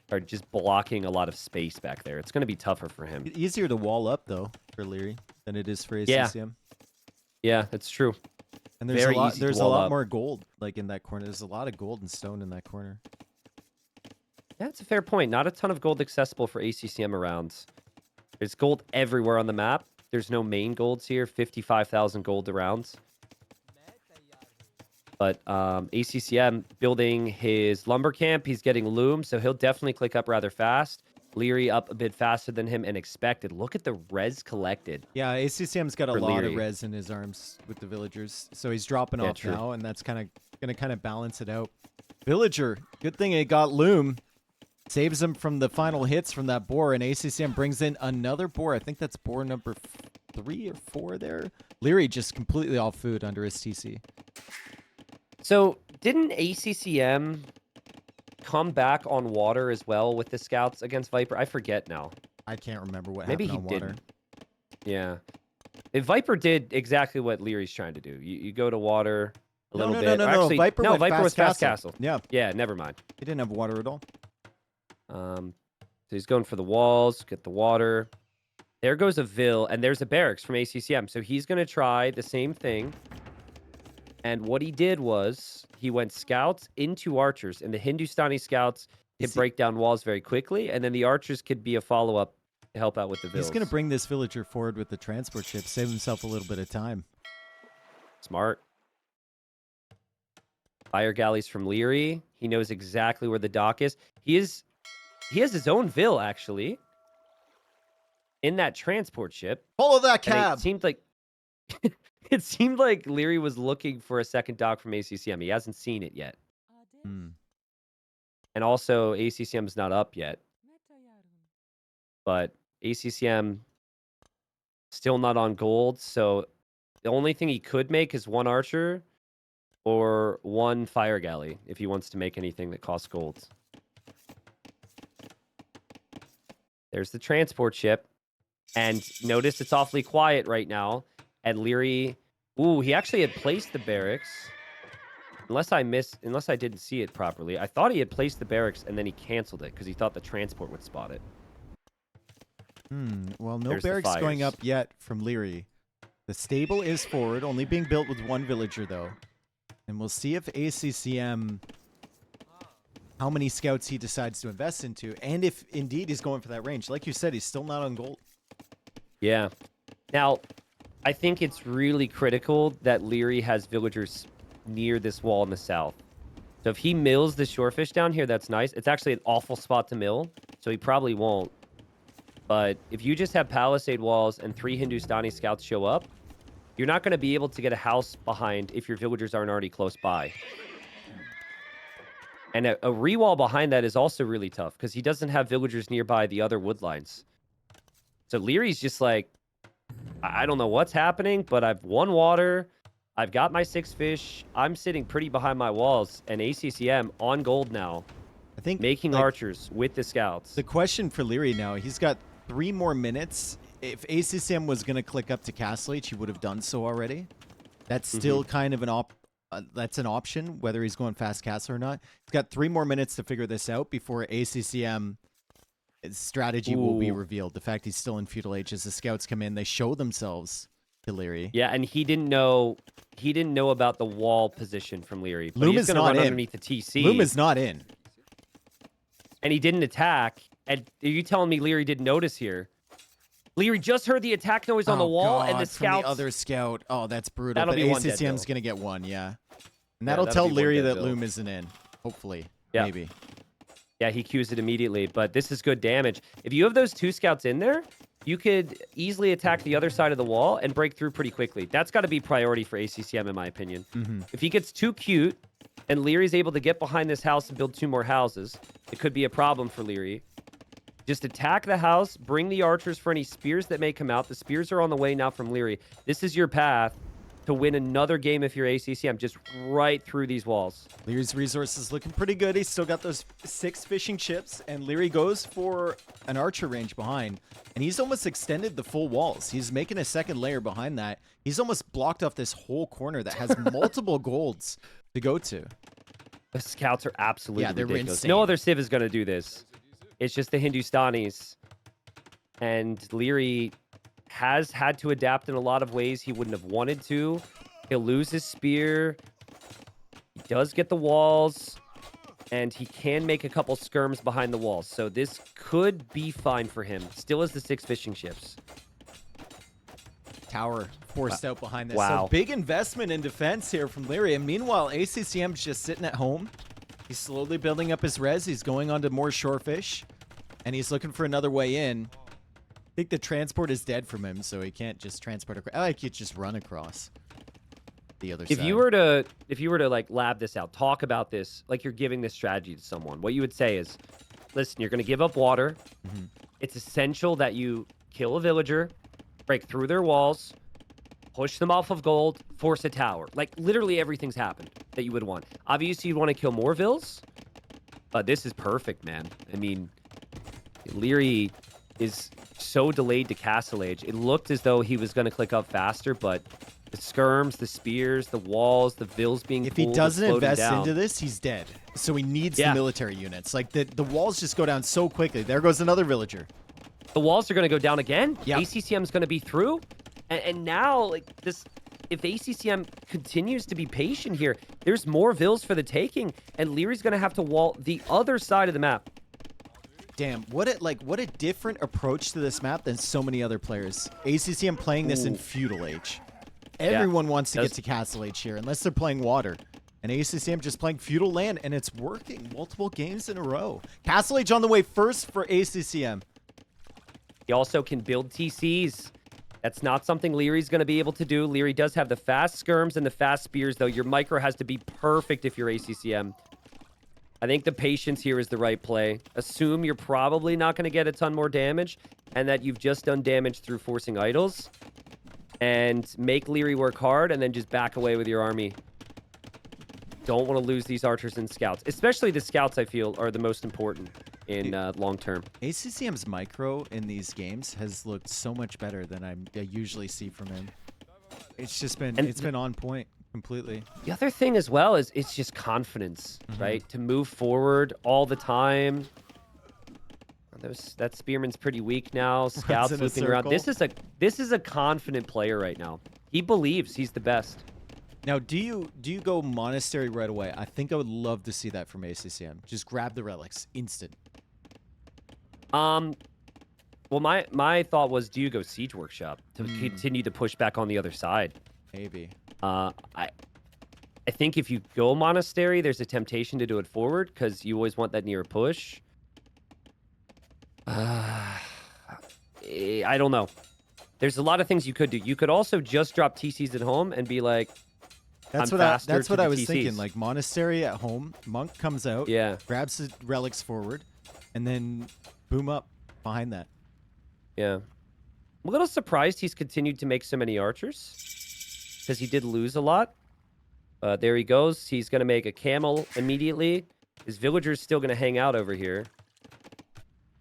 are just blocking a lot of space back there. It's going to be tougher for him. Easier to wall up, though, for Leary than it is for Yeah. ACCM. Yeah, that's true. And there's Very a lot, easy to there's a wall lot up. more gold like in that corner. There's a lot of gold and stone in that corner. That's a fair point. Not a ton of gold accessible for ACCM around. There's gold everywhere on the map. There's no main golds here. 55,000 gold around. But ACCM building his lumber camp. He's getting loom, so he'll definitely click up rather fast. Leary up a bit faster than him and expected. Look at the res collected. Yeah, ACCM's got a For lot of Leary. res in his arms with the villagers, so he's dropping Yeah, off true. now, and that's going to balance it out. Villager, good thing it got loom. Saves him from the final hits from that boar, and ACCM brings in another boar. I think that's boar number 3 or 4 there. Leary just completely off food under his TC. So didn't ACCM come back on water as well with the scouts against Viper? I forget now. I can't remember what Maybe happened he on water. didn't. Yeah. If Viper did exactly what Leary's trying to do. You go to water a little bit. No. Actually, Viper no, went Viper was fast castle. Yeah, Yeah, never mind. he didn't have water at all. So he's going for the walls, get the water. There goes a Vil, and there's a barracks from ACCM. So he's going to try the same thing. And what he did was he went scouts into archers, and the Hindustani scouts could break down walls very quickly, and then the archers could be a follow-up to help out with the Vils. He's going to bring this villager forward with the transport ship, save himself a little bit of time. Smart. Fire galleys from Leary. He knows exactly where the dock is. He has his own Vil, actually, in that transport ship. Follow that And cab. it seemed like it seemed like Leary was looking for a second dock from ACCM. He hasn't seen it yet. Hmm. And also, ACCM is not up yet. But ACCM still not on gold. So the only thing he could make is one archer or one fire galley if he wants to make anything that costs gold. There's the transport ship. And notice it's awfully quiet right now. And Leary, ooh, he actually had placed the barracks. Unless I didn't see it properly. I thought he had placed the barracks and then he canceled it because he thought the transport would spot it. Well, no There's the barracks going fires. up yet from Leary. The stable is forward, only being built with one villager, though. And we'll see if ACCM, how many scouts he decides to invest into, and if indeed he's going for that range. Like you said, he's still not on gold. Yeah. Now, I think it's really critical that Leary has villagers near this wall in the south. So if he mills the shorefish down here, that's nice. It's actually an awful spot to mill, so he probably won't. But if you just have palisade walls and 3 Hindustani scouts show up, you're not going to be able to get a house behind if your villagers aren't already close by. And a rewall behind that is also really tough because he doesn't have villagers nearby the other wood lines. So Leary's just like, I don't know what's happening, but I've won water. I've got my 6 fish. I'm sitting pretty behind my walls. And ACCM on gold now, I think making like, archers with the scouts. the question for Leary now, he's got 3 more minutes. If ACCM was going to click up to Castle H, he would have done so already. That's still kind of an that's an option, whether he's going fast castle or not. He's got 3 more minutes to figure this out before ACCM strategy will be Ooh. revealed. The fact he's still in feudal age as the scouts come in, they show themselves to Leary. Yeah, and he didn't know about the wall position from Leary. But Loom he's is gonna not run in. underneath the TC. Loom is not in. And he didn't attack. And are you telling me Leary didn't notice here? Leary just heard the attack noise on the wall, and the God, from scouts. the other scout. Oh, that's brutal. That'll But be one dead ACCM's bill. going to get one, yeah. And Yeah, that'll that'll tell be one Leary dead that bill. Loom isn't in. Hopefully. Yeah. Maybe. Yeah, he cues it immediately, but this is good damage. If you have those 2 scouts in there, you could easily attack the other side of the wall and break through pretty quickly. That's got to be priority for ACCM, in my opinion. If he gets too cute and Leary's able to get behind this house and build 2 more houses, it could be a problem for Leary. Just attack the house, bring the archers for any spears that may come out. The spears are on the way now from Leary. This is your path to win another game if you're ACCM, just right through these walls. Leary's resources looking pretty good. He's still got those 6 fishing chips, and Leary goes for an archer range behind. And he's almost extended the full walls. He's making a second layer behind that. He's almost blocked off this whole corner that has multiple golds to go to. The scouts are absolutely Yeah, they're ridiculous. insane. No other civ is going to do this. It's just the Hindustanis. And Leary has had to adapt in a lot of ways he wouldn't have wanted to. He'll lose his spear. He does get the walls. And he can make a couple skirms behind the walls. So this could be fine for him. Still has the 6 fishing ships. Tower forced out behind this. Wow. So big investment in defense here from Leary. And meanwhile, ACCM's just sitting at home. He's slowly building up his res. He's going on to more shorefish. And he's looking for another way in. I think the transport is dead from him, so he can't just transport across. I like he just run across the other side. If you were to like lab this out, talk about this, like you're giving this strategy to someone, what you would say is, listen, you're going to give up water. It's essential that you kill a villager, break through their walls, push them off of gold, force a tower. Like literally everything's happened that you would want. Obviously, you'd want to kill more vills. This is perfect, man. I mean, Leary is so delayed to Castle Age. It looked as though he was going to click up faster, but the skirms, the spears, the walls, the vills being If he pulled, doesn't slowed him invest down. into this, he's dead. So he needs Yeah. the military units. Like the walls just go down so quickly. There goes another villager. The walls are going to go down again. Yep. ACCM is going to be through. And now, like this, if ACCM continues to be patient here, there's more vills for the taking, and Leary's going to have to wall the other side of the map. Damn, what a different approach to this map than so many other players. ACCM playing this in Ooh. feudal age. Everyone wants to Does- get to Castle Age here, unless they're playing water. And ACCM just playing feudal land, and it's working multiple games in a row. Castle Age on the way first for ACCM. He also can build TCs. That's not something Leary's going to be able to do. Leary does have the fast skirms and the fast spears, though. Your micro has to be perfect if you're ACCM. I think the patience here is the right play. Assume you're probably not going to get a ton more damage and that you've just done damage through forcing idols. And make Leary work hard and then just back away with your army. Don't want to lose these archers and scouts. Especially the scouts, I feel, are the most important in long term. ACCM's micro in these games has looked so much better than I usually see from him. It's just been, it's been on point completely. The other thing as well is it's just confidence, right? To move forward all the time. That spearman's pretty weak now. Scouts in a looping around. circle. This is a confident player right now. He believes he's the best. Now, do you go monastery right away? I think I would love to see that from ACCM. Just grab the relics, instant. Well, my thought was, do you go siege workshop to continue to push back on the other side? Maybe. I think if you go monastery, there's a temptation to do it forward because you always want that near push. I don't know. There's a lot of things you could do. You could also just drop TCs at home and be like, That's I'm what faster that's to what the I was TCs. thinking. Like monastery at home, monk comes out, Yeah. grabs the relics forward, and then boom up behind that. Yeah. I'm a little surprised he's continued to make so many archers because he did lose a lot. There he goes. He's going to make a camel immediately. His villager's still going to hang out over here.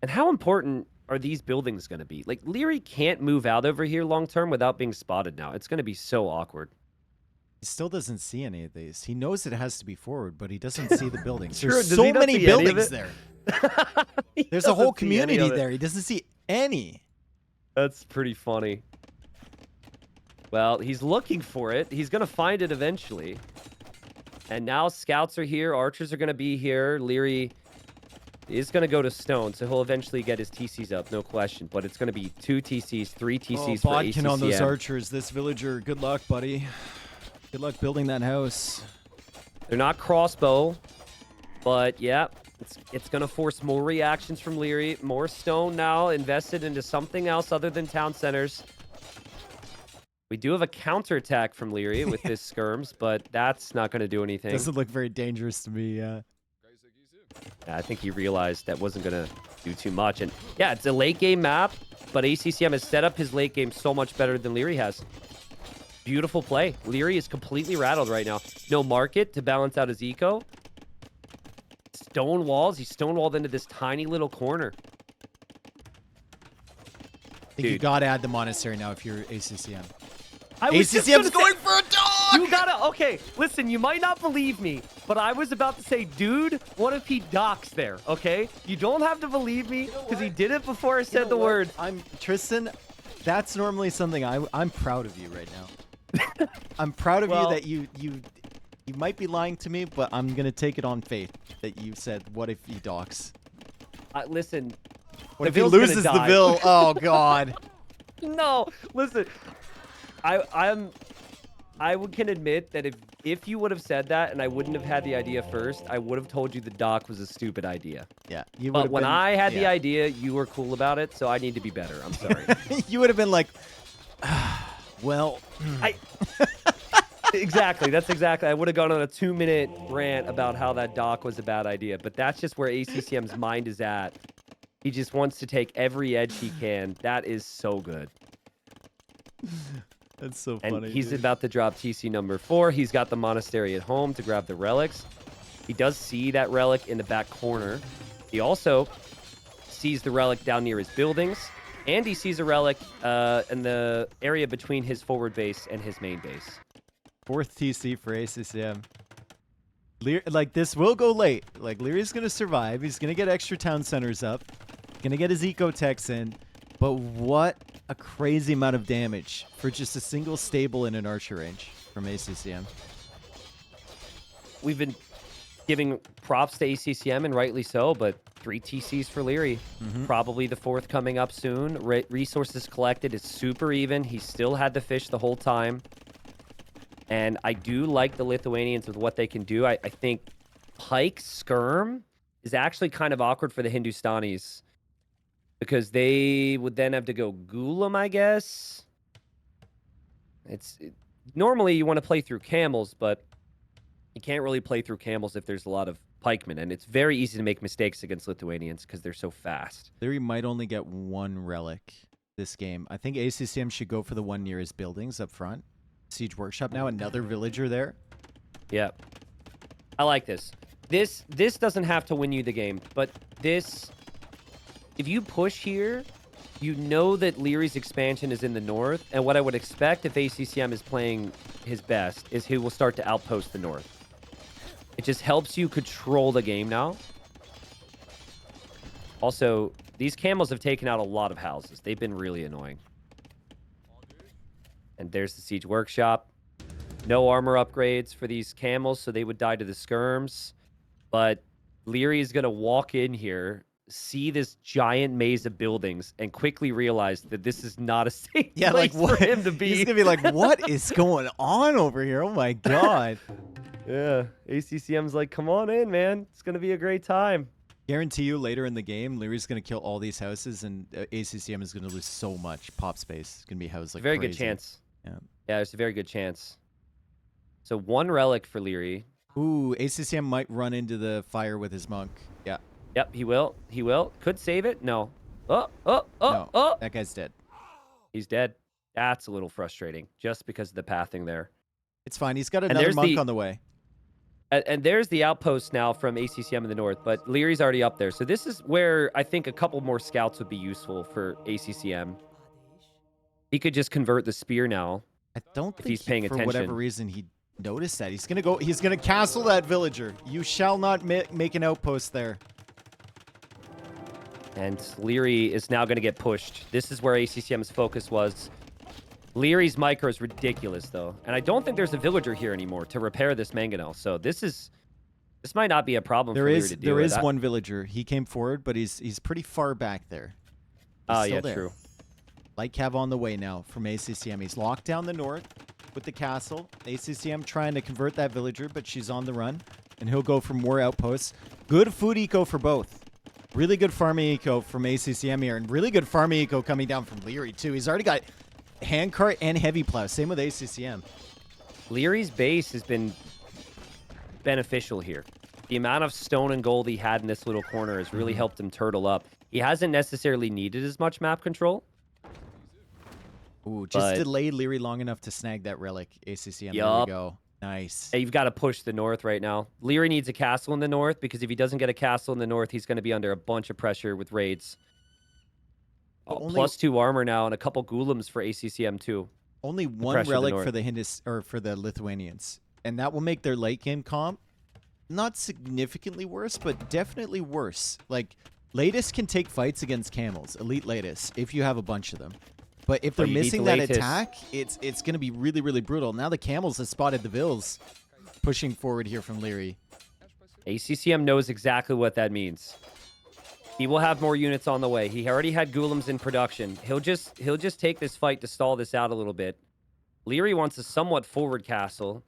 And how important are these buildings going to be? Like, Leary can't move out over here long term without being spotted now. It's going to be so awkward. He still doesn't see any of these. He knows it has to be forward, but he doesn't see the buildings. True. There's Does he so not many see any of buildings it? there. He There's a whole doesn't see any community of it. there. He doesn't see any. That's pretty funny. Well, he's looking for it. He's going to find it eventually. And now scouts are here. Archers are going to be here. Leary is going to go to stone, so he'll eventually get his TCs up, no question. But it's going to be 2 TCs, 3 TCs for Bodkin ACCM. on those archers. This villager, good luck, buddy. Good luck building that house. They're not crossbow, but yeah, it's going to force more reactions from Leary. More stone now invested into something else other than town centers. We do have a counterattack from Leary with this skirms, but that's not going to do anything. Doesn't look very dangerous to me, yeah. I think he realized that wasn't going to do too much. And yeah, it's a late game map, but ACCM has set up his late game so much better than Leary has. Beautiful play. Leary is completely rattled right now. No market to balance out his eco. Stone walls. He's stonewalled into this tiny little corner. I think you Dude. gotta add the monastery now if you're ACCM. I was just ACCM's gonna going say- for a dog! You gotta, okay, listen, you might not believe me, but I was about to say, dude, what if he docks there, okay? You don't have to believe me, because he did it before I said the word. I'm Tristan. That's normally something I'm proud of you right now. I'm proud of Well- you that you might be lying to me, but I'm gonna take it on faith that you said, "What if he docks? Listen, What The if he Ville's gonna loses the die. Ville? Oh God!" no, listen, I can admit that if you would have said that and I wouldn't have had the idea first, I would have told you the dock was a stupid idea. Yeah, you. But would've when been- I had the yeah. idea, you were cool about it, so I need to be better. I'm sorry. you would have been like, "Well, Exactly. That's exactly. I would have gone on a 2-minute rant about how that dock was a bad idea, but that's just where ACCM's mind is at. He just wants to take every edge he can. That is so good. that's so And funny." he's dude. about to drop TC number 4. He's got the monastery at home to grab the relics. He does see that relic in the back corner. He also sees the relic down near his buildings, and he sees a relic in the area between his forward base and his main base. 4th TC for ACCM. Like, this will go late. Like, Leary's going to survive. He's going to get extra town centers up. Going to get his eco-techs in. But what a crazy amount of damage for just a single stable in an archer range from ACCM. We've been giving props to ACCM, and rightly so, but 3 TCs for Leary. Probably the 4th coming up soon. Resources collected is super even. He still had the fish the whole time. And I do like the Lithuanians with what they can do. I think Pike Skirm is actually kind of awkward for the Hindustanis because they would then have to go Gulam, I guess. Normally you want to play through camels, but you can't really play through camels if there's a lot of pikemen, and it's very easy to make mistakes against Lithuanians because they're so fast. Theory might only get one relic this game. I think ACCM should go for the one near his buildings up front. Siege Workshop now, another villager there. Yeah. I like this. This doesn't have to win you the game, but this, if you push here, you know that Leary's expansion is in the north, and what I would expect if ACCM is playing his best is he will start to outpost the north. It just helps you control the game now. Also, these camels have taken out a lot of houses. They've been really annoying. And there's the Siege Workshop. No armor upgrades for these camels, so they would die to the skirms. But Leary is going to walk in here, see this giant maze of buildings, and quickly realize that this is not a safe place for him to be. He's going to be like, what is going on over here? Oh, my God. Yeah, ACCM's like, come on in, man. It's going to be a great time. Guarantee you later in the game, Leary's going to kill all these houses, and ACCM is going to lose so much pop space. It's going to be housed like Very crazy. good chance. Yeah. Yeah, there's a very good chance. So one relic for Leary. Ooh, ACCM might run into the fire with his monk. Yeah. Yep, he will. He will. Could save it. No. Oh. No, that guy's dead. He's dead. That's a little frustrating just because of the pathing there. It's fine. He's got another monk on the way. And there's the outpost now from ACCM in the north, but Leary's already up there. So this is where I think a couple more scouts would be useful for ACCM. He could just convert the spear now. I don't think he's paying for attention. whatever reason he noticed that. He's gonna castle that villager. You shall not make an outpost there. And Leary is now going to get pushed. This is where ACCM's focus was. Leary's micro is ridiculous, though. And I don't think there's a villager here anymore to repair this mangonel. So this might not be a problem for Leary to deal with. There is one villager. He came forward, but he's pretty far back there. Oh, yeah, true. Light Cav on the way now from ACCM. He's locked down the north with the castle. ACCM trying to convert that villager, but she's on the run. And he'll go for more outposts. Good food eco for both. Really good farming eco from ACCM here. And really good farming eco coming down from Leary, too. He's already got handcart and heavy plow. Same with ACCM. Leary's base has been beneficial here. The amount of stone and gold he had in this little corner has really helped him turtle up. He hasn't necessarily needed as much map control. Ooh, just delayed Leary long enough to snag that relic. ACCM, there we go. Nice. You've got to push the north right now. Leary needs a castle in the north because if he doesn't get a castle in the north, he's going to be under a bunch of pressure with raids. +2 armor now and a couple Gulams for ACCM too. Only one relic for the Lithuanians, and that will make their late game comp not significantly worse, but definitely worse. Like Latest can take fights against camels, elite Latest, if you have a bunch of them. But if they're missing that attack, it's going to be really, really brutal. Now the camels have spotted the Vills pushing forward here from Leary. ACCM knows exactly what that means. He will have more units on the way. He already had Gulams in production. He'll just take this fight to stall this out a little bit. Leary wants a somewhat forward castle.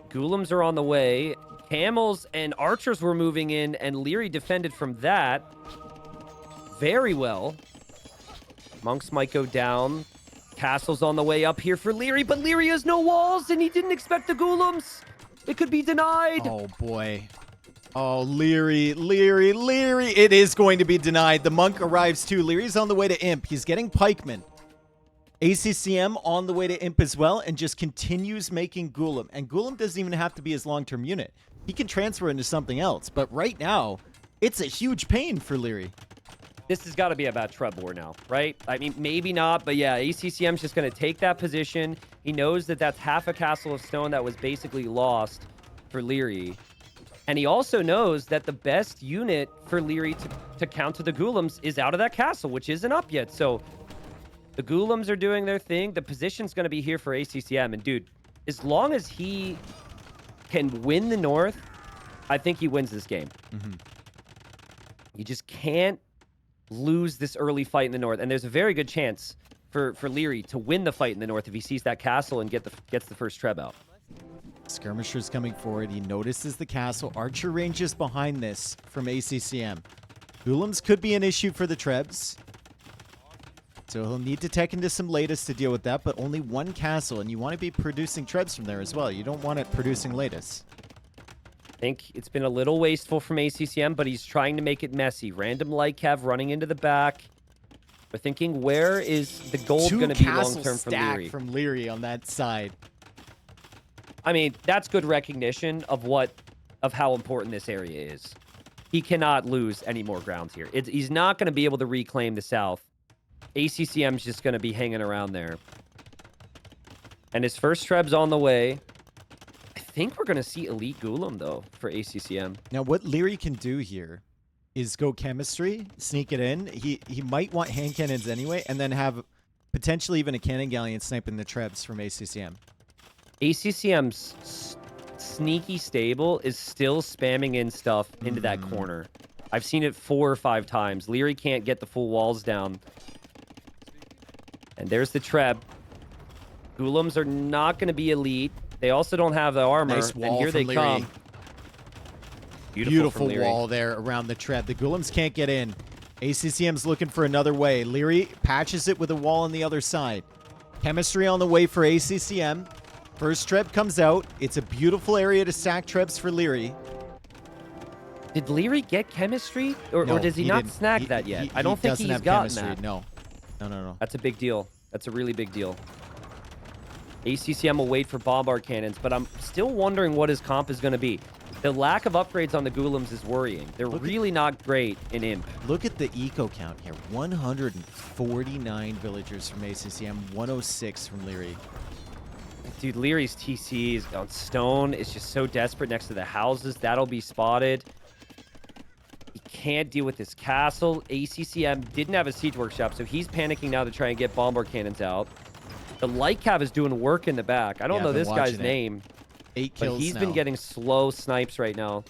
Gulams are on the way. Camels and archers were moving in, and Leary defended from that very well. Monks might go down. Castle's on the way up here for Leary, but Leary has no walls, and he didn't expect the Gulams. It could be denied. Oh, boy. Oh, Leary. It is going to be denied. The monk arrives too. Leary's on the way to Imp. He's getting pikemen. ACCM on the way to Imp as well, and just continues making Gulam. And Gulam doesn't even have to be his long-term unit. He can transfer into something else. But right now, it's a huge pain for Leary. This has got to be about Trebor now, right? I mean, maybe not, but yeah, ACCM's just going to take that position. He knows that that's half a castle of stone that was basically lost for Leary. And he also knows that the best unit for Leary to counter the Gulams is out of that castle, which isn't up yet. So the Gulams are doing their thing. The position's going to be here for ACCM. And dude, as long as he can win the North, I think he wins this game. You just can't lose this early fight in the North. And there's a very good chance for Leary to win the fight in the north if he sees that castle and gets the first Treb out. Skirmisher's coming forward. He notices the castle. Archer ranges behind this from ACCM. Golems could be an issue for the Trebs. So he'll need to tech into some latest to deal with that, but only one castle, and you want to be producing Trebs from there as well. You don't want it producing latest. I think it's been a little wasteful from ACCM, but he's trying to make it messy. Random light cav running into the back. We're thinking, where is the gold going to be long-term for Leary? From Leary on that side. I mean, that's good recognition of how important this area is. He cannot lose any more ground here. He's not going to be able to reclaim the south. ACCM's just going to be hanging around there. And his first Treb's on the way. I think we're going to see Elite Golem, though, for ACCM. Now, what Leary can do here is go chemistry, sneak it in. He might want hand cannons anyway, and then have potentially even a cannon galleon sniping the Trebs from ACCM. ACCM's sneaky stable is still spamming in stuff into that corner. I've seen it 4 or 5 times. Leary can't get the full walls down. And there's the Treb. Golems are not going to be elite. They also don't have the armor. Nice wall and here they from come. Leary. Beautiful wall there around the Treb. The Golems can't get in. ACCM's looking for another way. Leary patches it with a wall on the other side. Chemistry on the way for ACCM. First Treb comes out. It's a beautiful area to stack Trebs for Leary. Did Leary get chemistry? Or does he not didn't. snag that yet? I don't think doesn't he's have gotten chemistry. that. No. That's a big deal. That's a really big deal. ACCM will wait for bombard cannons, but I'm still wondering what his comp is going to be. The lack of upgrades on the Golems is worrying. They're really not great in Imp. Look at the eco count here. 149 villagers from ACCM, 106 from Leary. Dude, Leary's TC is on stone. It's just so desperate next to the houses. That'll be spotted. He can't deal with this castle. ACCM didn't have a siege workshop, so he's panicking now to try and get bombard cannons out. The light cav is doing work in the back. I don't know this guy's name. 8 kills but he's now. been getting slow snipes right now.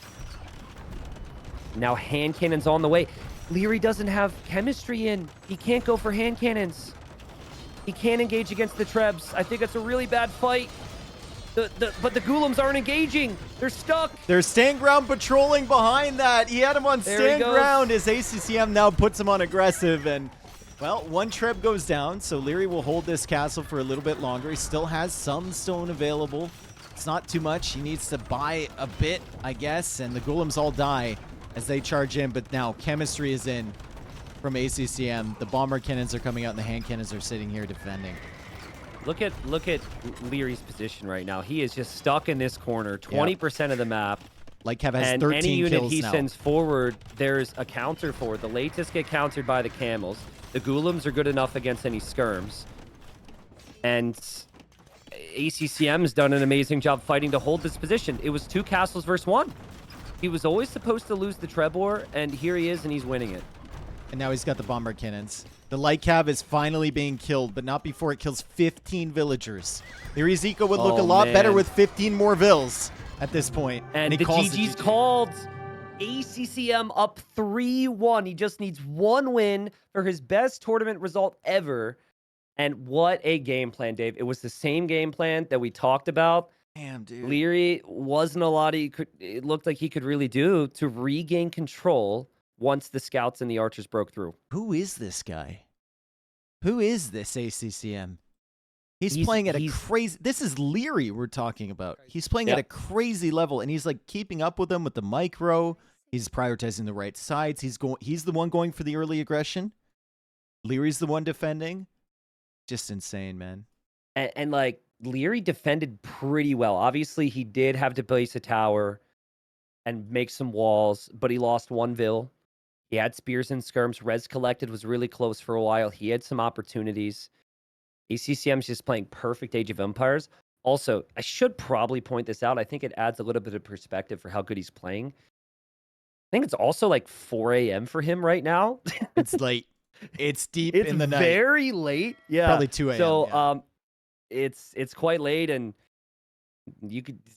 Now hand cannons on the way. Leary doesn't have chemistry in. He can't go for hand cannons. He can't engage against the Trebs. I think it's a really bad fight. But the Golems aren't engaging. They're stuck. They're stand ground patrolling behind that. He had him on stand ground as ACCM now puts him on aggressive. And, well, one Treb goes down, so Leary will hold this castle for a little bit longer. He still has some stone available. It's not too much. He needs to buy a bit, I guess, and the Golems all die as they charge in. But now chemistry is in from ACCM. The bomber cannons are coming out, and the hand cannons are sitting here defending. Look at Leary's position right now. He is just stuck in this corner, 20% of the map. Light Cav has and 13 any unit kills he now. sends forward, there's a counter for. The latest get countered by the camels. The Golems are good enough against any skirms. And ACCM has done an amazing job fighting to hold this position. It was 2 castles versus 1. He was always supposed to lose the Trebor, and here he is, and he's winning it. And now he's got the bomber cannons. The light cav is finally being killed, but not before it kills 15 villagers. Leary's eco would look a lot better with 15 more vills at this point. And he the calls GG's the GG. called. ACCM up 3-1. He just needs 1 win for his best tournament result ever. And what a game plan, Dave. It was the same game plan that we talked about. Damn, dude. Leary wasn't a lot it looked like he could really do to regain control once the scouts and the archers broke through. Who is this guy? Who is this ACCM? He's playing at a crazy... This is Leary we're talking about. He's playing at a crazy level, and he's like keeping up with them with the micro. He's prioritizing the right sides. He's the one going for the early aggression. Leary's the one defending. Just insane, man. And like, Leary defended pretty well. Obviously, he did have to place a tower and make some walls, but he lost 1 vill. He had spears and skirms. Res collected was really close for a while. He had some opportunities. ACCM's just playing perfect Age of Empires. Also, I should probably point this out. I think it adds a little bit of perspective for how good he's playing. I think it's also like 4 a.m. for him right now. It's late. It's deep in the night. It's very late. Yeah. Probably 2 a.m. So it's quite late, and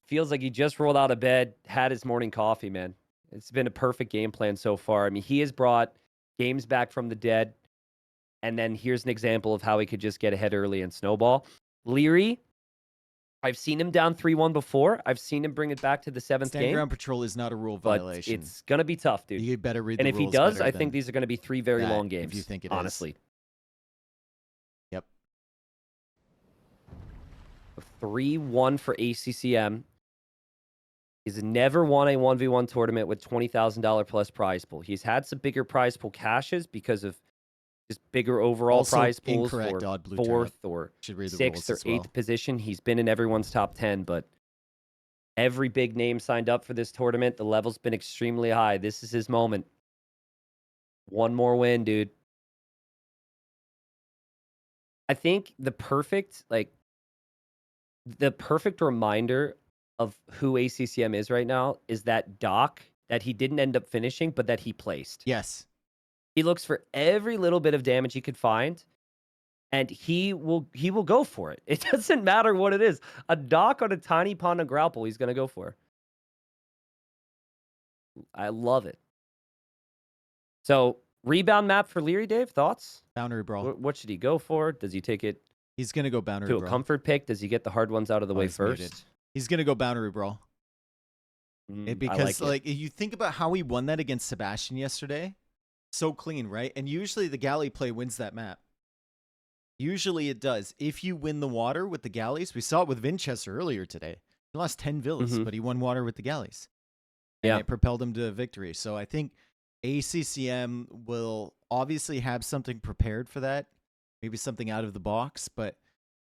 feels like he just rolled out of bed, had his morning coffee, man. It's been a perfect game plan so far. I mean, he has brought games back from the dead. And then here's an example of how he could just get ahead early and snowball. Leary, I've seen him down 3-1 before. I've seen him bring it back to the 7th Stand game. ground patrol is not a rule But violation. it's going to be tough, dude. You better read And the if he rules does, better I than think these are going to be 3 very that, long games. if you think it is. honestly. Yep. 3-1 for ACCM. He's never won a 1v1 tournament with $20,000 plus prize pool. He's had some bigger prize pool caches because of just bigger overall Also prize pools incorrect for odd blue turnip. 4th or Should read the 6th rules or as 8th well. position. He's been in everyone's top 10, but every big name signed up for this tournament. The level's been extremely high. This is his moment. One more win, dude. I think the perfect reminder of who ACCM is right now is that dock that he didn't end up finishing, but that he placed. Yes. He looks for every little bit of damage he could find, and he will go for it. It doesn't matter what it is. A dock on a tiny pond of Grapple, he's going to go for. I love it. So, rebound map for Leary, Dave, thoughts? Boundary brawl. What should he go for? Does he take it He's gonna go boundary to a brawl. comfort pick? Does he get the hard ones out of the way he's first? muted. He's gonna go boundary brawl. Because I like it. you think about how he won that against Sebastian yesterday, so clean, right? And usually the galley play wins that map. Usually it does. If you win the water with the galleys, we saw it with Vinchester earlier today. He lost 10 villas, but he won water with the galleys. And Yeah. it propelled him to a victory. So I think ACCM will obviously have something prepared for that, maybe something out of the box. But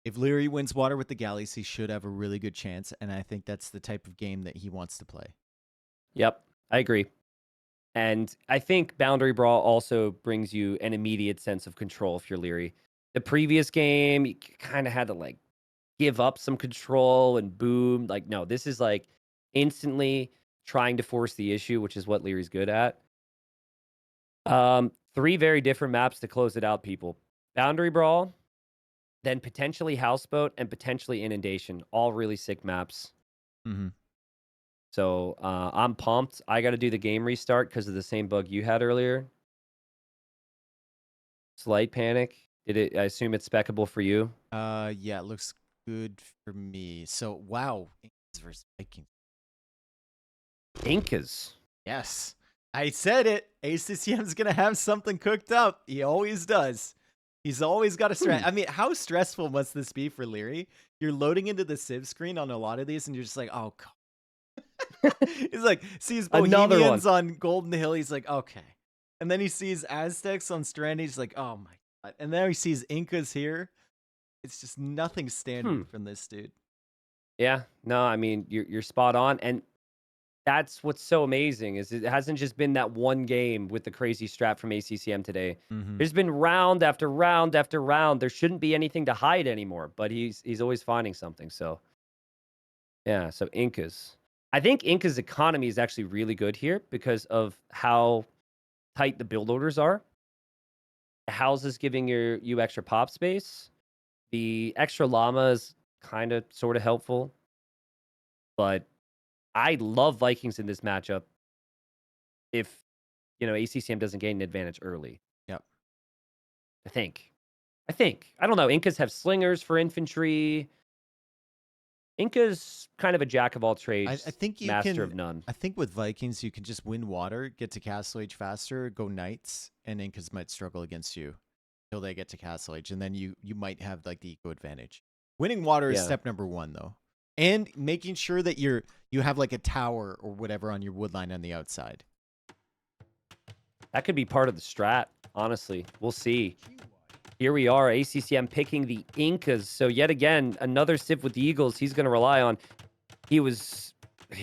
if Leary wins water with the galleys, he should have a really good chance. And I think that's the type of game that he wants to play. Yep, I agree. And I think Boundary Brawl also brings you an immediate sense of control if you're Leary. The previous game, you kind of had to give up some control and boom. No, this is instantly trying to force the issue, which is what Leary's good at. 3 very different maps to close it out, people. Boundary Brawl, then potentially Houseboat, and potentially Inundation. All really sick maps. Mm-hmm. So I'm pumped. I got to do the game restart because of the same bug you had earlier. Slight panic. I assume it's speccable for you? Yeah, it looks good for me. So, wow. Incas versus Vikings. Incas. Yes. I said it. ACCM's going to have something cooked up. He always does. He's always got a stress. I mean, how stressful must this be for Leary? You're loading into the Civ screen on a lot of these, and you're just like, oh, God. He's like, sees Bohemians on Golden Hill. He's like, okay. And then he sees Aztecs on Strand. He's like, oh, my God. And then he sees Incas here. It's just nothing standard from this dude. Yeah. No, I mean, you're spot on. And that's what's so amazing is it hasn't just been that one game with the crazy strat from ACCM today. There's been round after round after round. There shouldn't be anything to hide anymore, but he's always finding something. So, yeah. So Incas. I think Inca's economy is actually really good here because of how tight the build orders are. The houses giving you extra pop space. The extra llama is kind of sort of helpful. But I love Vikings in this matchup if, ACCM doesn't gain an advantage early. Yep. I think. I don't know. Incas have slingers for infantry. Inca's kind of a jack of all trades. I think you master of none. I think with Vikings, you can just win water, get to Castle Age faster, go Knights, and Incas might struggle against you till they get to Castle Age, and then you might have the eco advantage. Winning water is step number 1, though, and making sure that you have a tower or whatever on your wood line on the outside. That could be part of the strat. Honestly, we'll see. Here we are, ACCM picking the Incas. So yet again, another Civ with the Eagles he's going to rely on. He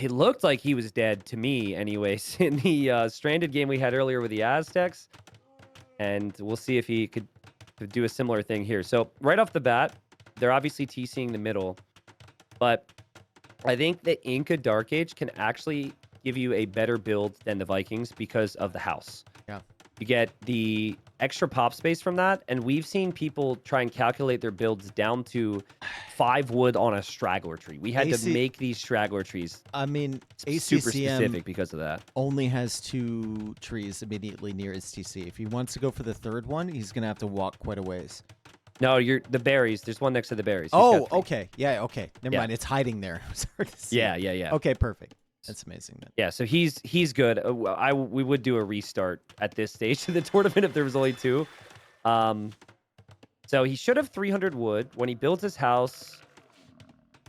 looked like he was dead to me anyways in the stranded game we had earlier with the Aztecs. And we'll see if he could do a similar thing here. So right off the bat, they're obviously TCing the middle. But I think the Inca Dark Age can actually give you a better build than the Vikings because of the house. Yeah. You get the extra pop space from that, and we've seen people try and calculate their builds down to 5 wood on a straggler tree. We had to AC make these straggler trees I mean, super ACCM specific because of that. only has 2 trees immediately near his TC. If he wants to go for the third one, he's gonna have to walk quite a ways. No, you're the berries. There's one next to the berries. He's Oh, got 3. okay. Yeah, okay. Never Yeah. mind. It's hiding there. I was hard to see. Yeah. Okay, perfect. That's amazing then. Yeah, so he's good. We would do a restart at this stage of the tournament if there was only 2. So he should have 300 wood when he builds his house.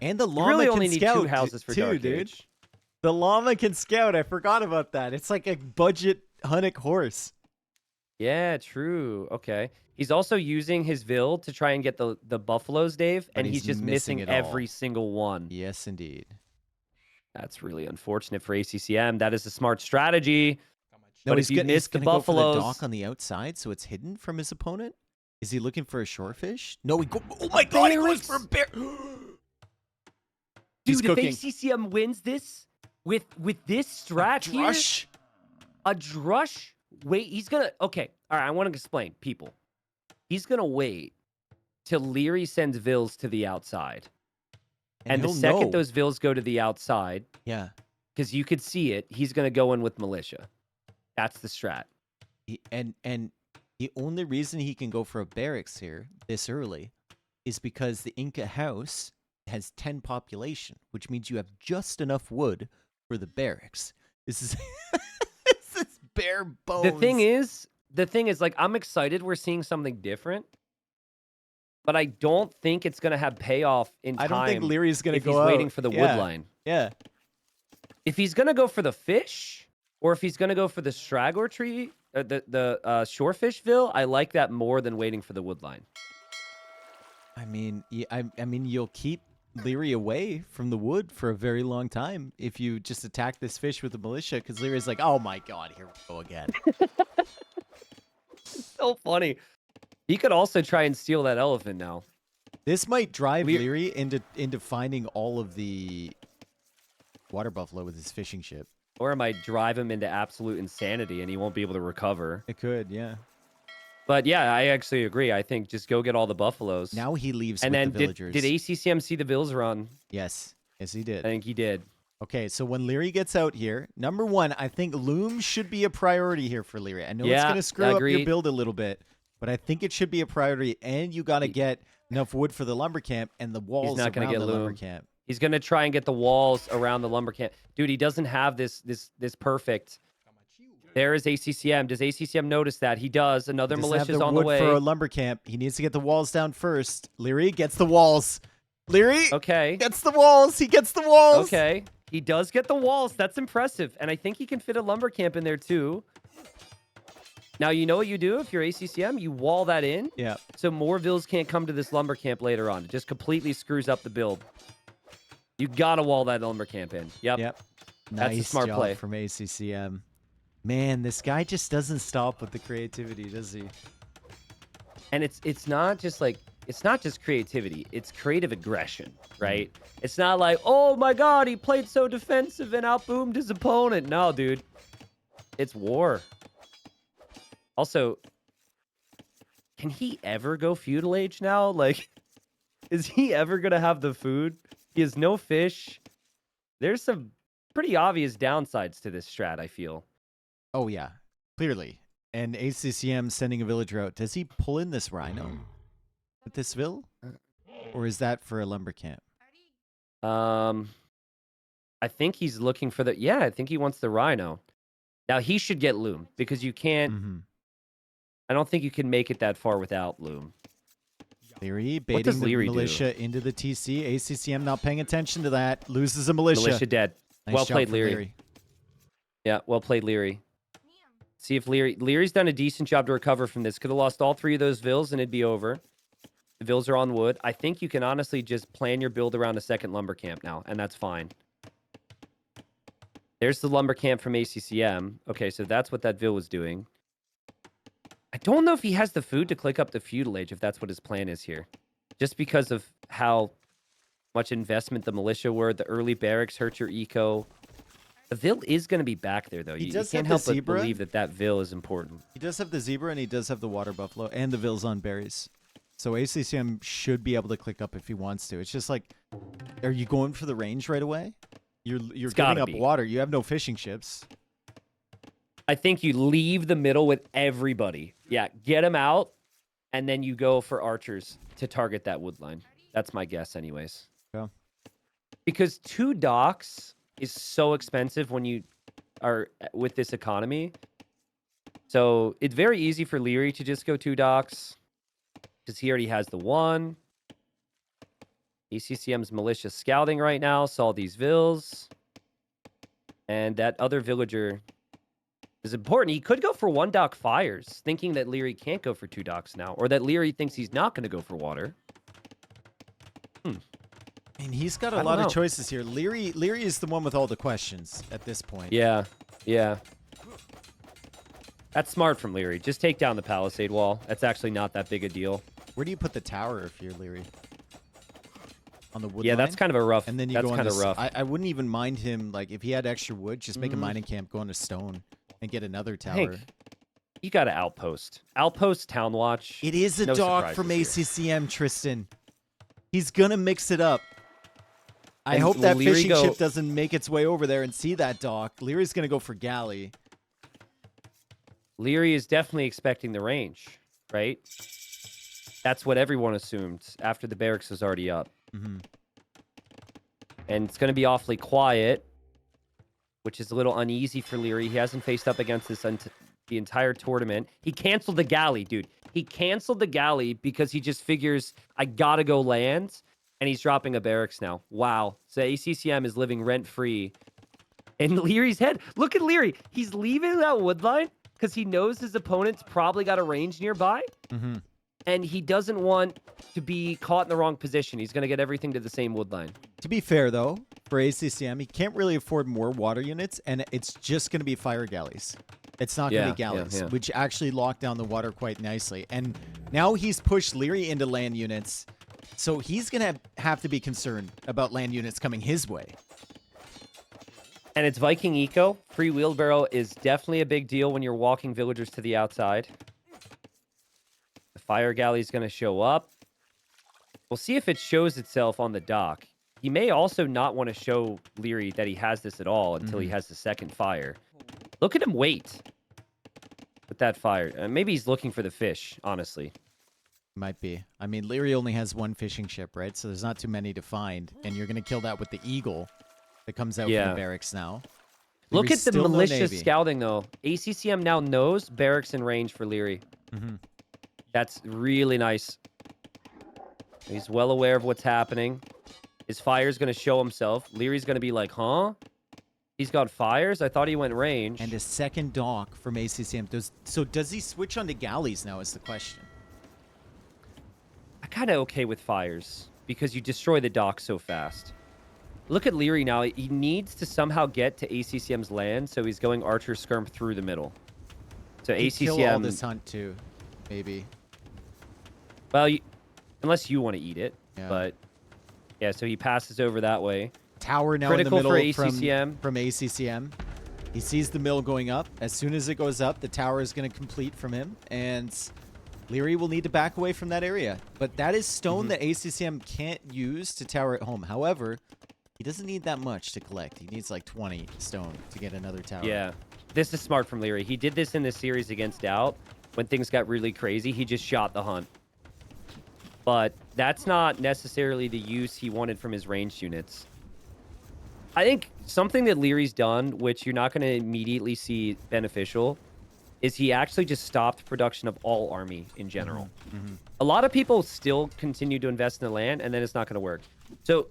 And the You llama really can only need scout 2 houses for too, Dark dude. Age. The llama can scout. I forgot about that. It's like a budget Hunnic horse. Yeah, true. Okay. He's also using his Vil to try and get the buffaloes, Dave, But and he's he's just missing missing it all. every single one. Yes, indeed. That's really unfortunate for ACCM. That is a smart strategy. No, But he's if you gonna, miss the go for the buffaloes, dock on the outside, so it's hidden from his opponent. Is he looking for a shorefish? No, he go. Oh my god, he goes for a bear. He's dude, if cooking. ACCM wins this with this strat here, Drush. a drush. Wait, he's gonna. Okay, all right. I want to explain, people. He's gonna wait till Leary sends Vils to the outside, and the he'll second know. those Vils go to the outside, Yeah. because you could see it, he's gonna go in with militia. That's the strat. And the only reason he can go for a barracks here this early is because the Inca house has 10 population, which means you have just enough wood for the barracks. This is this is bare bones. The thing is, like, I'm excited we're seeing something different, but I don't think it's gonna have payoff in time. I don't think Leary's gonna if go he's out. waiting for the Yeah. wood line. Yeah. If he's gonna go for the fish, or if he's gonna go for the straggler tree, the shorefishville, I like that more than waiting for the wood line. I mean, I mean, you'll keep Leary away from the wood for a very long time if you just attack this fish with the militia, because Leary's like, oh my god, here we go again. So funny. He could also try and steal that elephant now. This might drive Lear- Leary into finding all of the water buffalo with his fishing ship. Or it might drive him into absolute insanity and he won't be able to recover. It could, yeah. But yeah, I actually agree. I think just go get all the buffaloes. Now he leaves and with then the villagers. did ACCM see the Bills run? Yes, he I did. think he did. Okay, so when Leary gets out here, number one, I think loom should be a priority here for Leary. I know it's Yeah, going to screw up your agreed. build a little bit, but I think it should be a priority. And you got to get enough wood for the lumber camp and the walls not gonna around get the lumber loom. camp. He's gonna try and get the walls around the lumber camp. Dude, he doesn't have this perfect. There is ACCM. Does ACCM notice that? He does. Another He doesn't have militia's the on the wood way. for a lumber camp. He needs to get the walls down first. Leary gets the walls. Leary Okay. gets the walls. He gets the walls. Okay. He does get the walls. That's impressive. And I think he can fit a lumber camp in there too. Now, you know what you do if you're ACCM? You wall that in Yeah. so more Vils can't come to this lumber camp later on. It just completely screws up the build. You gotta wall that lumber camp in. Yep. Yep. That's a Nice smart job play. from ACCM. Man, this guy just doesn't stop with the creativity, does he? And it's not just creativity. It's creative aggression, right? It's not like, oh my god, he played so defensive and outboomed his opponent. No, dude. It's war. Also, can he ever go feudal age now? Like, is he ever gonna have the food? He has no fish. There's some pretty obvious downsides to this strat, I feel. Oh, yeah. Clearly. And ACCM sending a villager out. Does he pull in this rhino with this vill? Or is that for a lumber camp? I think he's looking for the. Yeah, I think he wants the rhino. Now he should get loom because you can't. Mm-hmm. I don't think you can make it that far without loom. Leary does baiting the Leary do? militia into the TC. ACCM not paying attention to that. Loses a militia. Militia dead. Nice Well job played, from Leary. Yeah, well played, Leary. See if Leary's done a decent job to recover from this. Could have lost all 3 of those Vils and it'd be over. The Vils are on wood. I think you can honestly just plan your build around a second lumber camp now, and that's fine. There's the lumber camp from ACCM. Okay, so that's what that Vil was doing. I don't know if he has the food to click up the feudal age, if that's what his plan is here. Just because of how much investment the militia were. The early barracks hurt your eco. The Vil is going to be back there, though. He You does can't have the help but zebra. believe that Vil is important. He does have the zebra, and he does have the water buffalo, and the Vilzon berries. So ACCM should be able to click up if he wants to. It's just like, are you going for the range right away? You're It's giving gotta up be. water. You have no fishing ships. I think you leave the middle with everybody. Yeah, get them out, and then you go for archers to target that wood line. That's my guess, anyways. Yeah. Because 2 docks is so expensive when you are with this economy. So it's very easy for Leary to just go 2 docks because he already has the 1. ECCM's malicious scouting right now. Saw these Vils. And that other villager is important. He could go for 1 dock fires, thinking that Leary can't go for 2 docks now, or that Leary thinks he's not going to go for water. And he's got I a don't lot know. of choices here. Leary is the one with all the questions at this point. Yeah, yeah. That's smart from Leary. Just take down the palisade wall. That's actually not that big a deal. Where do you put the tower if you're Leary? On the wood Yeah, line? that's kind of a rough. And then you that's go on kind of this, rough. I wouldn't even mind him, like, if he had extra wood, just make a Mhm. mining camp, go on a stone, and get another tower. Hank, you got to outpost. Outpost town watch. It is a No dock from surprises here. ACCM, Tristan. He's gonna mix it up. I And hope that Leary fishing go- ship doesn't make its way over there and see that dock. Leary's gonna go for galley. Leary is definitely expecting the range, right? That's what everyone assumed after the barracks was already up. Mm-hmm. And it's going to be awfully quiet, which is a little uneasy for Leary. He hasn't faced up against this the entire tournament. He canceled the galley, dude. He canceled the galley because he just figures, I got to go land, and he's dropping a barracks now. Wow. So ACCM is living rent-free in Leary's head. Look at Leary. He's leaving that wood line because he knows his opponent's probably got a range nearby, Mm-hmm. and he doesn't want to be caught in the wrong position. He's going to get everything to the same wood line. To be fair, though, for ACCM, he can't really afford more water units, and it's just going to be fire galleys. It's not going to Yeah, be galleys, yeah. which actually lock down the water quite nicely. And now he's pushed Leary into land units, so he's going to have to be concerned about land units coming his way. And it's Viking Eco. Free wheelbarrow is definitely a big deal when you're walking villagers to the outside. The fire galley is going to show up. We'll see if it shows itself on the dock. He may also not want to show Leary that he has this at all until he has the second fire. Look at him wait with that fire. Maybe he's looking for the fish, honestly. Might be. I mean, Leary only has 1 fishing ship, right? So there's not too many to find, and you're going to kill that with the eagle that comes out from Yeah. the barracks now. Look Leary's at the still no malicious navy. scouting, though. ACCM now knows barracks in range for Leary. Mhm. That's really nice. He's well aware of what's happening. His fire's going to show himself. Leary's going to be like, huh? He's got fires? I thought he went range. And a second dock from ACCM. Does he switch onto galleys now is the question. I'm kind of okay with fires because you destroy the dock so fast. Look at Leary now. He needs to somehow get to ACCM's land, so he's going Archer Skirm through the middle. So He'd kill all ACCM... this hunt too, maybe. Well, unless you want to eat it. Yeah. But, yeah, so he passes over that way. Tower now Critical in the for middle ACCM. from ACCM. He sees the mill going up. As soon as it goes up, the tower is going to complete from him, and Leary will need to back away from that area. But that is stone that ACCM can't use to tower at home. However, he doesn't need that much to collect. He needs like 20 stone to get another tower. Yeah. This is smart from Leary. He did this in the series against Doubt. When things got really crazy, he just shot the hunt. But that's not necessarily the use he wanted from his ranged units. I think something that Leary's done, which you're not going to immediately see beneficial, is he actually just stopped production of all army in general. A lot of people still continue to invest in the land, and then it's not going to work. So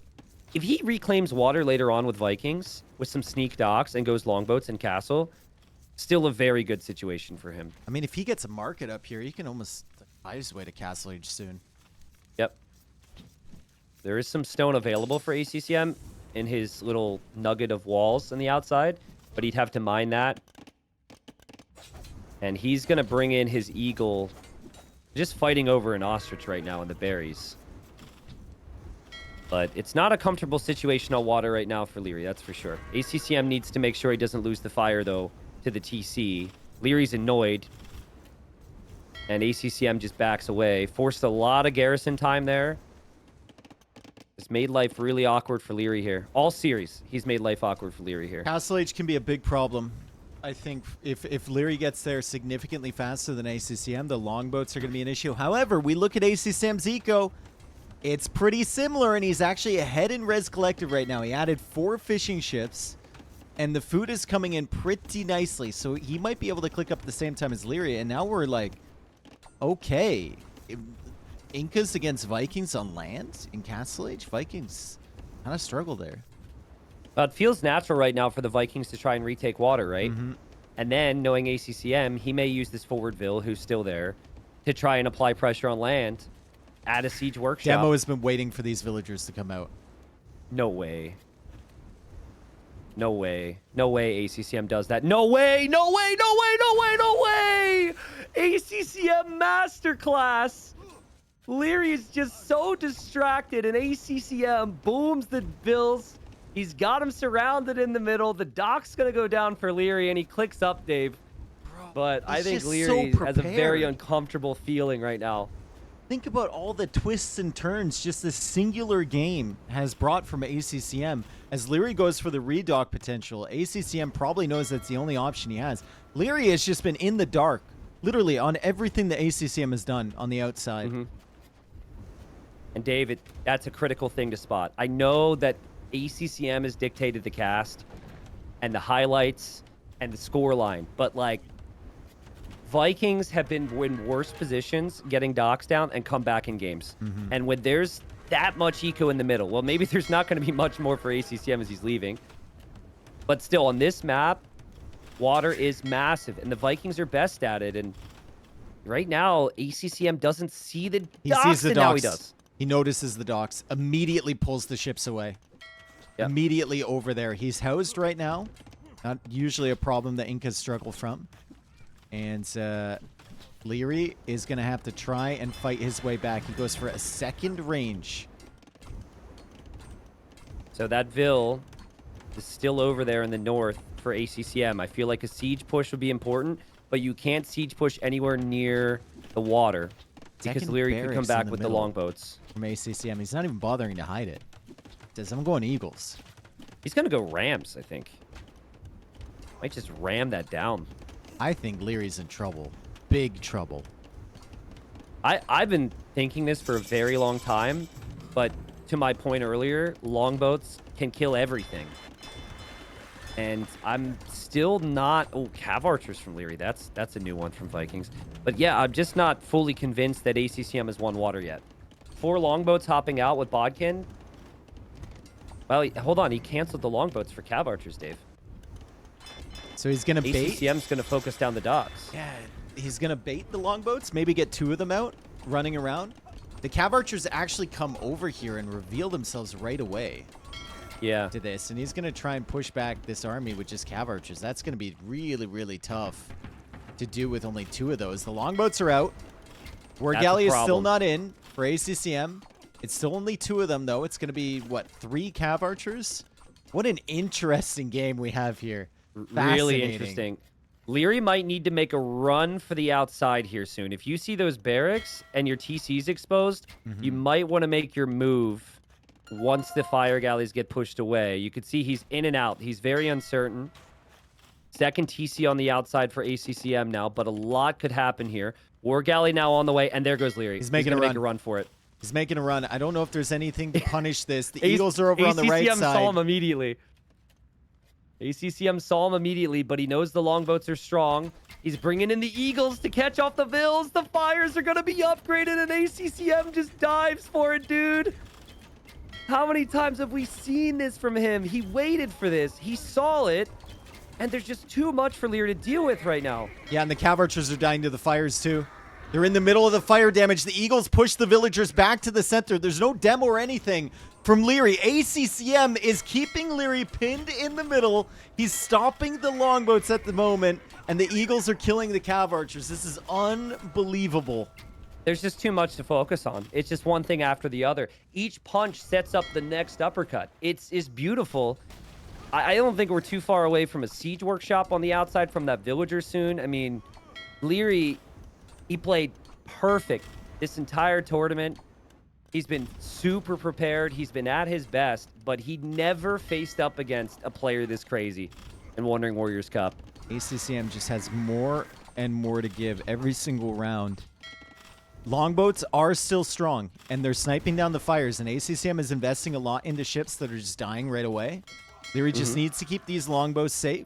if he reclaims water later on with Vikings, with some sneak docks, and goes longboats and castle, still a very good situation for him. I mean, if he gets a market up here, he can almost buy his way to Castle Age soon. Yep. There is some stone available for ACCM in his little nugget of walls on the outside, but he'd have to mine that. And he's going to bring in his eagle, just fighting over an ostrich right now in the berries. But it's not a comfortable situation on water right now for Leary, that's for sure. ACCM needs to make sure he doesn't lose the fire, though, to the TC. Leary's annoyed. And ACCM just backs away. Forced a lot of garrison time there. It's made life really awkward for Leary here. All series, he's made life awkward for Leary here. Castle Age can be a big problem. I think if Leary gets there significantly faster than ACCM, the longboats are going to be an issue. However, we look at ACCM's eco. It's pretty similar, and he's actually ahead in Res Collective right now. He added 4 fishing ships, and the food is coming in pretty nicely. So he might be able to click up at the same time as Leary. And now we're like, okay. Incas against Vikings on land in Castle Age? Vikings kind of struggle there. It feels natural right now for the Vikings to try and retake water, right? Mm-hmm. And then, knowing ACCM, he may use this forward Vil, who's still there, to try and apply pressure on land, add a siege workshop. Demo has been waiting for these villagers to come out. No way. No way. No way ACCM does that. No way! No way! No way! No way! No way! ACCM masterclass! Leary is just so distracted, and ACCM booms the Vils. He's got him surrounded in the middle. The dock's going to go down for Leary, and he clicks up, Dave. But I think Leary has a very uncomfortable feeling right now. Think about all the twists and turns just this singular game has brought from ACCM. As Leary goes for the redock potential, ACCM probably knows that's the only option he has. Leary has just been in the dark, literally, on everything that ACCM has done on the outside. Mm-hmm. And David, that's a critical thing to spot. I know that ACCM has dictated the cast and the highlights and the score line, but like Vikings have been in worse positions getting docks down and come back in games. Mm-hmm. And when there's that much eco in the middle, well, maybe there's not going to be much more for ACCM as he's leaving. But still, on this map, water is massive, and the Vikings are best at it. And right now, ACCM doesn't see the docks, He sees the and docks. now he does. He notices the docks, immediately pulls the ships away. Yep. Immediately over there. He's housed right now. Not usually a problem that Incas struggle from. And Leary is going to have to try and fight his way back. He goes for a second range. So that Vil is still over there in the north for ACCM. I feel like a siege push would be important, but you can't siege push anywhere near the water because Second Leary could come barracks back in with the middle longboats. From ACCM. He's not even bothering to hide it. Says, I'm going Eagles. He's going to go Rams, I think. Might just ram that down. I think Leary's in trouble. Big trouble. I've been thinking this for a very long time, but to my point earlier, longboats can kill everything. And I'm still not... Oh, Cav Archers from Leary. That's a new one from Vikings. But yeah, I'm just not fully convinced that ACCM has won water yet. 4 longboats hopping out with Bodkin. Well, hold on. He canceled the longboats for Cav Archers, Dave. So he's going to bait? ACCM's going to focus down the docks. Yeah, he's going to bait the longboats, maybe get 2 of them out, running around. The Cav Archers actually come over here and reveal themselves right away Yeah. to this. And he's going to try and push back this army with just Cav Archers. That's going to be really, really tough to do with only 2 of those. The longboats are out. War Galley is still not in for ACCM. It's still only 2 of them, though. It's going to be, what, 3 Cav Archers? What an interesting game we have here. Really interesting. Leary might need to make a run for the outside here soon. If you see those barracks and your TC's exposed, you might want to make your move once the fire galleys get pushed away. You can see he's in and out. He's very uncertain. Second TC on the outside for ACCM now, but a lot could happen here. War Galley now on the way, and there goes Leary. He's making gonna a run. make a run for it. He's making a run. I don't know if there's anything to punish this. The Eagles are over on the right ACCM side. saw him immediately. ACCM saw him immediately, but he knows the longboats are strong. He's bringing in the Eagles to catch off the Vils. The fires are going to be upgraded, and ACCM just dives for it, dude. How many times have we seen this from him? He waited for this. He saw it, and there's just too much for Lear to deal with right now. Yeah, and the Cav Archers are dying to the fires, too. They're in the middle of the fire damage. The Eagles push the villagers back to the center. There's no demo or anything from Leary. ACCM is keeping Leary pinned in the middle. He's stopping the longboats at the moment, and the Eagles are killing the Cav Archers. This is unbelievable. There's just too much to focus on. It's just one thing after the other. Each punch sets up the next uppercut. It's beautiful. I don't think we're too far away from a siege workshop on the outside from that villager soon. I mean, Leary, he played perfect this entire tournament. He's been super prepared. He's been at his best, but he never faced up against a player this crazy in Wandering Warriors Cup. ACCM just has more and more to give every single round. Longboats are still strong, and they're sniping down the fires, and ACCM is investing a lot into ships that are just dying right away. Leary just needs to keep these longbows safe,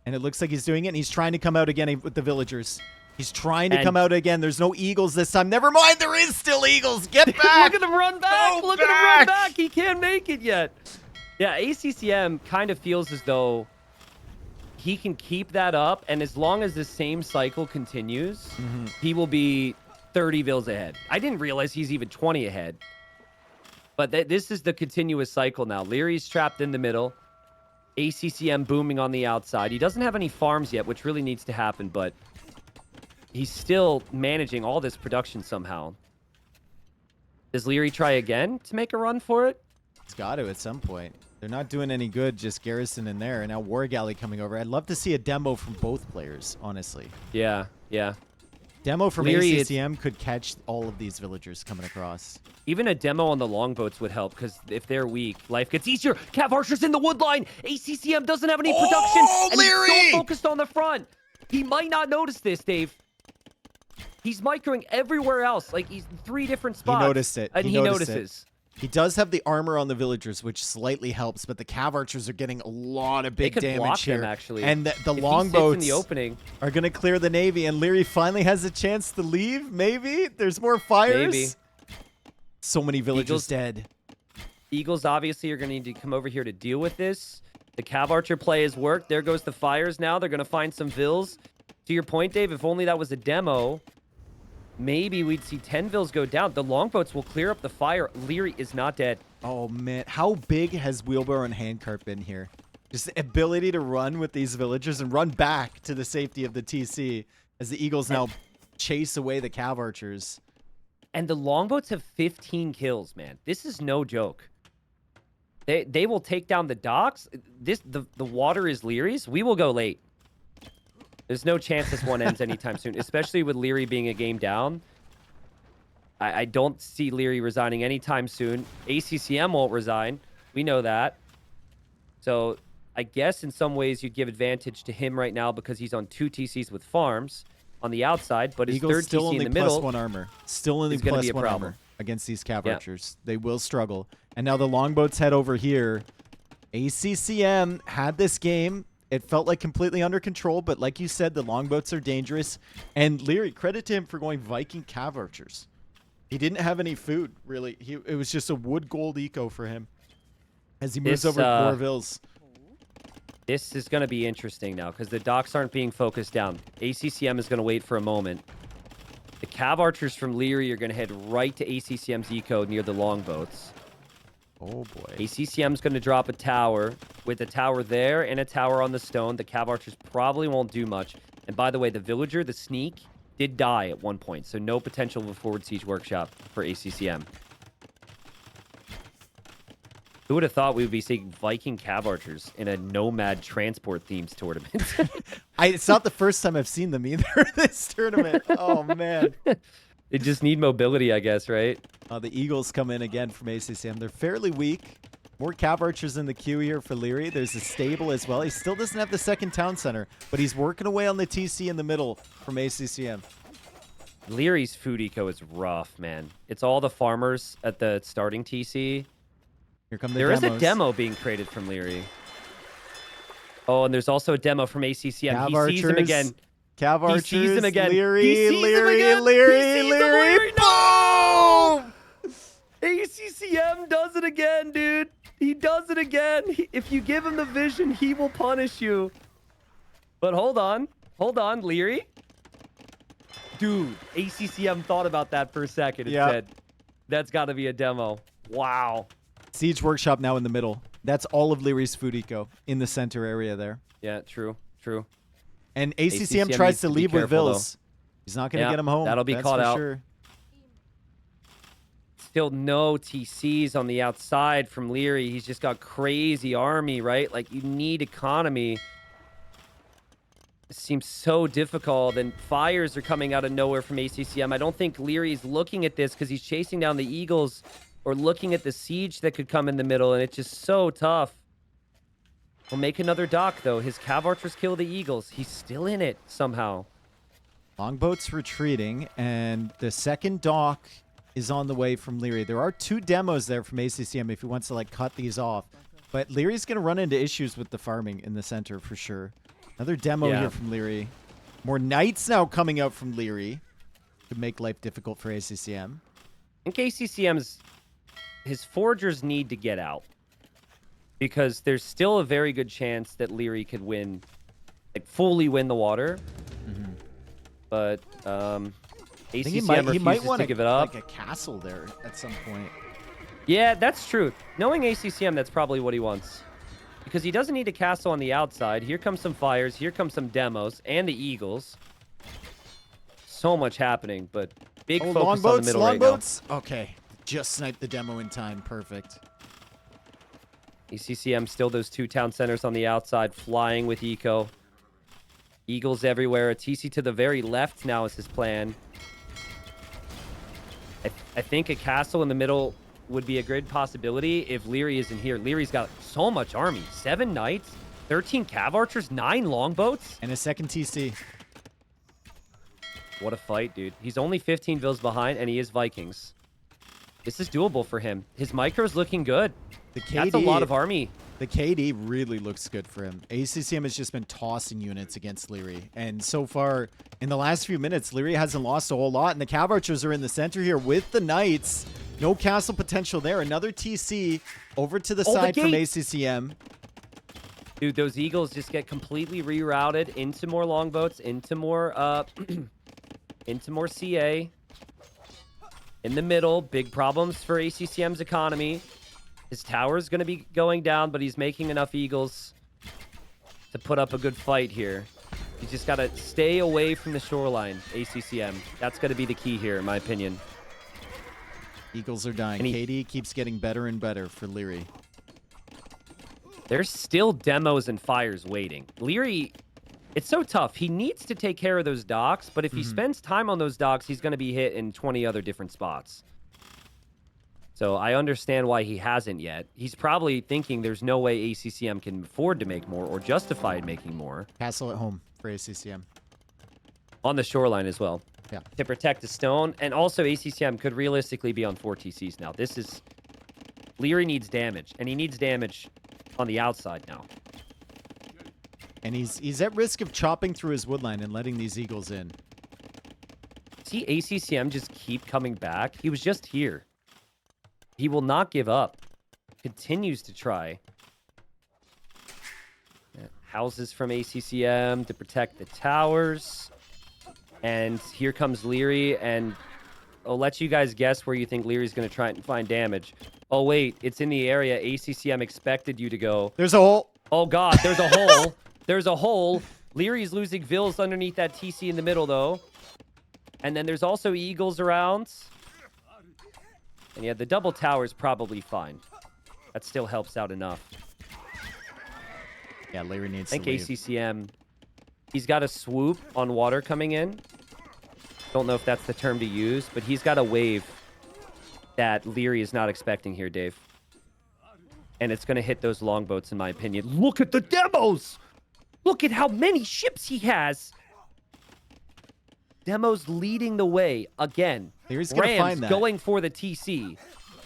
and it looks like he's doing it, and he's trying to come out again with the villagers. He's trying to come out again. There's no eagles this time. Never mind, there is still eagles. Get back! Look at him run back! Go Look at him run back! He can't make it yet. Yeah, ACCM kind of feels as though he can keep that up, and as long as the same cycle continues, he will be 30 vills ahead. I didn't realize he's even 20 ahead. But this is the continuous cycle now. Leary's trapped in the middle. ACCM booming on the outside. He doesn't have any farms yet, which really needs to happen, but he's still managing all this production somehow. Does Leary try again to make a run for it? It's got to at some point. They're not doing any good, just Garrison in there. And now War Galley coming over. I'd love to see a demo from both players, honestly. Yeah, yeah. Demo from Leary, ACCM could catch all of these villagers coming across. Even a demo on the longboats would help, because if they're weak, life gets easier. Cav Archer's in the wood line. ACCM doesn't have any production. And Leary! he's so focused on the front. He might not notice this, Dave. He's microing everywhere else. Like, he's in 3 different spots. He noticed it. And he notices. He does have the armor on the villagers, which slightly helps, but the Cav Archers are getting a lot of big They could damage block here. them, actually. And the If he sits longboats in the opening, are going to clear the Navy, and Leary finally has a chance to leave, maybe? There's more fires? maybe. So many villagers Eagles- dead. Eagles obviously are going to need to come over here to deal with this. The Cav Archer play has worked. There goes the fires now. They're going to find some vills. To your point, Dave, if only that was a demo, maybe we'd see 10 vills go down. The longboats will clear up the fire. Leary is not dead. Oh, man. How big has Wheelbarrow and Handcart been here? Just the ability to run with these villagers and run back to the safety of the TC as the Eagles now chase away the Cav Archers. And the longboats have 15 kills, man. This is no joke. They will take down the docks. The water is Leary's. We will go late. There's no chance this one ends anytime soon, especially with Leary being a game down. I don't see Leary resigning anytime soon. ACCM won't resign. We know that. So I guess in some ways you'd give advantage to him right now because he's on 2 TCs with farms on the outside, but his Eagles third still TC only in the middle +1 armor. Still only is gonna be a +1 problem. armor against these Cav Yeah. Archers. They will struggle. And now the longboats head over here. ACCM had this game. It felt like completely under control, but like you said, the longboats are dangerous. And Leary, credit to him for going Viking Cav Archers. He didn't have any food, really. It was just a wood gold eco for him as he moves over to Corvilles. This is going to be interesting now because the docks aren't being focused down. ACCM is going to wait for a moment. The Cav Archers from Leary are going to head right to ACCM's eco near the longboats. Oh, boy. ACCM's going to drop a tower with a tower there and a tower on the stone. The Cav Archers probably won't do much. And by the way, the villager, the sneak, did die at one point. So no potential of a forward siege workshop for ACCM. Who would have thought we would be seeing Viking Cav Archers in a Nomad transport themes tournament? It's not the first time I've seen them either this tournament. Oh, man. They just need mobility, I guess, right? The Eagles come in again from ACCM. They're fairly weak. More Cav Archers in the queue here for Leary. There's a stable as well. He still doesn't have the second town center, but he's working away on the TC in the middle from ACCM. Leary's food eco is rough, man. It's all the farmers at the starting TC. Here come the There is demos. a demo being created from Leary. Oh, and there's also a demo from ACCM. Cav He sees him Archers. again. Cav He Archers. sees him again. Leary, He sees him Leary, again. Leary, He sees him, Leary. Leary. Boom! ACCM does it again, dude. He does it again. If you give him the vision, he will punish you. But hold on. Hold on, Leary. Dude, ACCM thought about that for a second and Yep. said, that's got to be a demo. Wow. Siege Workshop now in the middle. That's all of Leary's food eco in the center area there. Yeah, true. And ACCM ACCM tries needs to to be leave with careful, Vills. He's not going to Yeah, get him home. that'll be that's caught for out. Sure. still no TCs on the outside from Leary. He's just got crazy army, right? Like, you need economy. It seems so difficult, and fires are coming out of nowhere from ACCM. I don't think Leary's looking at this because he's chasing down the Eagles or looking at the siege that could come in the middle, and it's just so tough. He'll make another dock, though. His Cav Archers kill the Eagles. He's still in it somehow. Longboat's retreating, and the second dock is on the way from Leary. There are 2 demos there from ACCM if he wants to, like, cut these off. But Leary's going to run into issues with the farming in the center for sure. Another demo here from Leary. More knights now coming out from Leary to make life difficult for ACCM. I think ACCM's... his forgers need to get out. Because there's still a very good chance that Leary could win, like, fully win the water. Mm-hmm. But he ACCM might refuses want to give it up. like a castle there at some point. Yeah, that's true. Knowing ACCM, that's probably what he wants. Because he doesn't need a castle on the outside. Here comes some fires. Here comes some demos. And the Eagles. So much happening, but big focus on the middle right now. Okay. Just sniped the demo in time. Perfect. ACCM still those 2 town centers on the outside, flying with Eco. Eagles everywhere. A TC to the very left now is his plan. I think a castle in the middle would be a great possibility if Leary isn't here. Leary's got so much army. 7 knights, 13 Cav Archers, 9 longboats. And a second TC. What a fight, dude. He's only 15 vills behind, and he is Vikings. This is doable for him. His micro's looking good. The KD, that's a lot of army. The KD really looks good for him. ACCM has just been tossing units against Leary. And so far, in the last few minutes, Leary hasn't lost a whole lot. And the Cav Archers are in the center here with the Knights. No castle potential there. Another TC over to the side from ACCM. Dude, those Eagles just get completely rerouted into more longboats, into more into more CA. In the middle, big problems for ACCM's economy. His tower's going to be going down, but he's making enough Eagles to put up a good fight here. You just got to stay away from the shoreline, ACCM. That's going to be the key here, in my opinion. Eagles are dying. KD keeps getting better and better for Leary. There's still demos and fires waiting. Leary, it's so tough. He needs to take care of those docks, but if he spends time on those docks, he's going to be hit in 20 other different spots. So I understand why he hasn't yet. He's probably thinking there's no way ACCM can afford to make more or justify making more. Castle at home for ACCM. On the shoreline as well. Yeah. To protect the stone. And also ACCM could realistically be on 4 TCs now. This is... Leary needs damage. And he needs damage on the outside now. And he's at risk of chopping through his woodline and letting these Eagles in. See ACCM just keep coming back? He was just here. He will not give up. Continues to try. Houses from ACCM to protect the towers. And here comes Leary, and I'll let you guys guess where you think Leary's going to try and find damage. Oh, wait, it's in the area ACCM expected you to go. There's a hole. Oh, God, there's a hole. There's a hole. Leary's losing vills underneath that TC in the middle, though. And then there's also Eagles around. And yeah, the double tower is probably fine. That still helps out enough. Yeah, Leary needs to leave. ACCM, he's got a swoop on water coming in. Don't know if that's the term to use, but he's got a wave that Leary is not expecting here, Dave. And it's going to hit those longboats, in my opinion. Look at the demos! Look at how many ships he has! Demos leading the way again. Leary's gonna find that. Going for the TC.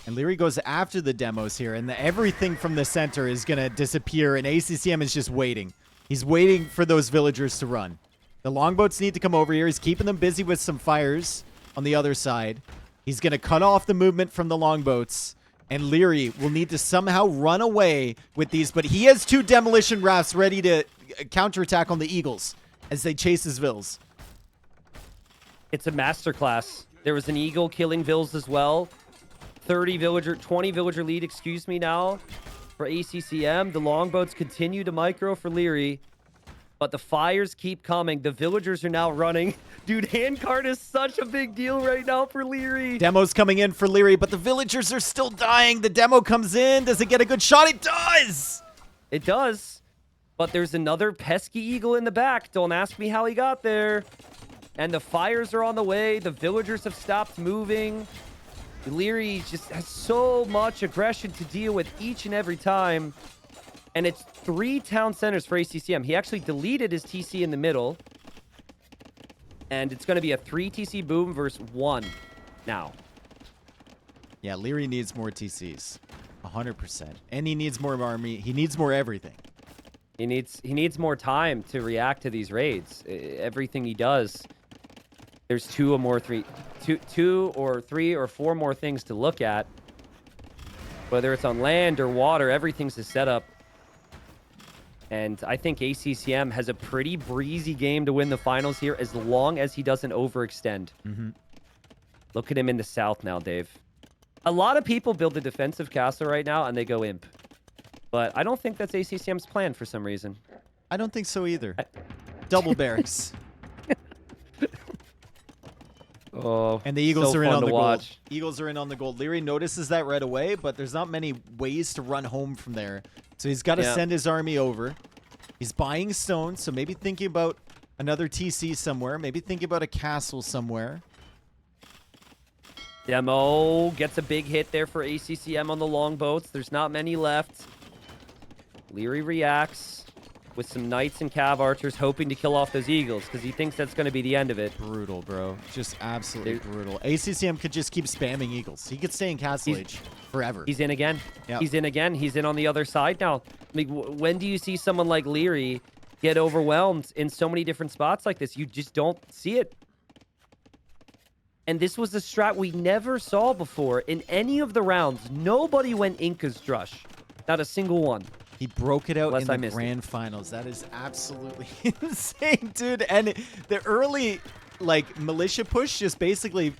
And Leary goes after the demos here, and everything from the center is gonna disappear, and ACCM is just waiting. He's waiting for those villagers to run. The longboats need to come over here. He's keeping them busy with some fires on the other side. He's gonna cut off the movement from the longboats, and Leary will need to somehow run away with these, but he has 2 demolition rafts ready to counterattack on the Eagles as they chase his vills. It's a masterclass. There was an eagle killing vills as well. 20 villager lead, excuse me now, for ACCM. The longboats continue to micro for Leary. But the fires keep coming. The villagers are now running. Dude, handcart is such a big deal right now for Leary. Demo's coming in for Leary, but the villagers are still dying. The demo comes in. Does it get a good shot? It does! It does. But there's another pesky eagle in the back. Don't ask me how he got there. And the fires are on the way. The villagers have stopped moving. Leary just has so much aggression to deal with each and every time. And it's 3 town centers for ACCM. He actually deleted his TC in the middle. And it's going to be a 3 TC boom versus 1 now. Yeah, Leary needs more TCs. 100%. And he needs more army. He needs more everything. He needs more time to react to these raids. Everything he does, there's 2 or 3 or 4 more things to look at. Whether it's on land or water, everything's a setup. And I think ACCM has a pretty breezy game to win the finals here as long as he doesn't overextend. Look at him in the south now, Dave. A lot of people build a defensive castle right now and they go imp. But I don't think that's ACCM's plan for some reason. I don't think so either. Double barracks. Oh, And the Eagles so are in fun on to the watch. gold. Eagles are in on the gold. Leary notices that right away, but there's not many ways to run home from there. So he's got to send his army over. He's buying stone, so maybe thinking about another TC somewhere. Maybe thinking about a castle somewhere. Demo gets a big hit there for ACCM on the longboats. There's not many left. Leary reacts with some knights and cav archers hoping to kill off those eagles because he thinks that's going to be the end of it. Brutal, bro. Just absolutely brutal. ACCM could just keep spamming eagles. He could stay in Castle Age forever. He's in again. Yep. He's in again. He's in on the other side now. I mean, when do you see someone like Leary get overwhelmed in so many different spots like this? You just don't see it. And this was a strat we never saw before in any of the rounds. Nobody went Inca's Drush. Not a single one. He broke it out Unless I in the missed grand finals. That is absolutely insane, dude. And the early, like, militia push just basically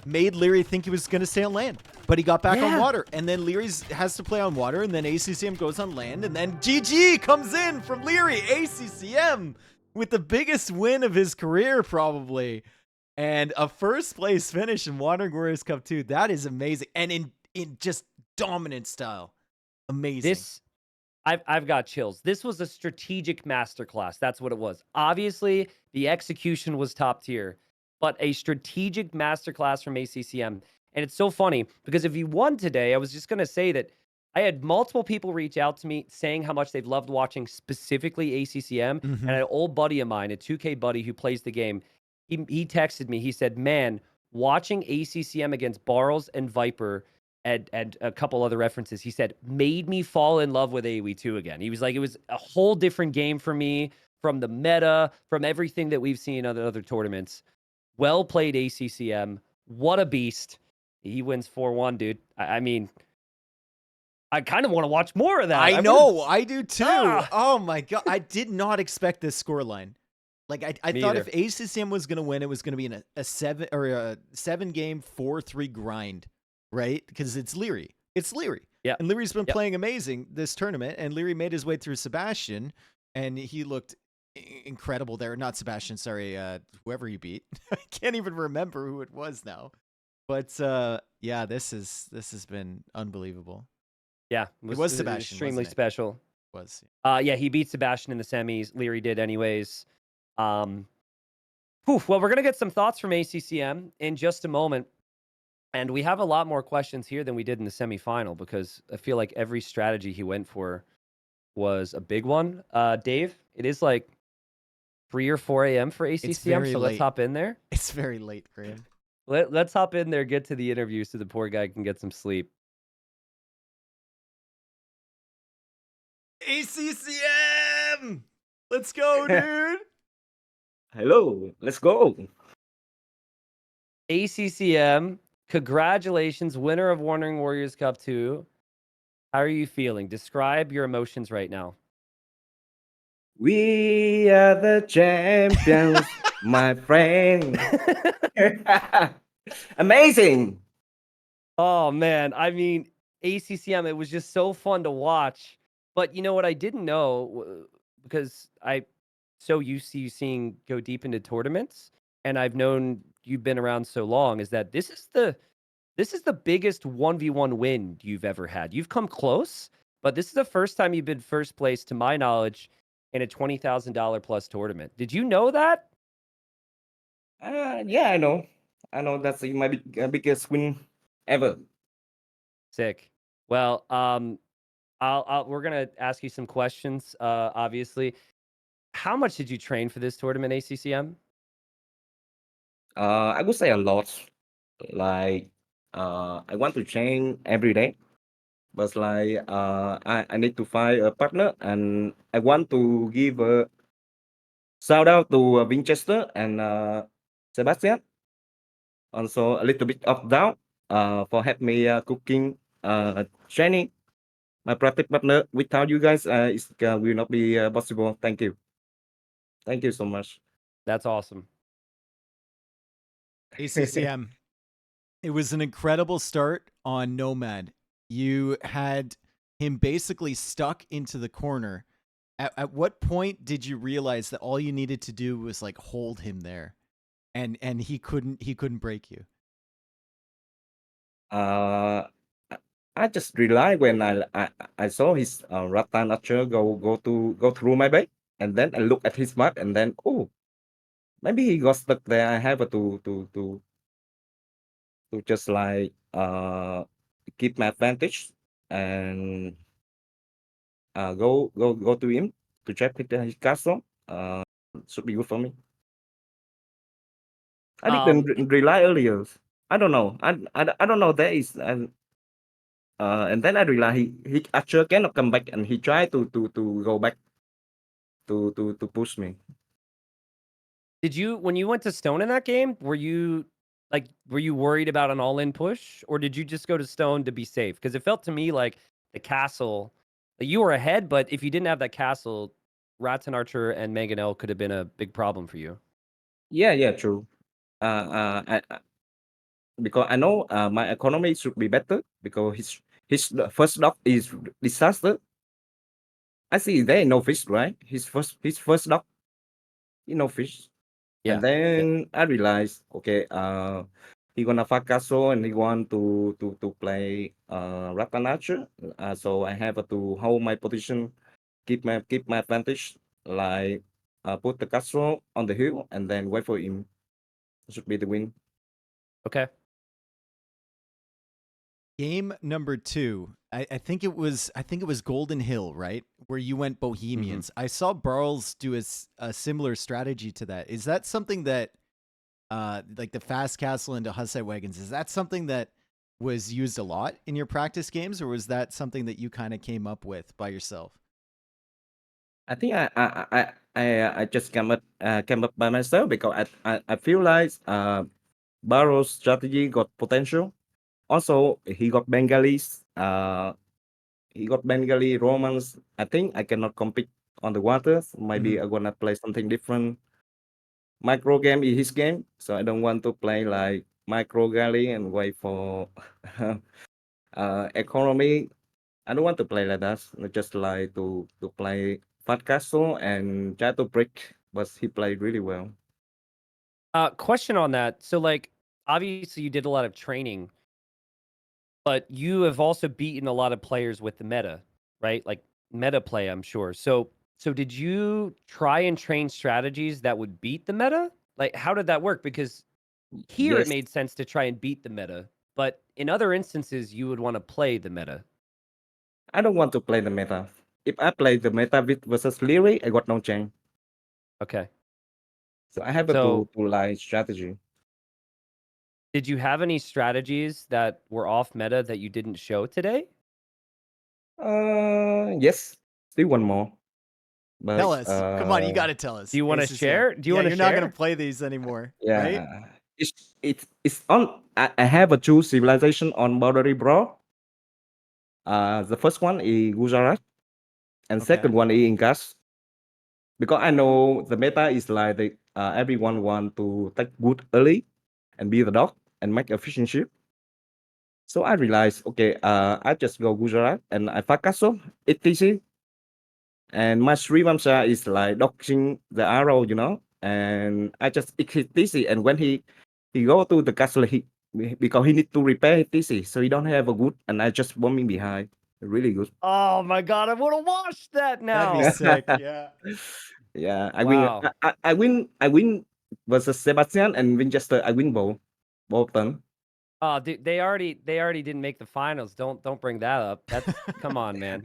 made Leary think he was going to stay on land. But he got back on water. And then Leary has to play on water. And then ACCM goes on land. And then GG comes in from Leary. ACCM with the biggest win of his career, probably. And a first place finish in Wandering Warriors Cup 2. That is amazing. And in just dominant style. Amazing. I've got chills. This was a strategic masterclass. That's what it was. Obviously, the execution was top tier, but a strategic masterclass from ACCM. And it's so funny because if you won today, I was just going to say that I had multiple people reach out to me saying how much they've loved watching specifically ACCM. And an old buddy of mine, a 2K buddy who plays the game, he texted me. He said, man, watching ACCM against Barles and Viper and a couple other references, he said, made me fall in love with AoE2 again. He was like, it was a whole different game for me from the meta, from everything that we've seen in other tournaments. Well played, ACCM. What a beast. He wins 4-1, dude. I mean, I kind of want to watch more of that. I know. I do too. Oh, my God. I did not expect this scoreline. Like, I thought if ACCM was going to win, it was going to be in a 7-game 4-3 grind. Right? Because it's Leary. It's Leary. Yeah. And Leary's been playing amazing this tournament. And Leary made his way through Sebastian. And he looked incredible there. Not Sebastian, sorry. Whoever he beat. I can't even remember who it was now. But yeah, this has been unbelievable. Yeah. It was Sebastian. Extremely special. It was. Yeah, he beat Sebastian in the semis. Leary did anyways. Well, we're going to get some thoughts from ACCM in just a moment. And we have a lot more questions here than we did in the semifinal because I feel like every strategy he went for was a big one. Dave, it is like 3 or 4 a.m. for ACCM, so let's hop in there. It's very late for him. Let's hop in there, get to the interview so the poor guy can get some sleep. ACCM! Let's go, dude! Hello, let's go. ACCM, congratulations, winner of Wandering Warriors Cup 2. How are you feeling? Describe your emotions right now. We are the champions, my friend. Amazing. Oh, man. I mean, ACCM, it was just so fun to watch. But you know what I didn't know, because I so used to you seeing go deep into tournaments, and I've known you've been around so long, is that this is the biggest 1v1 win you've ever had. You've come close, but this is the first time you've been first place, to my knowledge, in a $20,000 plus tournament. Did you know that? Yeah, I know. I know that's my biggest win ever. Sick. Well, we're gonna ask you some questions. Obviously, how much did you train for this tournament, ACCM? I would say a lot. Like, I want to train every day, but like, I need to find a partner, and I want to give a shout out to Winchester and Sebastian. Also, a little bit of down for help me cooking, training. My practice partner without you guys will not be possible. Thank you. Thank you so much. That's awesome. ACCM. It was an incredible start on Nomad. You had him basically stuck into the corner. At what point did you realize that all you needed to do was like hold him there, and he couldn't break you? Uh, I just realized when I saw his Rattan Archer go through my base, and then I look at his map, and then oh, maybe he got stuck there. I have to just like keep my advantage and go to him to check his castle. Should be good for me. I didn't Um, rely earlier. I don't know. I don't know. There is and then I realized he Archer cannot come back, and he tried to go back to push me. did you when you went to Stone in that game, were you worried about an all-in push, or did you just go to Stone to be safe? Because it felt to me like the castle, like you were ahead, but if you didn't have that castle, Ratton Archer and Mangonel could have been a big problem for you. Yeah, true. Because I know my economy should be better because his first dock is disaster. I see there no fish, right? His first dock, no fish. And Yeah. Yeah. then I realized, okay, he gonna fuck castle and he want to play Rattan Archer. So I have to hold my position, keep my advantage, like put the castle on the hill and then wait for him. Should be the win. Okay. Game number 2. I think it was Golden Hill, right? Where you went Mm-hmm. Bohemians. I saw Barles do a similar strategy to that. Is that something that like the fast castle into Hussite wagons, is that something that was used a lot in your practice games, or was that something that you kind of came up with by yourself? I think I just came up by myself because I feel like Barrow's strategy got potential. Also, he got Bengalis. He got Bengali Romans. I think I cannot compete on the waters. Maybe I'm gonna play something different. Micro game is his game, so I don't want to play like micro galley and wait for economy. I don't want to play like that. I just like to play Fat Castle and try to break, but he played really well. Question on that. So, like, obviously, you did a lot of training, but you have also beaten a lot of players with the meta, right? Like meta play, I'm sure. So did you try and train strategies that would beat the meta? Like, how did that work? Because here it Yes, made sense to try and beat the meta, but in other instances, you would want to play the meta. I don't want to play the meta. If I play the meta with versus Leary, I got no chance. Okay. So I have So to like strategy. did you have any strategies that were off meta that you didn't show today? Yes, still one more, but Tell us. Come on, you got to tell Do us. you want to ACCM. share? Do you Yeah, want to you're not going to share? play these anymore, right? yeah, it's on. I have a two civilization on Boundary Brawl. The first one is Gujarat, and Okay. second one is Inkas. Because I know the meta is like everyone want to take good early and be the dog and make efficiency. So I realized, okay, I just go Gujarat and I fight castle, etc. and my Srivamsa is like dodging the arrow, you know. And I just hit TC, and when he go to the castle, because he need to repair his TC, so he don't have a good, and I just bombing behind, really good. Oh my god, I want to watch that That'd be now. sick. Yeah. Yeah, I win. Wow. I win. I win versus Sebastian and Winchester. I win both them. Oh, dude, they already didn't make the finals. Don't bring that up. That's come on, man.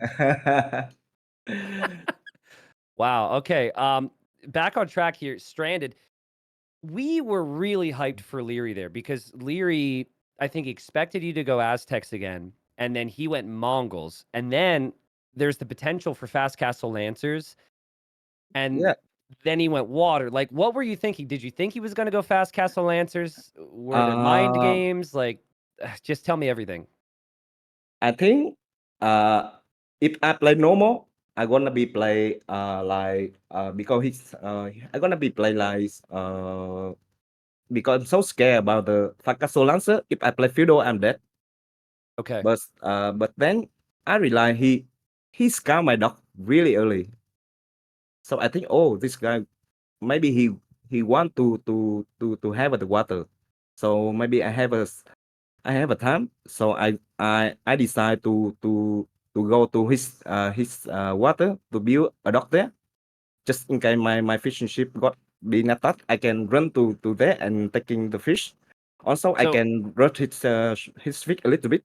Wow. Okay. Back on track here. Stranded. We were really hyped for Leary there because Leary, I think, expected you to go Aztecs again, and then he went Mongols, and then there's the potential for Fast Castle Lancers, and Yeah. then he went Water. Like, what were you thinking? Did you think he was going to go Fast Castle Lancers? Were there mind games? Like, just tell me everything. I think if I play normal, I gonna be play because he's I gonna be play like because I'm so scared about the Fakaso Lancer. If I play Feudal, I'm dead. Okay. But then I realize he scout my dog really early. So I think, oh, this guy maybe he want to have the water. So maybe I have a time. So I decide to go to his water to build a dock there. Just in case my fishing ship got being attacked, I can run to there and taking the fish. Also, I So, can rush his fish a little bit.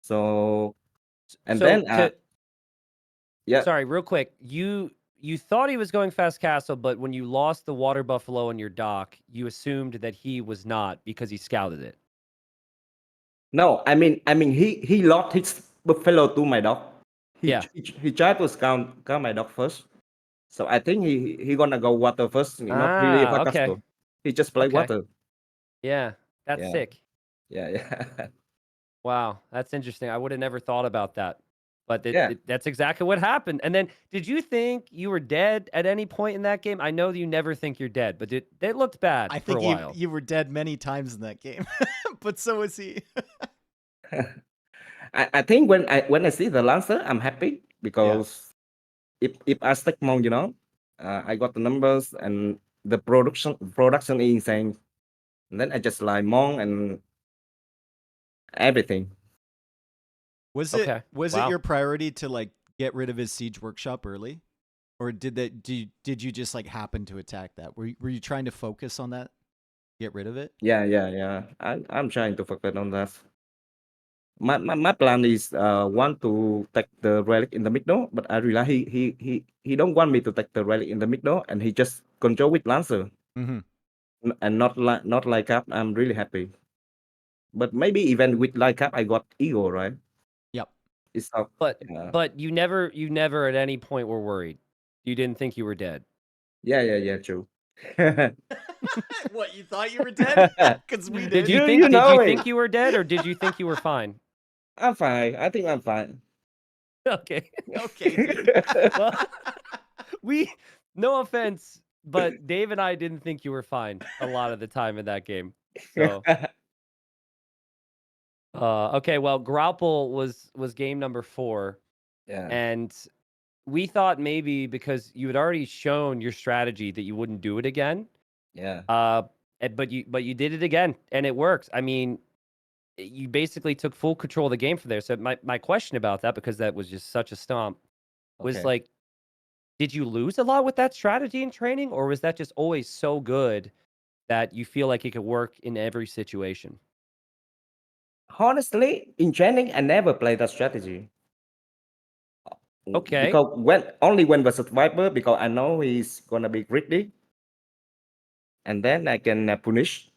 So and so then to yeah. sorry, real quick. You thought he was going Fast Castle, but when you lost the water buffalo in your dock, you assumed that he was not because he scouted it. No, I mean he lost his buffalo to my dog. Yeah. He tried to scout my dog first. So I think he gonna go water first, not really Ah, okay. Fakasto. He just play Okay. water. Yeah. That's Yeah, sick. yeah. Wow, that's interesting. I would have never thought about that. But Yeah. that's exactly what happened. And then did you think you were dead at any point in that game? I know that you never think you're dead, but it looked bad I for a think while. you were dead many times in that game, but so was he. I think when I see the Lancer, I'm happy Yeah. because if I stack Mon, you know, I got the numbers and the production is insane. And then I just like Mon and everything. Was Okay. it Wow. your priority to like get rid of his siege workshop early, or did you just like happen to attack that? Were you trying to focus on that, get rid of it? Yeah. I'm trying to focus on that. My plan is want to take the relic in the middle, but I realize he don't want me to take the relic in the middle, and he just control with Lancer Mm-hmm. and not like up. I'm really happy. But maybe even with like up, I got ego, right? Yep. It's not. But Yeah, you never at any point were worried. You didn't think you were dead. yeah, true. What, you thought you were dead? Because we Did did. you You did know you it. think you were dead or did you think you were fine? I'm fine. I think I'm fine. Okay. Okay, dude. Well, no offense, but Dave and I didn't think you were fine a lot of the time in that game. So, okay, well, Grapple was game number 4, Yeah, and we thought maybe because you had already shown your strategy that you wouldn't do it again. yeah. But you did it again, and it works. I mean, you basically took full control of the game from there. So my question about that, because that was just such a stomp, was Okay. like, did you lose a lot with that strategy in training, or was that just always so good that you feel like it could work in every situation? Honestly, in training, I never played that strategy. Okay. Because when versus Viper, because I know he's gonna be greedy, and then I can punish.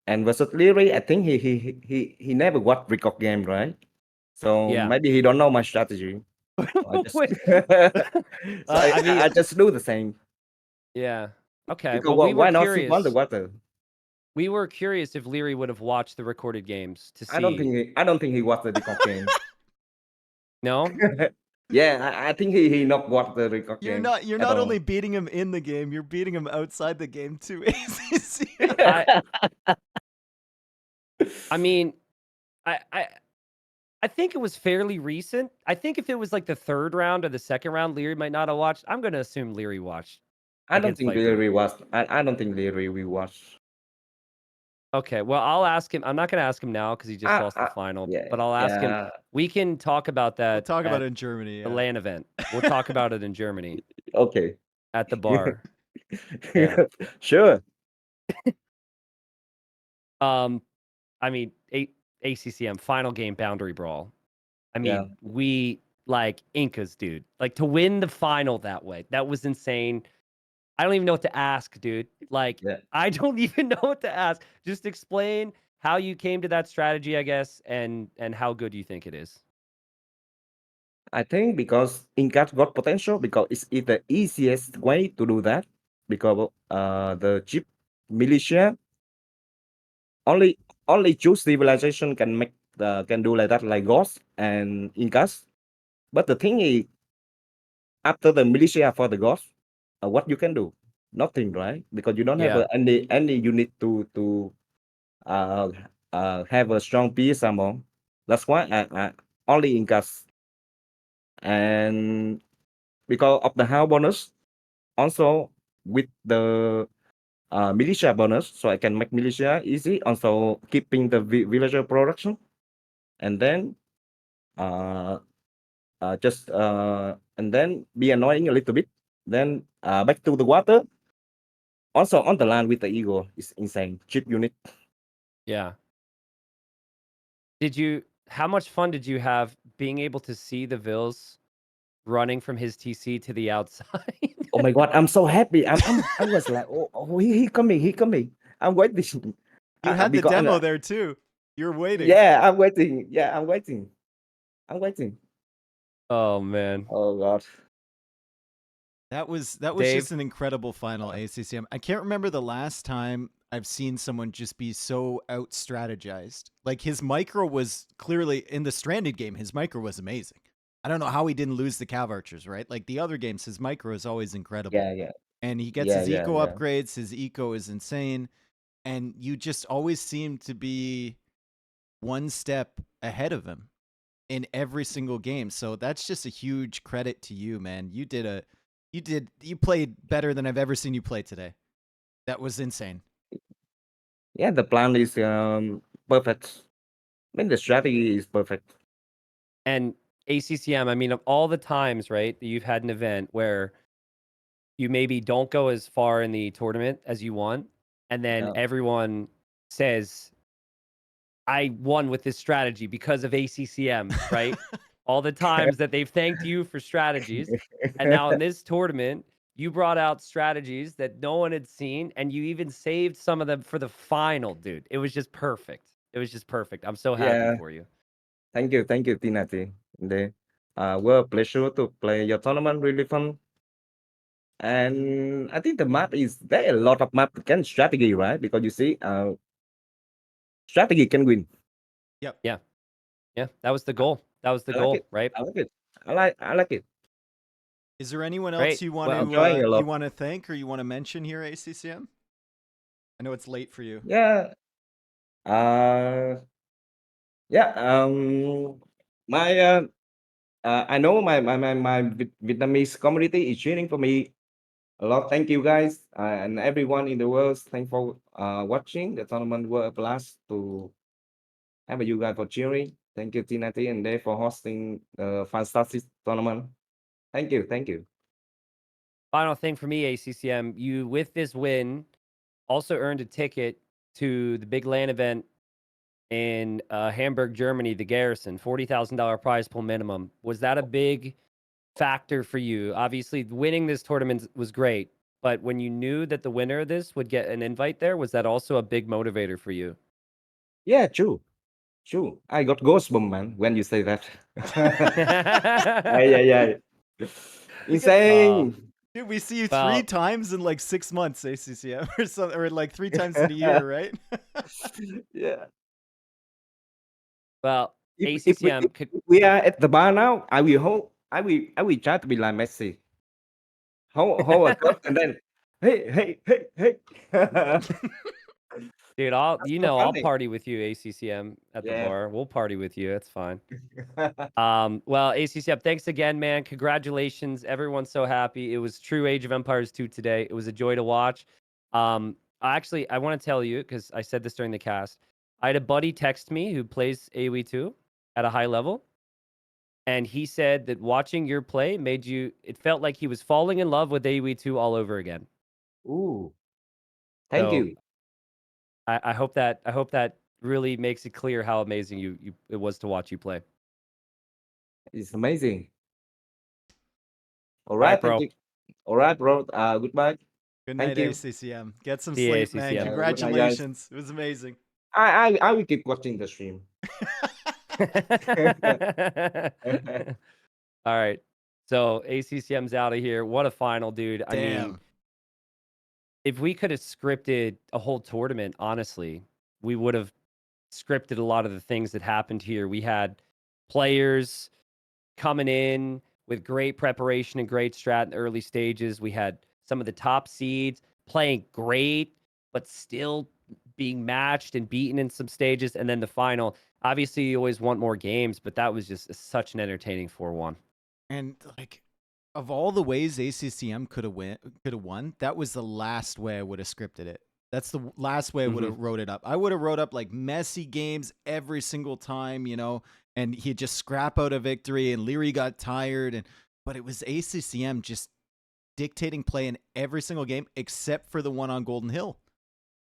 And versus Leary, I think he never watched record game, right? So Yeah. maybe he don't know my strategy. So I just Wait. so I mean, I just do the same. yeah. Okay. Because Well, we were why not sip curious. underwater? We were curious if Leary would have watched the recorded games to I don't see. think he watched the record game. No? Yeah, I think he not watched the record game You're at not all. only beating him in the game, you're beating him outside the game too. ACC. I I mean, I I think it was fairly recent. I think if it was like the third round or the second round, Leary might not have watched. I'm gonna assume Leary watched I don't against think Viper. Leary was. I don't think Leary will watch. Okay, well, I'll ask him. I'm not gonna ask him now because he just lost the final, Yeah, but I'll ask him. yeah. We can talk about We'll that talk about at it in Germany. the Yeah. LAN event. We'll talk about it in Germany Okay. at the bar. Yeah. Sure. I mean, ACCM final game boundary brawl. I Yeah. mean, we like Incas, dude. Like to win the final that way, that was insane. I don't even know what to ask, dude. Like, Yeah. I don't even know what to ask. Just explain how you came to that strategy, I guess, and how good you think it is. I think because Incat got potential because it's the easiest way to do that because the cheap militia only choose civilization can make can do like that like Ghost and Incas. But the thing is after the militia for the Ghost, what you can do? Nothing, right? Because you don't have Yeah. any unit to uh, have a strong PSMO. That's why I only Incas and because of the house bonus, also with the militia bonus, so I can make militia easy. Also keeping the villager production, and then uh, just and then be annoying a little bit. Then back to the water. Also on the land with the eagle is insane. Cheap unit. Yeah. How much fun did you have being able to see the Vils running from his TC to the outside? Oh my god, I'm so happy. I was like, oh he coming. I'm waiting. You had the Because demo there too. You're waiting. yeah, I'm waiting. Yeah, I'm waiting. I'm waiting. Oh man. Oh god. That was Dave? just an incredible final ACCM. I can't remember the last time I've seen someone just be so out strategized. Like his micro was clearly in the Stranded game, his micro was amazing. I don't know how he didn't lose the Cav Archers, right? Like the other games, his micro is always incredible. Yeah. And he gets his Yeah. eco upgrades, his eco is insane. And you just always seem to be one step ahead of him in every single game. So that's just a huge credit to you, man. You played better than I've ever seen you play today. That was insane. Yeah, the plan is perfect. I mean the strategy is perfect. And ACCM, I mean, of all the times, right, that you've had an event where you maybe don't go as far in the tournament as you want, and then Yeah. everyone says, I won with this strategy because of ACCM, right? All the times that they've thanked you for strategies. And now in this tournament, you brought out strategies that no one had seen, and you even saved some of them for the final, dude. It was just perfect. It was just perfect. I'm so happy Yeah. for you. Thank you, Tinati. Well, pleasure to play your tournament. Really fun. And I think the map is there. A lot of map can strategy, right? Because you see, strategy can win. Yep. Yeah. Yeah. That was the goal. That was the I like goal, it. right? I like it. I like it. Is there anyone else Great. you want Well, Enjoying a to lot. thank or you want to mention here, ACCM? I know it's late for you. Yeah. Uh. Yeah. My. I know my Vietnamese community is cheering for me a lot. Thank you guys and everyone in the world. Thanks for watching the tournament. Were a blast to have you guys for cheering. Thank you, Tinati and Dave for hosting the fantastic tournament. Thank you. Thank you. final thing for me, ACCM, you with this win also earned a ticket to the big LAN event in Hamburg, Germany, the Garrison, $40,000 prize pool minimum. Was that a big factor for you? Obviously, winning this tournament was great, but when you knew that the winner of this would get an invite there, was that also a big motivator for you? Yeah, true. True. I got goosebumps, man, when you say that. Yeah. Insane. Dude, we see you Well- 3 times in like 6 months, ACCM, or something, or like 3 times in a year, right? Yeah. Well, If ACCM could. we are at the bar now, I will try to be like Messi. Hold a cup and then hey. Dude, That's so I'll funny. party with you, ACCM, at the Yeah. bar. We'll party with you. It's fine. Well, ACCM, thanks again, man. Congratulations. Everyone's so happy. It was true Age of Empires 2 today. It was a joy to watch. I want to tell you, because I said this during the cast, I had a buddy text me who plays AoE 2 at a high level, and he said that watching your play it felt like he was falling in love with AoE 2 all over again. Ooh, thank So you. I hope that really makes it clear how amazing it was to watch you play. It's amazing. All All right, right, thank bro. you. All right, bro. Goodbye. Good Thank night, you. ACCM. Get some See you, sleep, man. ACCM. Good night, guys. Congratulations. It was amazing. I will keep watching the stream. All right. So ACCM's out of here. What a final, dude. I mean, Damn. if we could have scripted a whole tournament, honestly, we would have scripted a lot of the things that happened here. We had players coming in with great preparation and great strat in the early stages. We had some of the top seeds playing great, but still being matched and beaten in some stages. And then the final, obviously, you always want more games, but that was just such an entertaining 4-1. And like, of all the ways ACCM could have won, that was the last way I would have scripted it. That's the last way I would have wrote it up. I would have wrote up like messy games every single time, and he'd just scrap out a victory and Leary got tired but it was ACCM just dictating play in every single game except for the one on Golden Hill.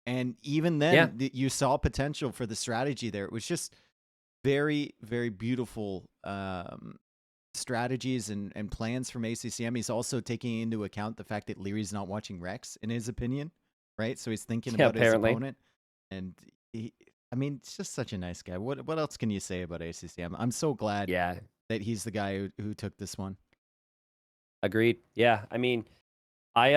And even then, you saw potential for the strategy there. It was just very, very beautiful strategies and plans from ACCM. He's also taking into account the fact that Leary's not watching Rex, in his opinion, right? So he's thinking about his opponent. And it's just such a nice guy. What else can you say about ACCM? I'm so glad that he's the guy who took this one. Agreed. Yeah. I mean, I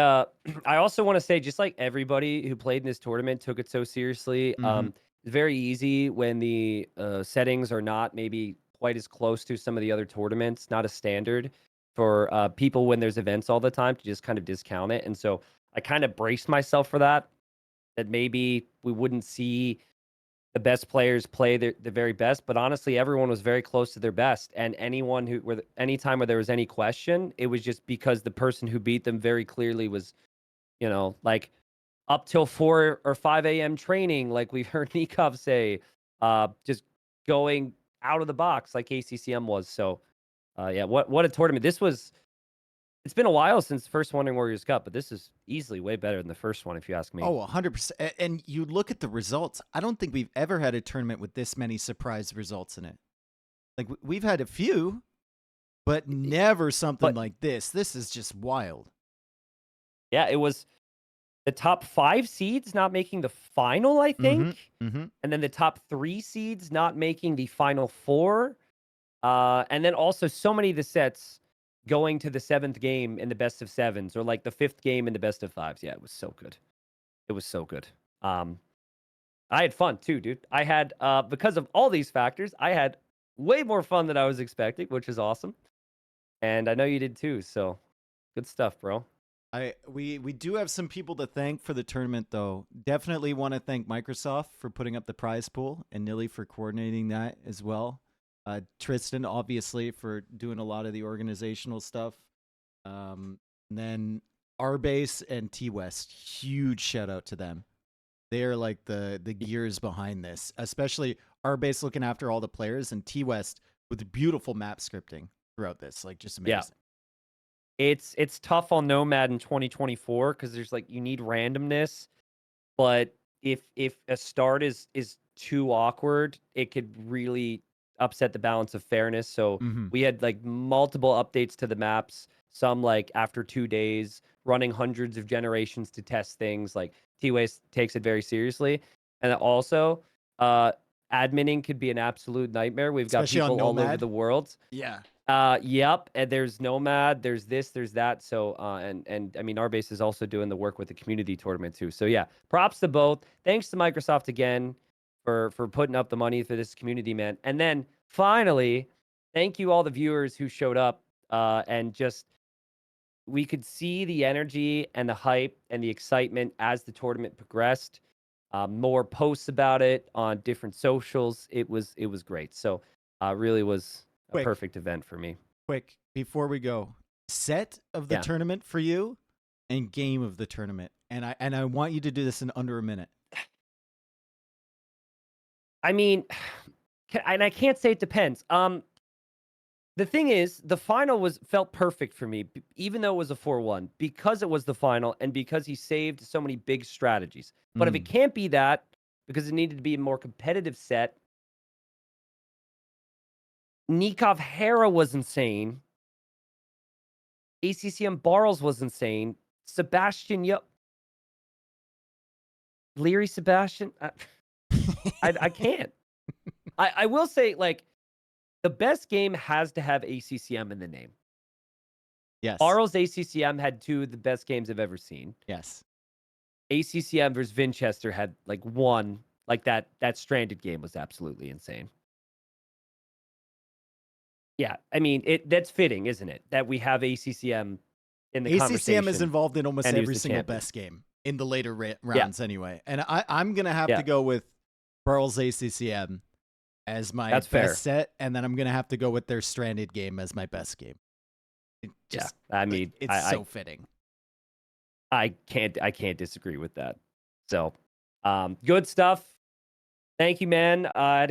also want to say, just like everybody who played in this tournament took it so seriously. It's very easy when the settings are not maybe quite as close to some of the other tournaments, not a standard for people when there's events all the time, to just kind of discount it. And so I kind of braced myself for that maybe we wouldn't see the best players play the very best, but honestly, everyone was very close to their best. And anytime where there was any question, it was just because the person who beat them very clearly was, like up till 4 or 5 a.m. training, like we've heard Nikov say, just going out of the box like ACCM was. So, yeah, what a tournament. It's been a while since the first Wandering Warriors Cup, but this is easily way better than the first one, if you ask me. Oh, 100%. And you look at the results. I don't think we've ever had a tournament with this many surprise results in it. Like, we've had a few, but never something like this. This is just wild. Yeah, it was the top 5 seeds not making the final, I think. And then the top 3 seeds not making the final 4. And then also so many of the sets going to the 7th game in the best of 7s, or like the 5th game in the best of 5s. Yeah, it was so good. It was so good. I had fun too, dude. I had, because of all these factors, I had way more fun than I was expecting, which is awesome. And I know you did too. So good stuff, bro. We do have some people to thank for the tournament, though. Definitely want to thank Microsoft for putting up the prize pool, and Nilly for coordinating that as well. Tristan, obviously, for doing a lot of the organizational stuff. And then Arbase and T-West, huge shout out to them. They are like the gears behind this, especially Arbase looking after all the players, and T-West with beautiful map scripting throughout this. Like, just amazing. Yeah. It's tough on Nomad in 2024 because there's you need randomness, but if a start is too awkward, it could really upset the balance of fairness. So we had multiple updates to the maps, some after 2 days, running hundreds of generations to test things. T-Waste takes it very seriously. And also, adminning could be an absolute nightmare. We've Especially got people all over the world. Yeah. Yep. And there's Nomad, there's this, there's that. So, and I mean, Arbase is also doing the work with the community tournament too. So yeah, props to both. Thanks to Microsoft again for putting up the money for this community, man. And then finally, thank you all the viewers who showed up, and just, we could see the energy and the hype and the excitement as the tournament progressed. more posts about it on different socials. It was great. So really was a Quick. perfect event for me. Quick, before we go, set of the Yeah. tournament for you and game of the tournament. And I want you to do this in under a minute. I mean, and I can't say it depends. The thing is, the final felt perfect for me, even though it was a 4-1, because it was the final and because he saved so many big strategies. But if it can't be that, because it needed to be a more competitive set, Nikov Hera was insane. ACCM Barles was insane. Sebastian, Leary Sebastian. I can't. I will say, like, the best game has to have ACCM in the name. Yes. Barles ACCM had 2 of the best games I've ever seen. Yes. ACCM versus Vinchester had like 1. Like that Stranded game was absolutely insane. Yeah, I mean, that's fitting, isn't it? That we have ACCM in the ACCM conversation. is involved in almost and he was every the single champion. best game in the later rounds anyway. And I'm going to have Yeah. to go with Barles ACCM as my That's best fair. set, and then I'm going to have to go with their Stranded game as my best game. Just, Yeah, I mean, it's so fitting. I can't disagree with that. So, good stuff. Thank you, man. I had a